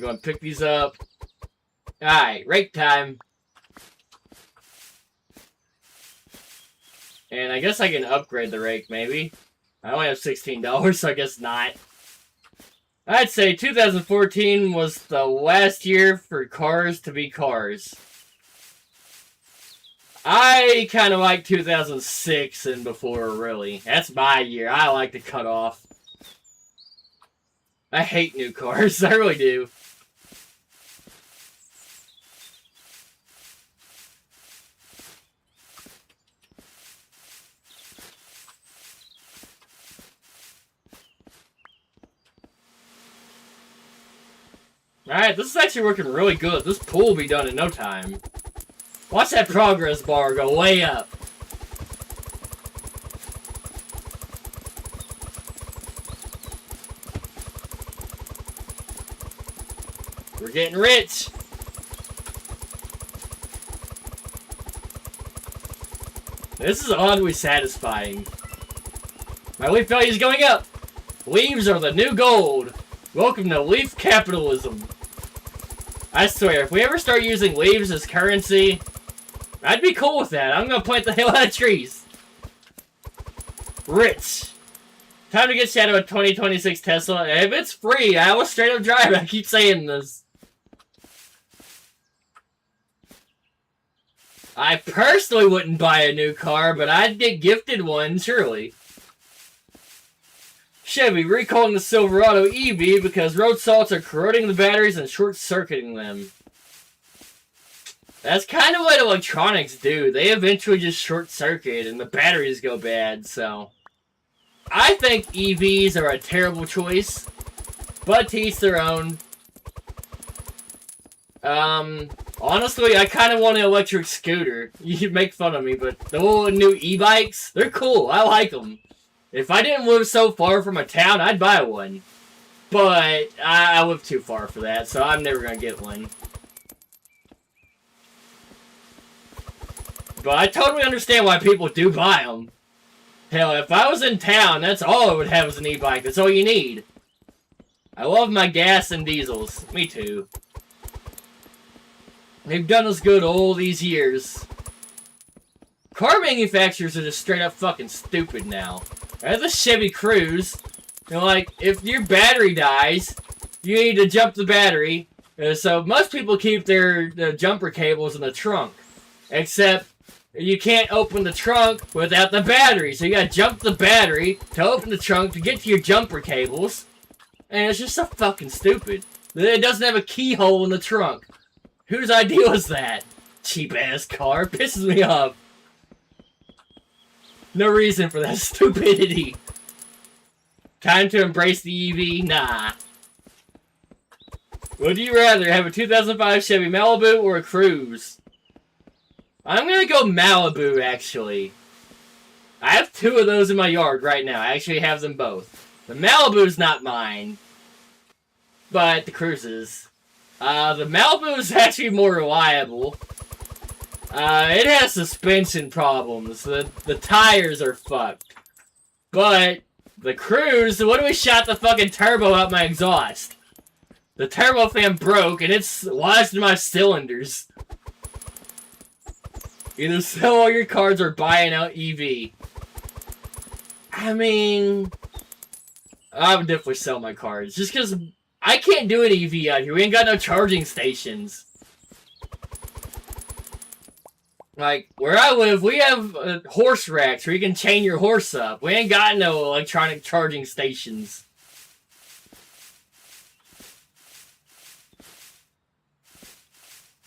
go and pick these up. Alright, rake time. And I guess I can upgrade the rake, maybe. I only have $16, so I guess not. I'd say 2014 was the last year for cars to be cars. I kind of like 2006 and before, really. That's my year. I like to cut off. I hate new cars. I really do. Alright, this is actually working really good. This pool will be done in no time. Watch that progress bar go way up. We're getting rich. This is oddly satisfying. My leaf value is going up. Leaves are the new gold. Welcome to leaf capitalism. I swear, if we ever start using leaves as currency, I'd be cool with that. I'm gonna plant the hell out of trees. Rich. Time to get Shadow a 2026 Tesla. If it's free, I will straight up drive it. I keep saying this. I personally wouldn't buy a new car, but I'd get gifted one, surely. Chevy recalling the Silverado EV because road salts are corroding the batteries and short-circuiting them. That's kind of what electronics do. They eventually just short-circuit and the batteries go bad, so... I think EVs are a terrible choice, but to each their own. Honestly, I kind of want an electric scooter. You can make fun of me, but the little new e-bikes, they're cool. I like them. If I didn't live so far from a town, I'd buy one. But I live too far for that, so I'm never going to get one. But I totally understand why people do buy them. Hell, if I was in town, that's all I would have is an e-bike. That's all you need. I love my gas and diesels. Me too. They've done us good all these years. Car manufacturers are just straight up fucking stupid now. As a Chevy Cruze, you know, like, if your battery dies, you need to jump the battery. So most people keep their jumper cables in the trunk. Except, you can't open the trunk without the battery. So you gotta jump the battery to open the trunk to get to your jumper cables. And it's just so fucking stupid. It doesn't have a keyhole in the trunk. Whose idea was that? Cheap-ass car. Pisses me off. No reason for that stupidity. Time to embrace the EV? Nah. Would you rather have a 2005 Chevy Malibu or a Cruze? I'm gonna go Malibu, actually. I have two of those in my yard right now. I actually have them both. The Malibu's not mine. But the Cruze is. The Malibu is actually more reliable. It has suspension problems. The tires are fucked. But the Cruze, what if we shot the fucking turbo out my exhaust? The turbo fan broke and it's lodged in my cylinders. Either sell all your cars or buy an out EV. I mean, I would definitely sell my cars. Just because I can't do an EV out here. We ain't got no charging stations. Like, where I live, we have horse racks where you can chain your horse up. We ain't got no electronic charging stations.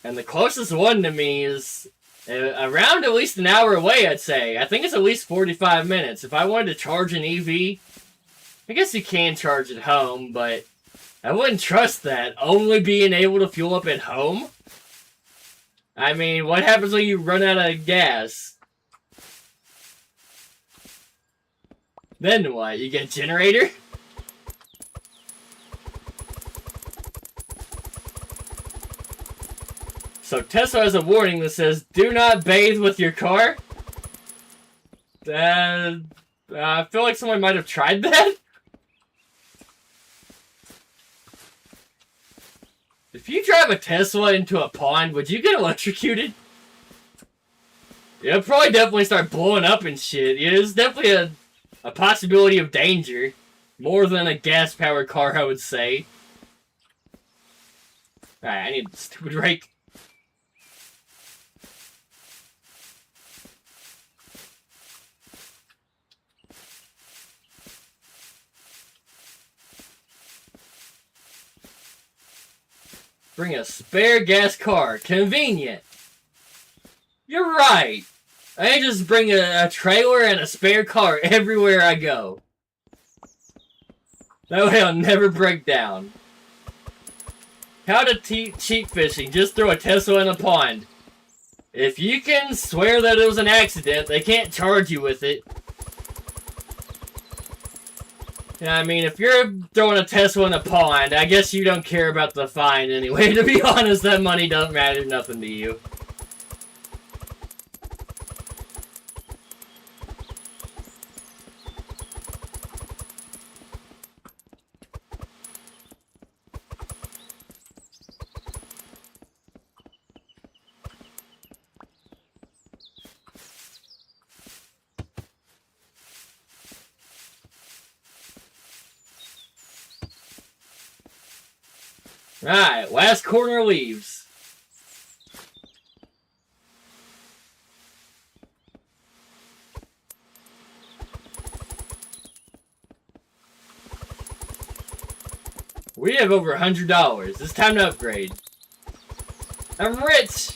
And the closest one to me is around at least an hour away, I'd say. I think it's at least 45 minutes. If I wanted to charge an EV, I guess you can charge at home, but I wouldn't trust that. Only being able to fuel up at home? I mean, what happens when you run out of gas? Then what? You get a generator? So Tesla has a warning that says, do not bathe with your car? I feel like someone might have tried that. If you drive a Tesla into a pond, would you get electrocuted? It'll probably definitely start blowing up and shit. Yeah, there's definitely a possibility of danger. More than a gas-powered car, I would say. Alright, I need a stupid rake. Bring a spare gas car. Convenient. You're right. I just bring a trailer and a spare car everywhere I go. That way I'll never break down. How to cheat fishing. Just throw a Tesla in a pond. If you can swear that it was an accident, they can't charge you with it. Yeah, I mean, if you're throwing a Tesla in a pond, I guess you don't care about the fine anyway. To be honest, that money doesn't matter nothing to you. Alright, last corner leaves. We have over $100. It's time to upgrade. I'm rich!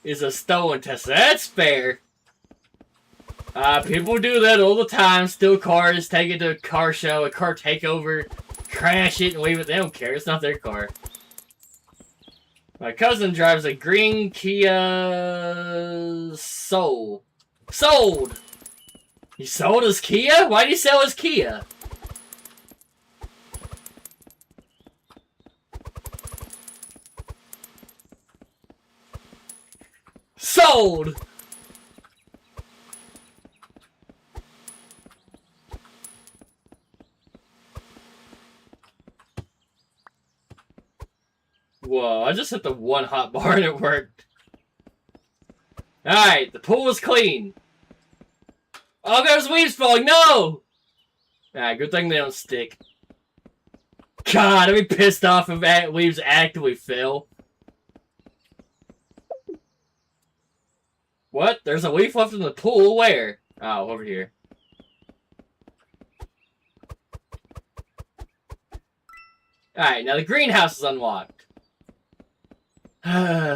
Is a stolen Tesla. That's fair. People do that all the time. Steal cars, take it to a car show, a car takeover. Crash it and leave it. They don't care. It's not their car. My cousin drives a green Kia Soul. Sold! He sold his Kia? Why'd he sell his Kia? Sold! Whoa, I just hit the one hot bar and it worked. Alright, the pool is clean. Oh, there's leaves falling. No! Alright, good thing they don't stick. God, I'd be pissed off if leaves actively fell. What? There's a leaf left in the pool? Where? Oh, over here. Alright, now the greenhouse is unlocked.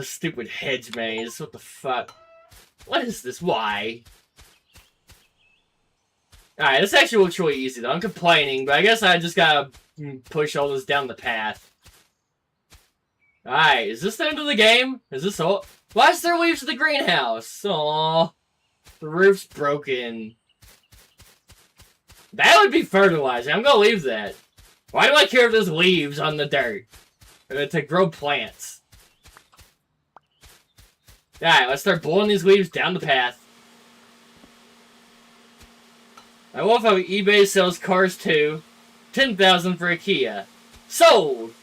Stupid hedge maze. What the fuck? What is this? Why? Alright, this actually looks really easy though. I'm complaining, but I guess I just gotta push all this down the path. Alright, is this the end of the game? Is this all? Why is there leaves in the greenhouse? Aww. The roof's broken. That would be fertilizing. I'm gonna leave that. Why do I care if there's leaves on the dirt? To grow plants. Alright, let's start blowing these leaves down the path. I love how eBay sells cars too. $10,000 for a Kia. Sold!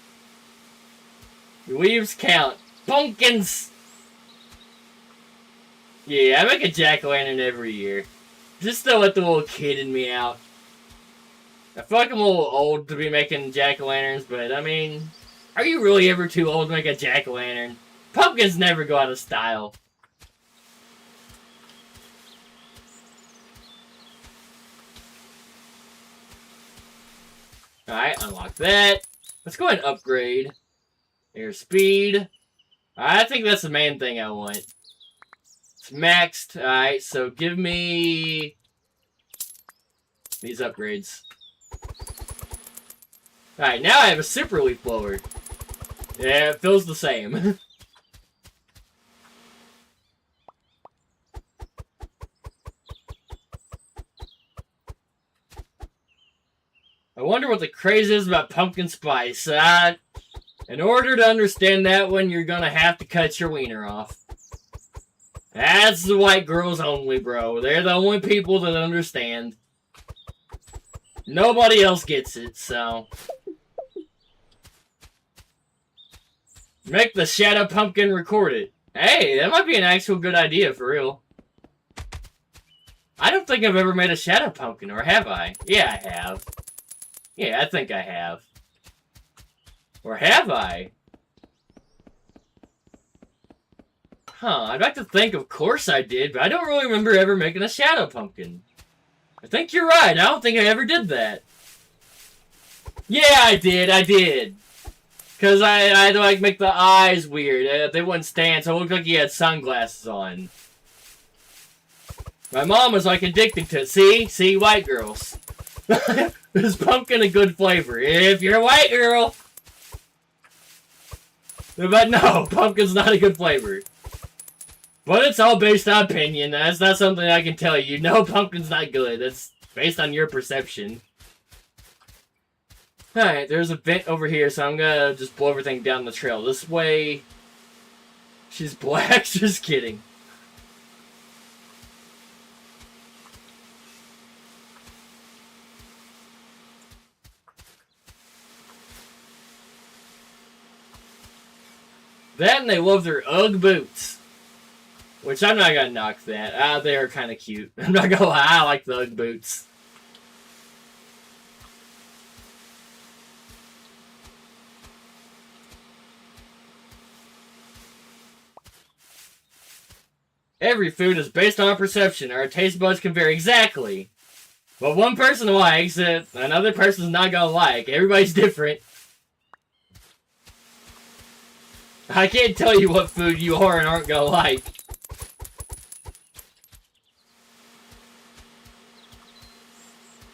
The leaves count. Pumpkins! Yeah, I make a jack-o'-lantern every year. Just to let the little kid in me out. I feel like I'm a little old to be making jack-o'-lanterns, but I mean... Are you really ever too old to make a jack-o'-lantern? Pumpkins never go out of style. Alright, unlock that. Let's go ahead and upgrade. Airspeed. I think that's the main thing I want. It's maxed. Alright, so give me these upgrades. Alright, now I have a super leaf blower. Yeah, it feels the same. I wonder what the craze is about pumpkin spice. In order to understand that one, you're gonna have to cut your wiener off. That's the white girls only, bro. They're the only people that understand. Nobody else gets it, so... Make the shadow pumpkin record it. Hey, that might be an actual good idea, for real. I don't think I've ever made a shadow pumpkin, or have I? Yeah, I have. Yeah, I think I have. Or have I? Huh, I'd like to think, of course I did, but I don't really remember ever making a shadow pumpkin. I think you're right, I don't think I ever did that. Yeah, I did. Because I had to, like, make the eyes weird. They wouldn't stand, so it looked like he had sunglasses on. My mom was, like, addicted to it. See, white girls. Is pumpkin a good flavor? If you're a white girl. But no, pumpkin's not a good flavor. But it's all based on opinion. That's not something I can tell you. No, pumpkin's not good. That's based on your perception. Alright, there's a vent over here, so I'm gonna just blow everything down the trail. This way... She's black? Just kidding. That and they love their Ugg boots. Which I'm not gonna knock that. They are kind of cute. I'm not gonna lie, I like the Ugg boots. Every food is based on our perception. Our taste buds can vary exactly. What one person likes, another person's not gonna like. Everybody's different. I can't tell you what food you are and aren't gonna like.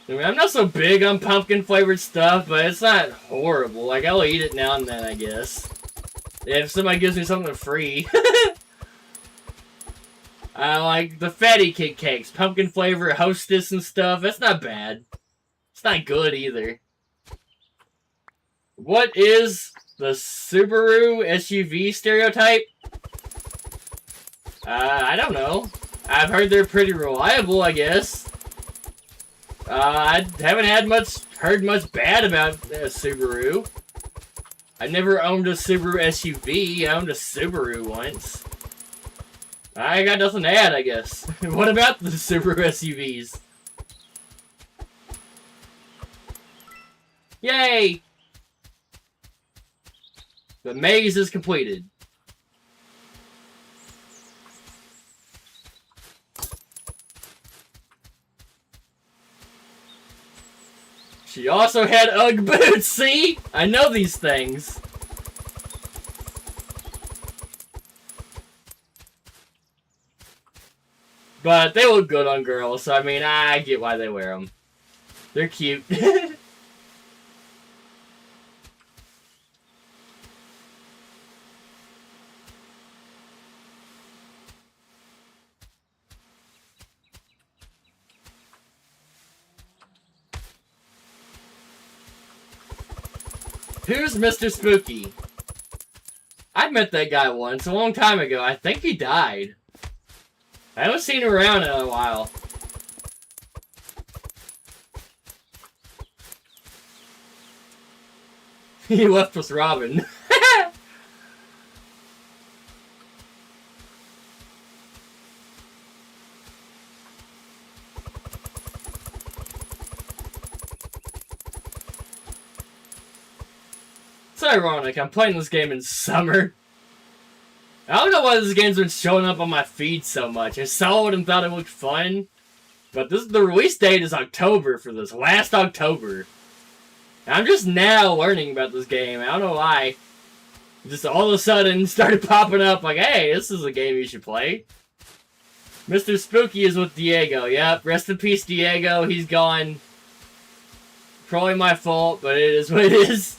I mean, I'm not so big on pumpkin flavored stuff, but it's not horrible. Like, I'll eat it now and then, I guess. If somebody gives me something free. I like the fatty kid cakes, pumpkin flavor, Hostess and stuff. That's not bad. It's not good either. What is the Subaru SUV stereotype? I don't know. I've heard they're pretty reliable, I guess. I haven't heard much bad about Subaru. I never owned a Subaru SUV. I owned a Subaru once. I got nothing to add, I guess. What about the Subaru SUVs? Yay! The maze is completed. She also had Ugg boots, see? I know these things. But they look good on girls, so I mean, I get why they wear them. They're cute. Who's Mr. Spooky? I met that guy once, a long time ago. I think he died. I haven't seen him around in a while. He left with Robin. It's ironic, I'm playing this game in summer. I don't know why this game's been showing up on my feed so much. I saw it and thought it looked fun. But the release date is October for this. Last October. I'm just now learning about this game. I don't know why. Just all of a sudden started popping up like, hey, this is a game you should play. Mr. Spooky is with Diego. Yep, rest in peace, Diego. He's gone. Probably my fault, but it is what it is.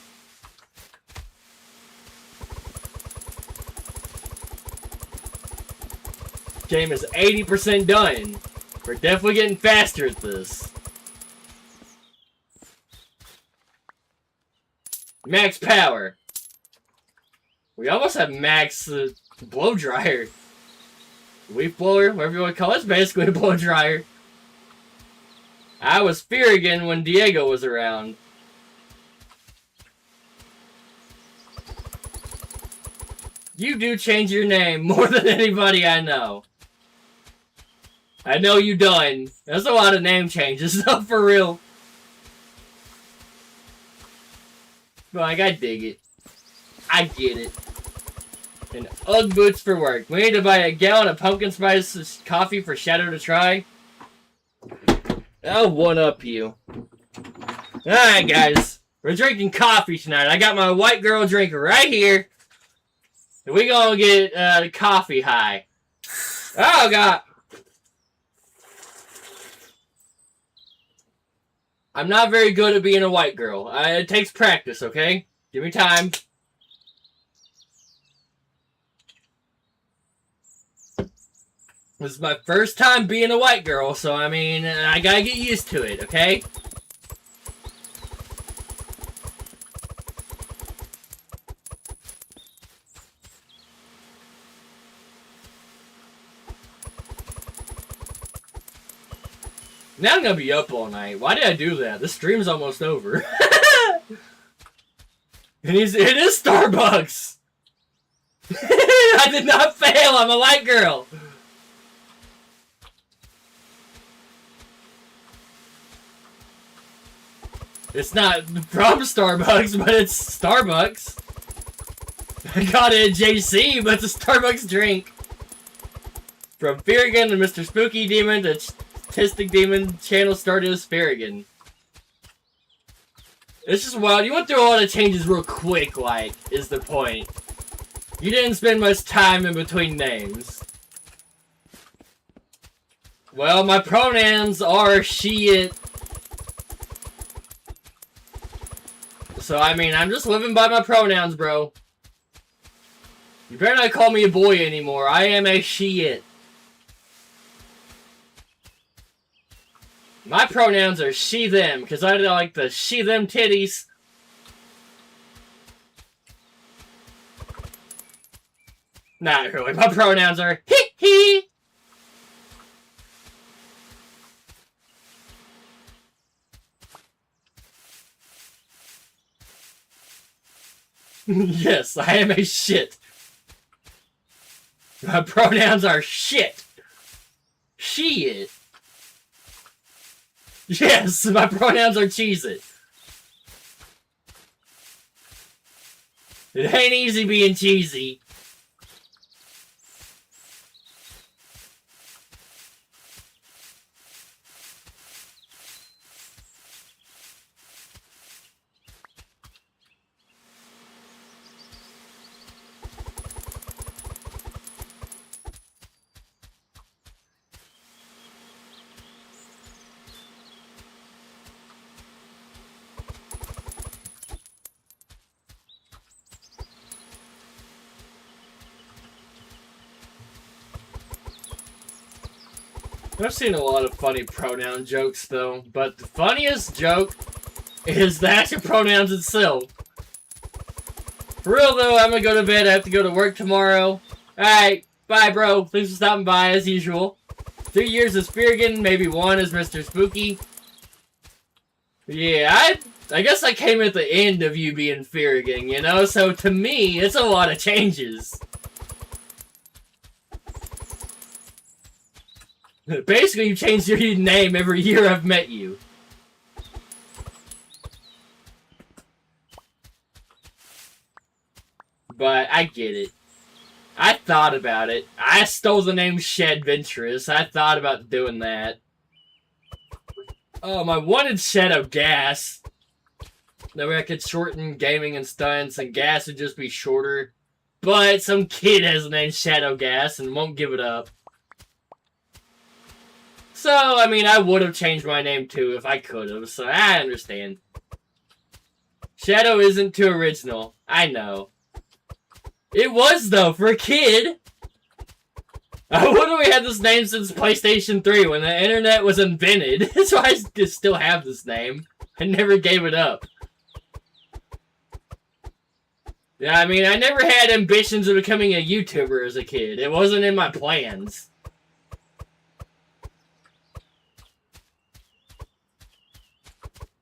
Game is 80% done. We're definitely getting faster at this. Max power. We almost have max blow dryer. Leaf blower, whatever you want to call it. It's basically a blow dryer. I was Fearigan when Diego was around. You do change your name more than anybody I know. I know you done. That's a lot of name changes, though, for real. But, like, I dig it. I get it. And Ugg boots for work. We need to buy a gallon of pumpkin spice coffee for Shadow to try. I'll one-up you. Alright, guys. We're drinking coffee tonight. I got my white girl drinker right here. And we gonna get the coffee high. Oh, God. I'm not very good at being a white girl. It takes practice, okay? Give me time. This is my first time being a white girl, so I mean, I gotta get used to it, okay? Now I'm gonna be up all night. Why did I do that? This stream's almost over. And it is Starbucks! I did not fail, I'm a white girl! It's not from Starbucks, but it's Starbucks. I got it at JC, but it's a Starbucks drink. From Farragon to Mr. Spooky Demon to Tistic Demon, channel started as Farragon. It's just wild. You went through all the changes real quick, like, is the point. You didn't spend much time in between names. Well, my pronouns are she, it. So, I mean, I'm just living by my pronouns, bro. You better not call me a boy anymore. I am a she, it. My pronouns are she, them, because I like the she, them titties. Not really. My pronouns are he, he. Yes, I am a shit. My pronouns are shit. She it. Yes, my pronouns are cheese it. It ain't easy being cheesy. I've seen a lot of funny pronoun jokes, though, but the funniest joke is the actual pronouns itself. For real, though, I'm gonna go to bed. I have to go to work tomorrow. Alright, bye, bro. Thanks for stopping by, as usual. 3 years as Farragon, maybe 1 as Mr. Spooky. Yeah, I guess I came at the end of you being Farragon, you know? So, to me, it's a lot of changes. Basically, you changed your name every year I've met you. But I get it. I thought about it. I stole the name Shadventurous. I thought about doing that. I wanted Shadow Gas. That way I could shorten gaming and stunts, and Gas would just be shorter. But some kid has the name Shadow Gas and won't give it up. So, I mean, I would have changed my name too if I could have, so I understand. Shadow isn't too original. I know. It was, though, for a kid. I wonder we had this name since PlayStation 3 when the internet was invented. That's why I still have this name. I never gave it up. Yeah, I mean, I never had ambitions of becoming a YouTuber as a kid. It wasn't in my plans.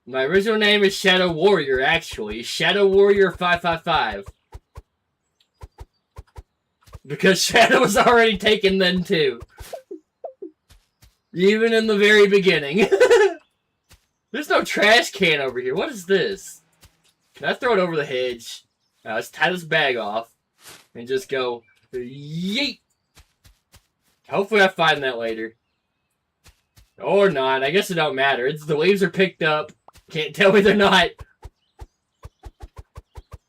My original name is Shadow Warrior, actually. Shadow Warrior 555. Because Shadow was already taken then, too. Even in the very beginning. There's no trash can over here. What is this? Can I throw it over the hedge? Now, let's tie this bag off. And just go, yeet! Hopefully I find that later. Or not. I guess it don't matter. It's the leaves are picked up. Can't tell me they're not.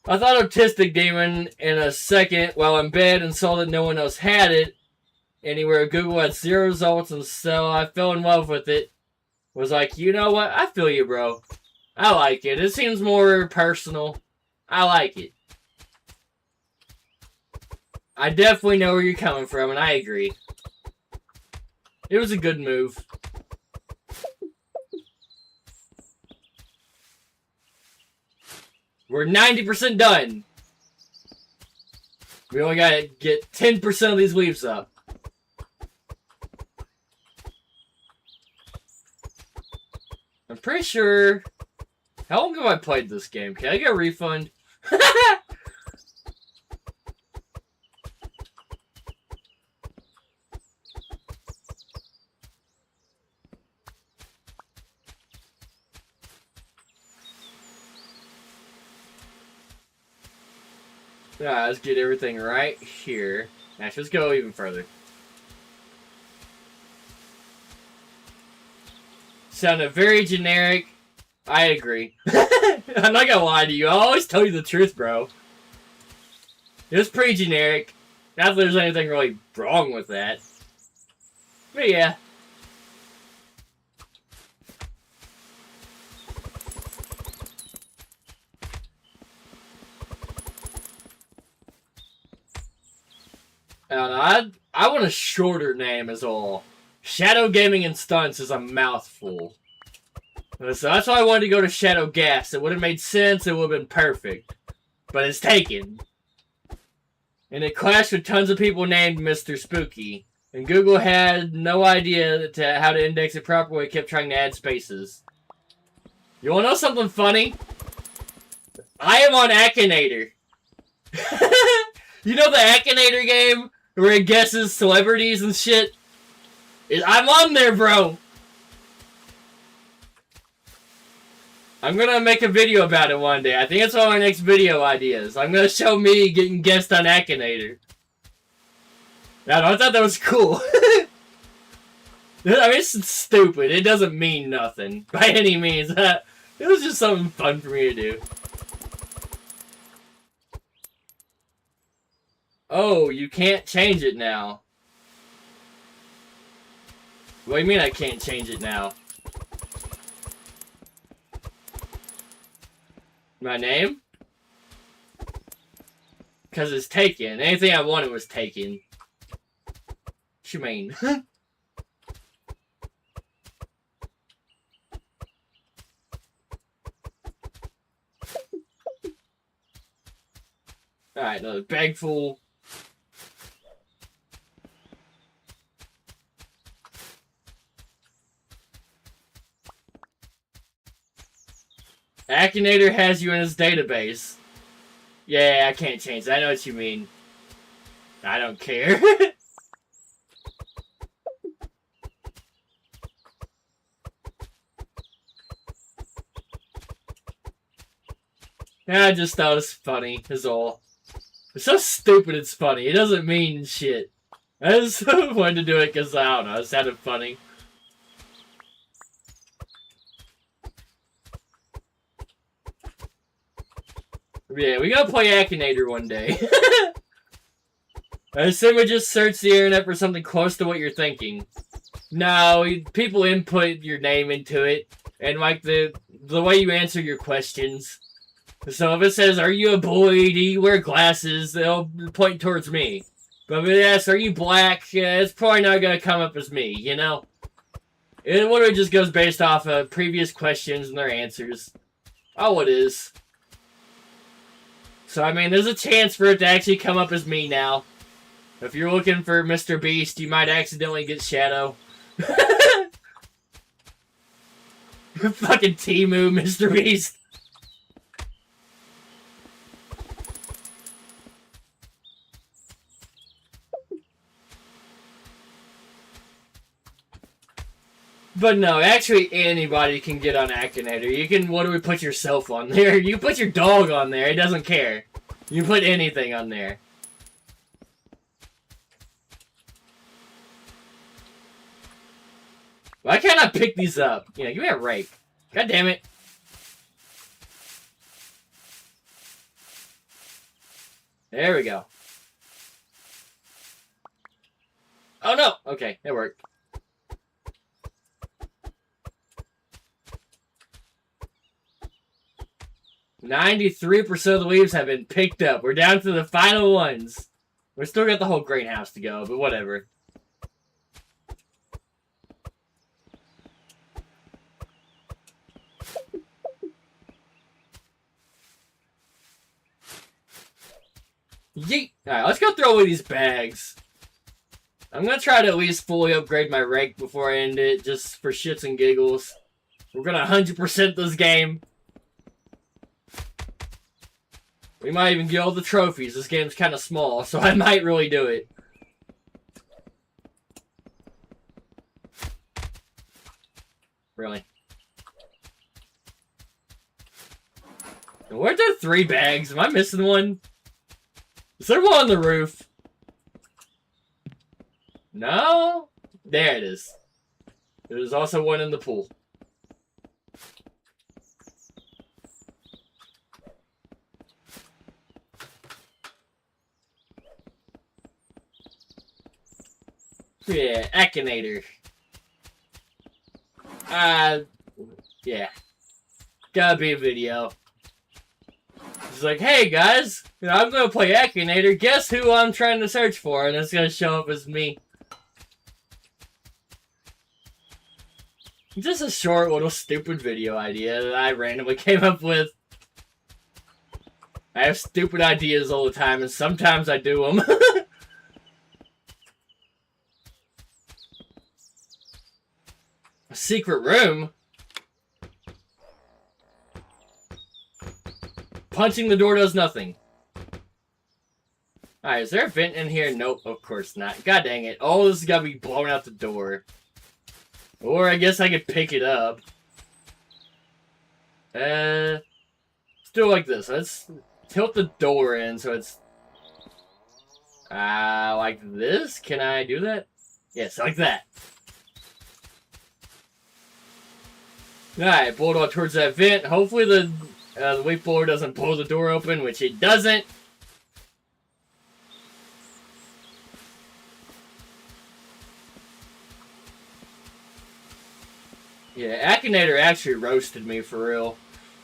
I thought Autistic Demon in a second while in bed and saw that no one else had it anywhere. Google had 0 results, and so I fell in love with it. Was like, you know what? I feel you, bro. I like it. It seems more personal. I like it. I definitely know where you're coming from, and I agree. It was a good move. We're 90% done. We only gotta get 10% of these leaves up. I'm pretty sure... How long have I played this game? Can I get a refund? Yeah, let's get everything right here. Actually, let's go even further. Sounded very generic. I agree. I'm not gonna lie to you. I'll always tell you the truth, bro. It was pretty generic. Not that there's anything really wrong with that. But yeah. I don't know. I want a shorter name is all. Shadow Gaming and Stunts is a mouthful. So that's why I wanted to go to Shadow Gas. It would have made sense. It would have been perfect. But it's taken. And it clashed with tons of people named Mr. Spooky. And Google had no idea how to index it properly. It kept trying to add spaces. You want to know something funny? I am on Akinator. You know the Akinator game? Where it guesses celebrities and shit? I'm on there, bro! I'm gonna make a video about it one day. I think it's one of my next video ideas. I'm gonna show me getting guessed on Akinator. I thought that was cool. I mean, it's stupid. It doesn't mean nothing by any means. It was just something fun for me to do. Oh, you can't change it now. What do you mean I can't change it now? My name? Because it's taken. Anything I wanted was taken. What you mean? Alright, another bag full. Akinator has you in his database. Yeah, I can't change that. I know what you mean. I don't care. I just thought it was funny, is all. It's so stupid it's funny. It doesn't mean shit. I just wanted to do it because, I don't know, it sounded funny. Yeah, we gotta play Akinator one day. I assume we just search the internet for something close to what you're thinking. No, people input your name into it, and like the way you answer your questions. So if it says, are you a boy, do you wear glasses, they'll point towards me. But if it asks, are you black, it's probably not gonna come up as me, you know? It literally just goes based off of previous questions and their answers. Oh, it is. So, I mean, there's a chance for it to actually come up as me now. If you're looking for Mr. Beast, you might accidentally get Shadow. Fucking Timu, Mr. Beast. But no, actually anybody can get on Akinator. You can literally put yourself on there. You put your dog on there, it doesn't care. You put anything on there. Why can't I pick these up? You know, give me a rake. God damn it. There we go. Oh no! Okay, it worked. "93% of the leaves have been picked up. We're down to the final ones. We still got the whole greenhouse to go, but whatever. Yeet! Alright, let's go throw away these bags. I'm gonna try to at least fully upgrade my rake before I end it, just for shits and giggles. We're gonna 100% this game. We might even get all the trophies. This game's kind of small, so I might really do it. Really. Where'd there 3 bags? Am I missing one? Is there one on the roof? No? There it is. There's also one in the pool. Yeah, Akinator. Yeah. Gotta be a video. It's like, hey guys, I'm gonna play Akinator. Guess who I'm trying to search for? And it's gonna show up as me. Just a short little stupid video idea that I randomly came up with. I have stupid ideas all the time, and sometimes I do them. A secret room? Punching the door does nothing. Alright, is there a vent in here? Nope, of course not. God dang it. All this has got to be blown out the door. Or I guess I could pick it up. Let's do it like this. Let's tilt the door in so it's... like this? Can I do that? Yes, like that. Alright, blow it all towards that vent. Hopefully the leaf blower doesn't blow the door open, which it doesn't. Yeah, Akinator actually roasted me for real.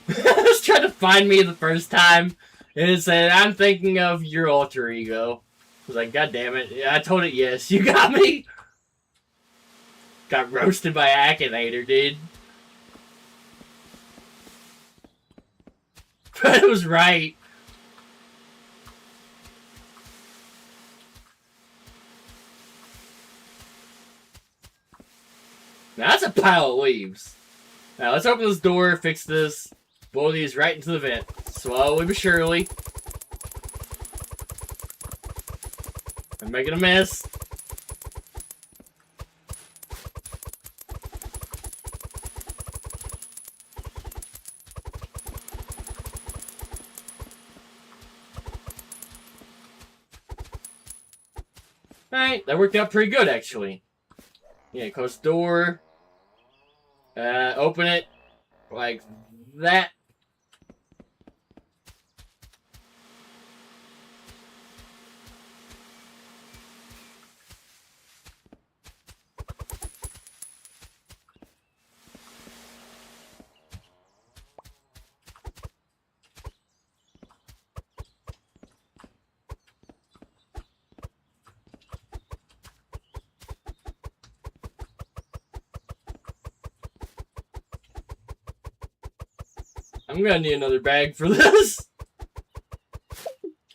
It was trying to find me the first time, and it said, I'm thinking of your alter ego. I was like, God damn it. Yeah, I told it yes. You got me? Got roasted by Akinator, dude. But it was right. Now that's a pile of leaves. Now let's open this door, fix this, blow these right into the vent. Slowly but surely. I'm making a mess. Alright, that worked out pretty good actually. Yeah, close the door. Open it like that. I'm gonna need another bag for this.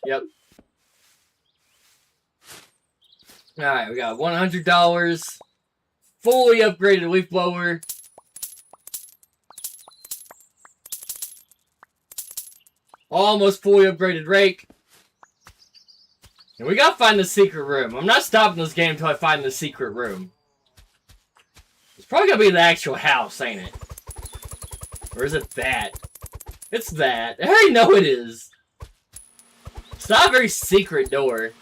Yep. Alright, we got $100. Fully upgraded leaf blower. Almost fully upgraded rake. And we gotta find the secret room. I'm not stopping this game until I find the secret room. There's Probably gonna be the actual house, ain't it? Or is it that? It's that. I already know it is. It's not a very secret door.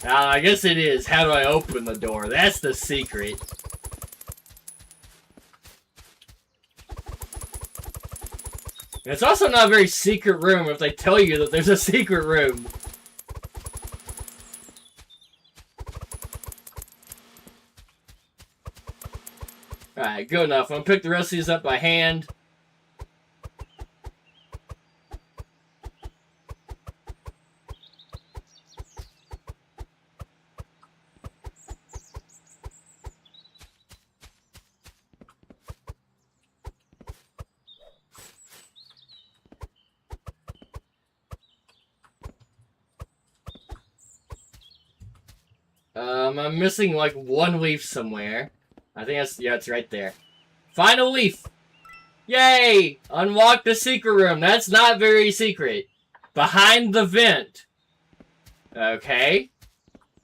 I guess it is. How do I open the door? That's the secret. It's also not a very secret room if they tell you that there's a secret room. Alright, good enough. I'm gonna pick the rest of these up by hand. I'm missing like one leaf somewhere. I think that's, yeah, it's right there. Final leaf! Yay! Unlock the secret room. That's not very secret. Behind the vent. Okay.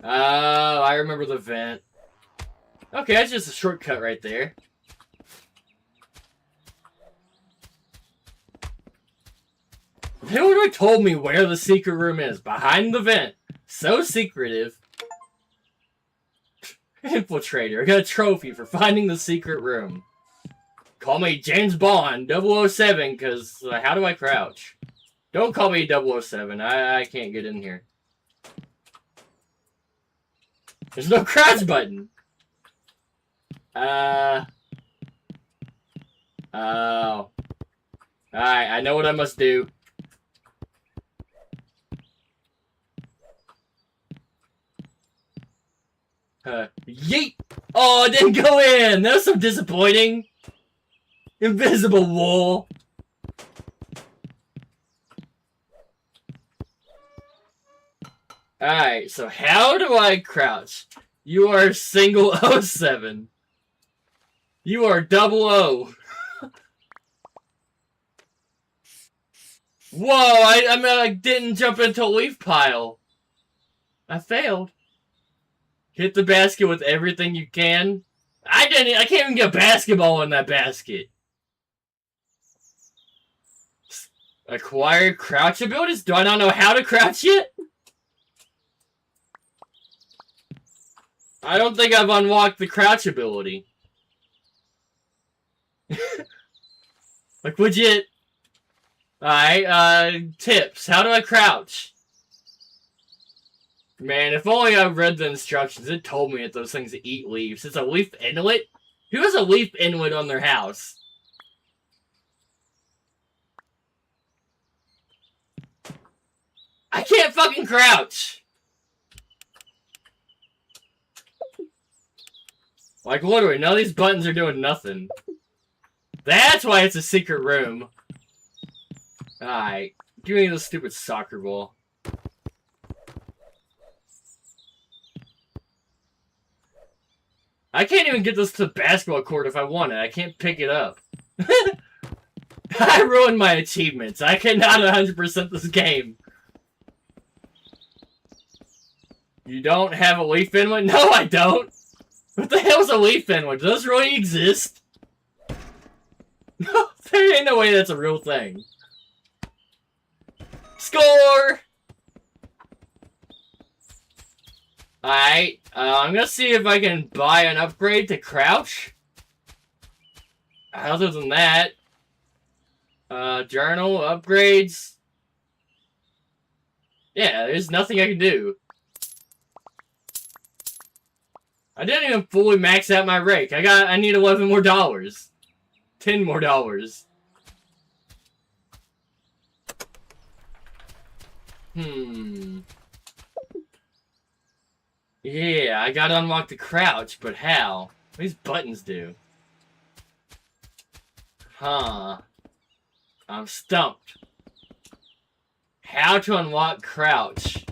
Oh, I remember the vent. Okay, that's just a shortcut right there. They would have told me where the secret room is. Behind the vent. So secretive. Infiltrator. I got a trophy for finding the secret room. Call me James Bond 007, because how do I crouch? Don't call me 007. I can't get in here. There's no crouch button. Oh. Alright, I know what I must do. Yeet! Oh, it didn't go in! That was so disappointing. Invisible wall. Alright, so how do I crouch? You are single 07. You are 00. Whoa, I mean, I didn't jump into a leaf pile. I failed. Hit the basket with everything you can. I can't even get a basketball in that basket. Acquire crouch abilities? Do I not know how to crouch yet? I don't think I've unlocked the crouch ability. Like, legit. Alright, tips. How do I crouch? Man, if only I read the instructions, it told me that those things eat leaves. It's a leaf inlet? Who has a leaf inlet on their house? I can't fucking crouch! Like, literally, none of these buttons are doing nothing. That's why it's a secret room. Alright, give me the stupid soccer ball. I can't even get this to the basketball court if I want it. I can't pick it up. I ruined my achievements. I cannot 100% this game. You don't have a leaf inlet? No, I don't. What the hell is a leaf inlet? Does those really exist? No, there ain't no way that's a real thing. Score! Alright, I'm gonna see if I can buy an upgrade to crouch. Other than that, journal, upgrades. Yeah, there's nothing I can do. I didn't even fully max out my rake. I need $11 more. $10 more. Yeah, I gotta unlock the crouch, but how? What do these buttons do? Huh. I'm stumped. How to unlock crouch?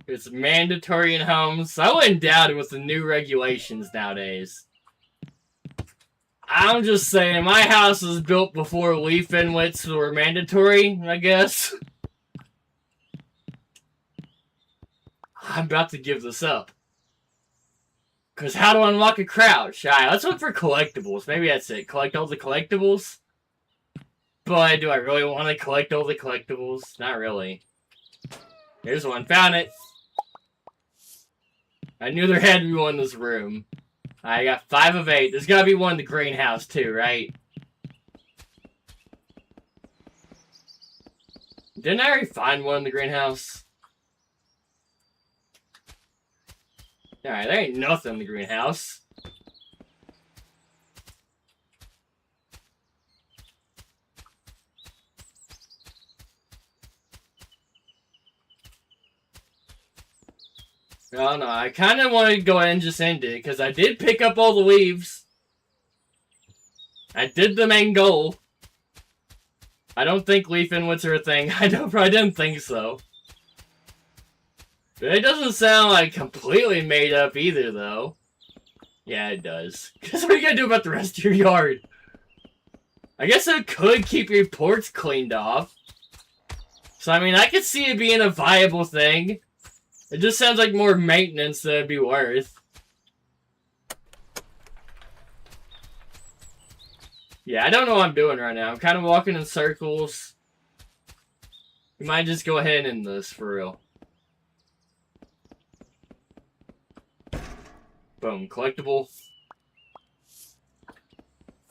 It's mandatory in homes. I wouldn't doubt it with the new regulations nowadays. I'm just saying, my house was built before leaf inlets were mandatory, I guess. I'm about to give this up. Because how to unlock a crouch? Alright, let's look for collectibles. Maybe that's it. Collect all the collectibles? But do I really want to collect all the collectibles? Not really. Here's one. Found it. I knew there had to be one in this room. I got 5 of 8. There's gotta be one in the greenhouse too, right? Didn't I already find one in the greenhouse? Alright, there ain't nothing in the greenhouse. Oh no, I kind of want to go ahead and just end it, because I did pick up all the leaves. I did the main goal. I don't think leaf inlets are a thing. I didn't think so. But it doesn't sound like completely made up either, though. Yeah, it does. Because what are you gonna do about the rest of your yard? I guess it could keep your porch cleaned off. So, I mean, I could see it being a viable thing. It just sounds like more maintenance than it'd be worth. Yeah, I don't know what I'm doing right now. I'm kind of walking in circles. We might just go ahead and end this, for real. Boom, collectible.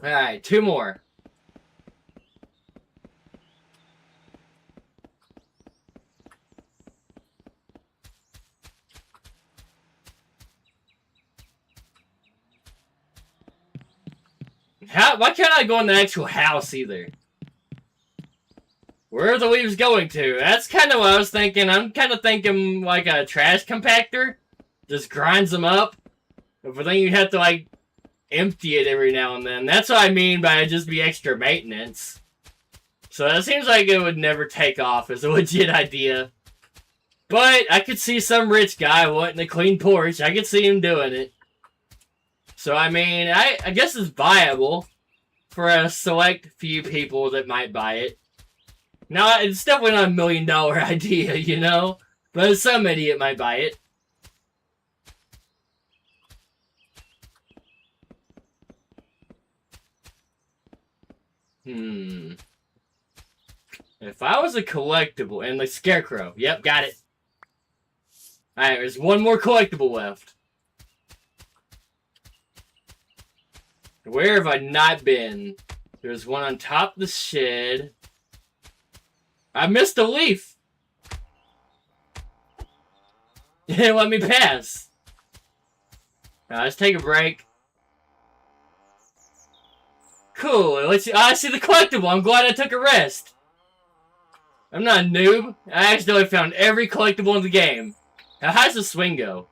Alright, 2 more. Why can't I go in the actual house either? Where are the leaves going to? That's kind of what I was thinking. I'm kind of thinking like a trash compactor. Just grinds them up. But then you'd have to like empty it every now and then. That's what I mean by it just be extra maintenance. So it seems like it would never take off as a legit idea. But I could see some rich guy wanting a clean porch. I could see him doing it. So, I mean, I guess it's viable for a select few people that might buy it. Now, it's definitely not $1 million idea, you know? But some idiot might buy it. If I was a collectible, and the scarecrow. Yep, got it. Alright, there's one more collectible left. Where have I not been? There's one on top of the shed. I missed a leaf. It didn't let me pass. Now, let's take a break. Cool. Let's see. I see the collectible. I'm glad I took a rest. I'm not a noob. I accidentally found every collectible in the game. Now, how's the swing go?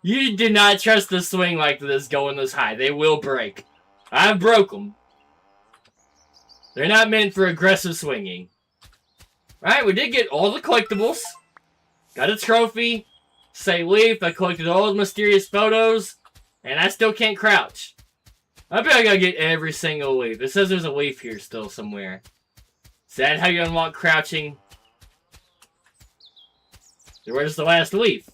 You do not trust the swing like this going this high. They will break. I've broke them. They're not meant for aggressive swinging. Alright, we did get all the collectibles. Got a trophy. Say leaf. I collected all the mysterious photos. And I still can't crouch. I bet I gotta get every single leaf. It says there's a leaf here still somewhere. Is that how you unlock crouching? Where's the last leaf?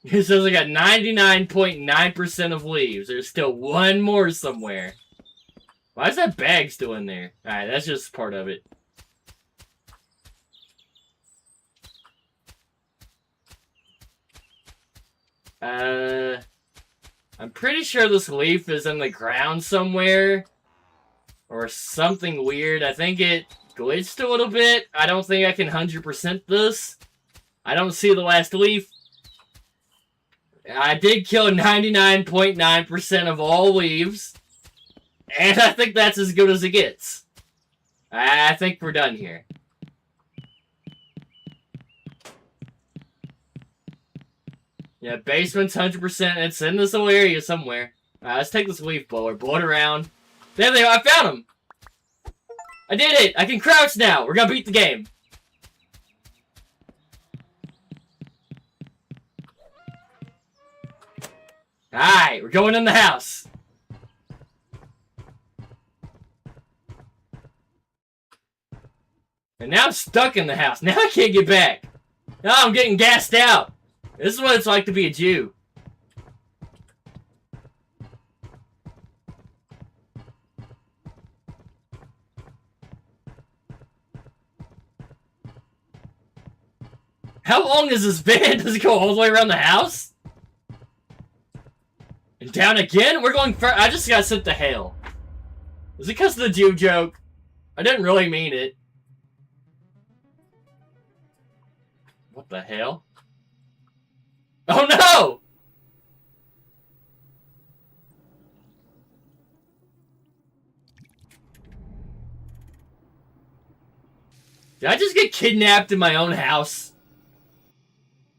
It says I got 99.9% of leaves. There's still one more somewhere. Why is that bag still in there? Alright, that's just part of it. I'm pretty sure this leaf is in the ground somewhere. Or something weird. I think it glitched a little bit. I don't think I can 100% this. I don't see the last leaf. I did kill 99.9% of all leaves. And I think that's as good as it gets. I think we're done here. Yeah, basement's 100%. It's in this little area somewhere. Alright, let's take this leaf blower. Blow it around. There they are. I found them. I did it. I can crouch now. We're gonna beat the game. Alright, we're going in the house. And now I'm stuck in the house. Now I can't get back. Now I'm getting gassed out. This is what it's like to be a Jew. How long is this van? Does it go all the way around the house? And down again? We're going far. I just got sent to hell. Is it because of the Jew joke? I didn't really mean it. What the hell? Oh no! Did I just get kidnapped in my own house?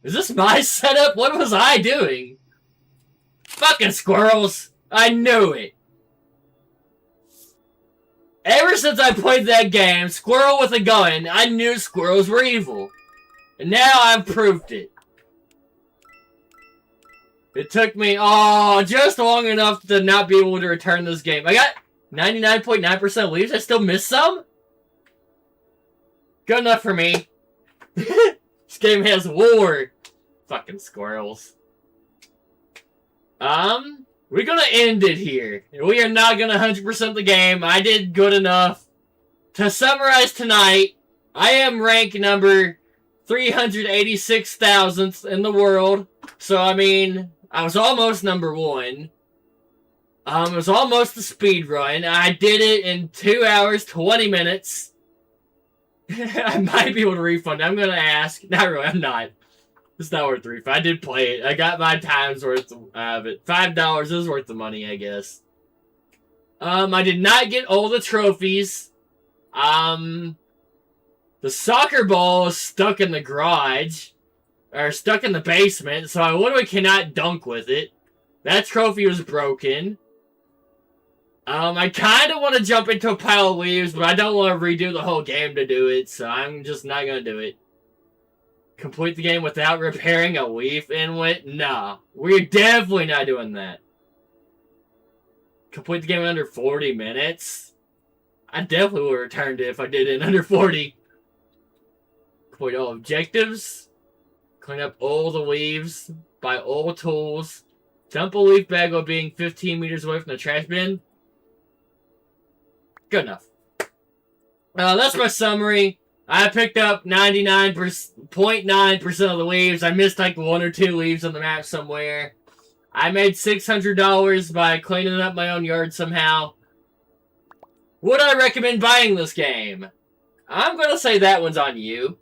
Is this my setup? What was I doing? Fucking squirrels! I knew it! Ever since I played that game, Squirrel with a Gun, I knew squirrels were evil. And now I've proved it. It took me, just long enough to not be able to return this game. I got 99.9% leaves. I still missed some? Good enough for me. This game has war. Fucking squirrels. We're gonna end it here. We are not gonna 100% the game. I did good enough. To summarize tonight, I am rank number 386,000th in the world. So, I mean, I was almost number 1. It was almost a speed run. I did it in 2 hours, 20 minutes. I might be able to refund. I'm gonna ask. Not really, I'm not. It's not worth the refund. I did play it. I got my time's worth of it. $5 is worth the money, I guess. I did not get all the trophies. The soccer ball is stuck in the garage. Or stuck in the basement, so I literally cannot dunk with it. That trophy was broken. I kind of want to jump into a pile of leaves, but I don't want to redo the whole game to do it, so I'm just not going to do it. Complete the game without repairing a leaf inlet? Nah, we're definitely not doing that. Complete the game in under 40 minutes? I definitely would have returned it if I did it in under 40. Complete all objectives. Clean up all the leaves. Buy all tools. Dump a leaf bag while being 15 meters away from the trash bin. Good enough. That's my summary. I picked up 99.9% of the leaves. I missed like 1 or 2 leaves on the map somewhere. I made $600 by cleaning up my own yard somehow. Would I recommend buying this game? I'm gonna say that one's on you.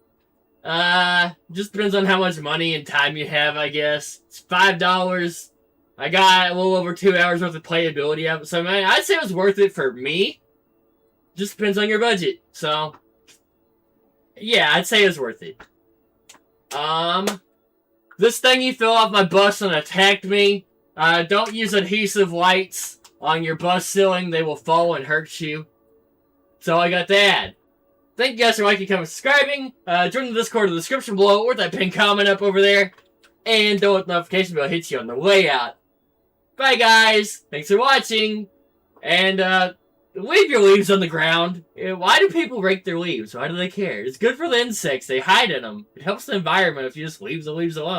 Just depends on how much money and time you have, I guess. It's $5. I got a little over 2 hours worth of playability out of it, so man, I'd say it was worth it for me. Just depends on your budget, so yeah, I'd say it's worth it. This thing you fell off my bus and attacked me. Don't use adhesive lights on your bus ceiling. They will fall and hurt you. So I got that. Thank you guys for liking, commenting, subscribing. Join the Discord in the description below or that pinned comment up over there. And don't let the notification bell hit you on the way out. Bye guys. Thanks for watching. And leave your leaves on the ground. Why do people rake their leaves? Why do they care? It's good for the insects. They hide in them. It helps the environment if you just leave the leaves alone.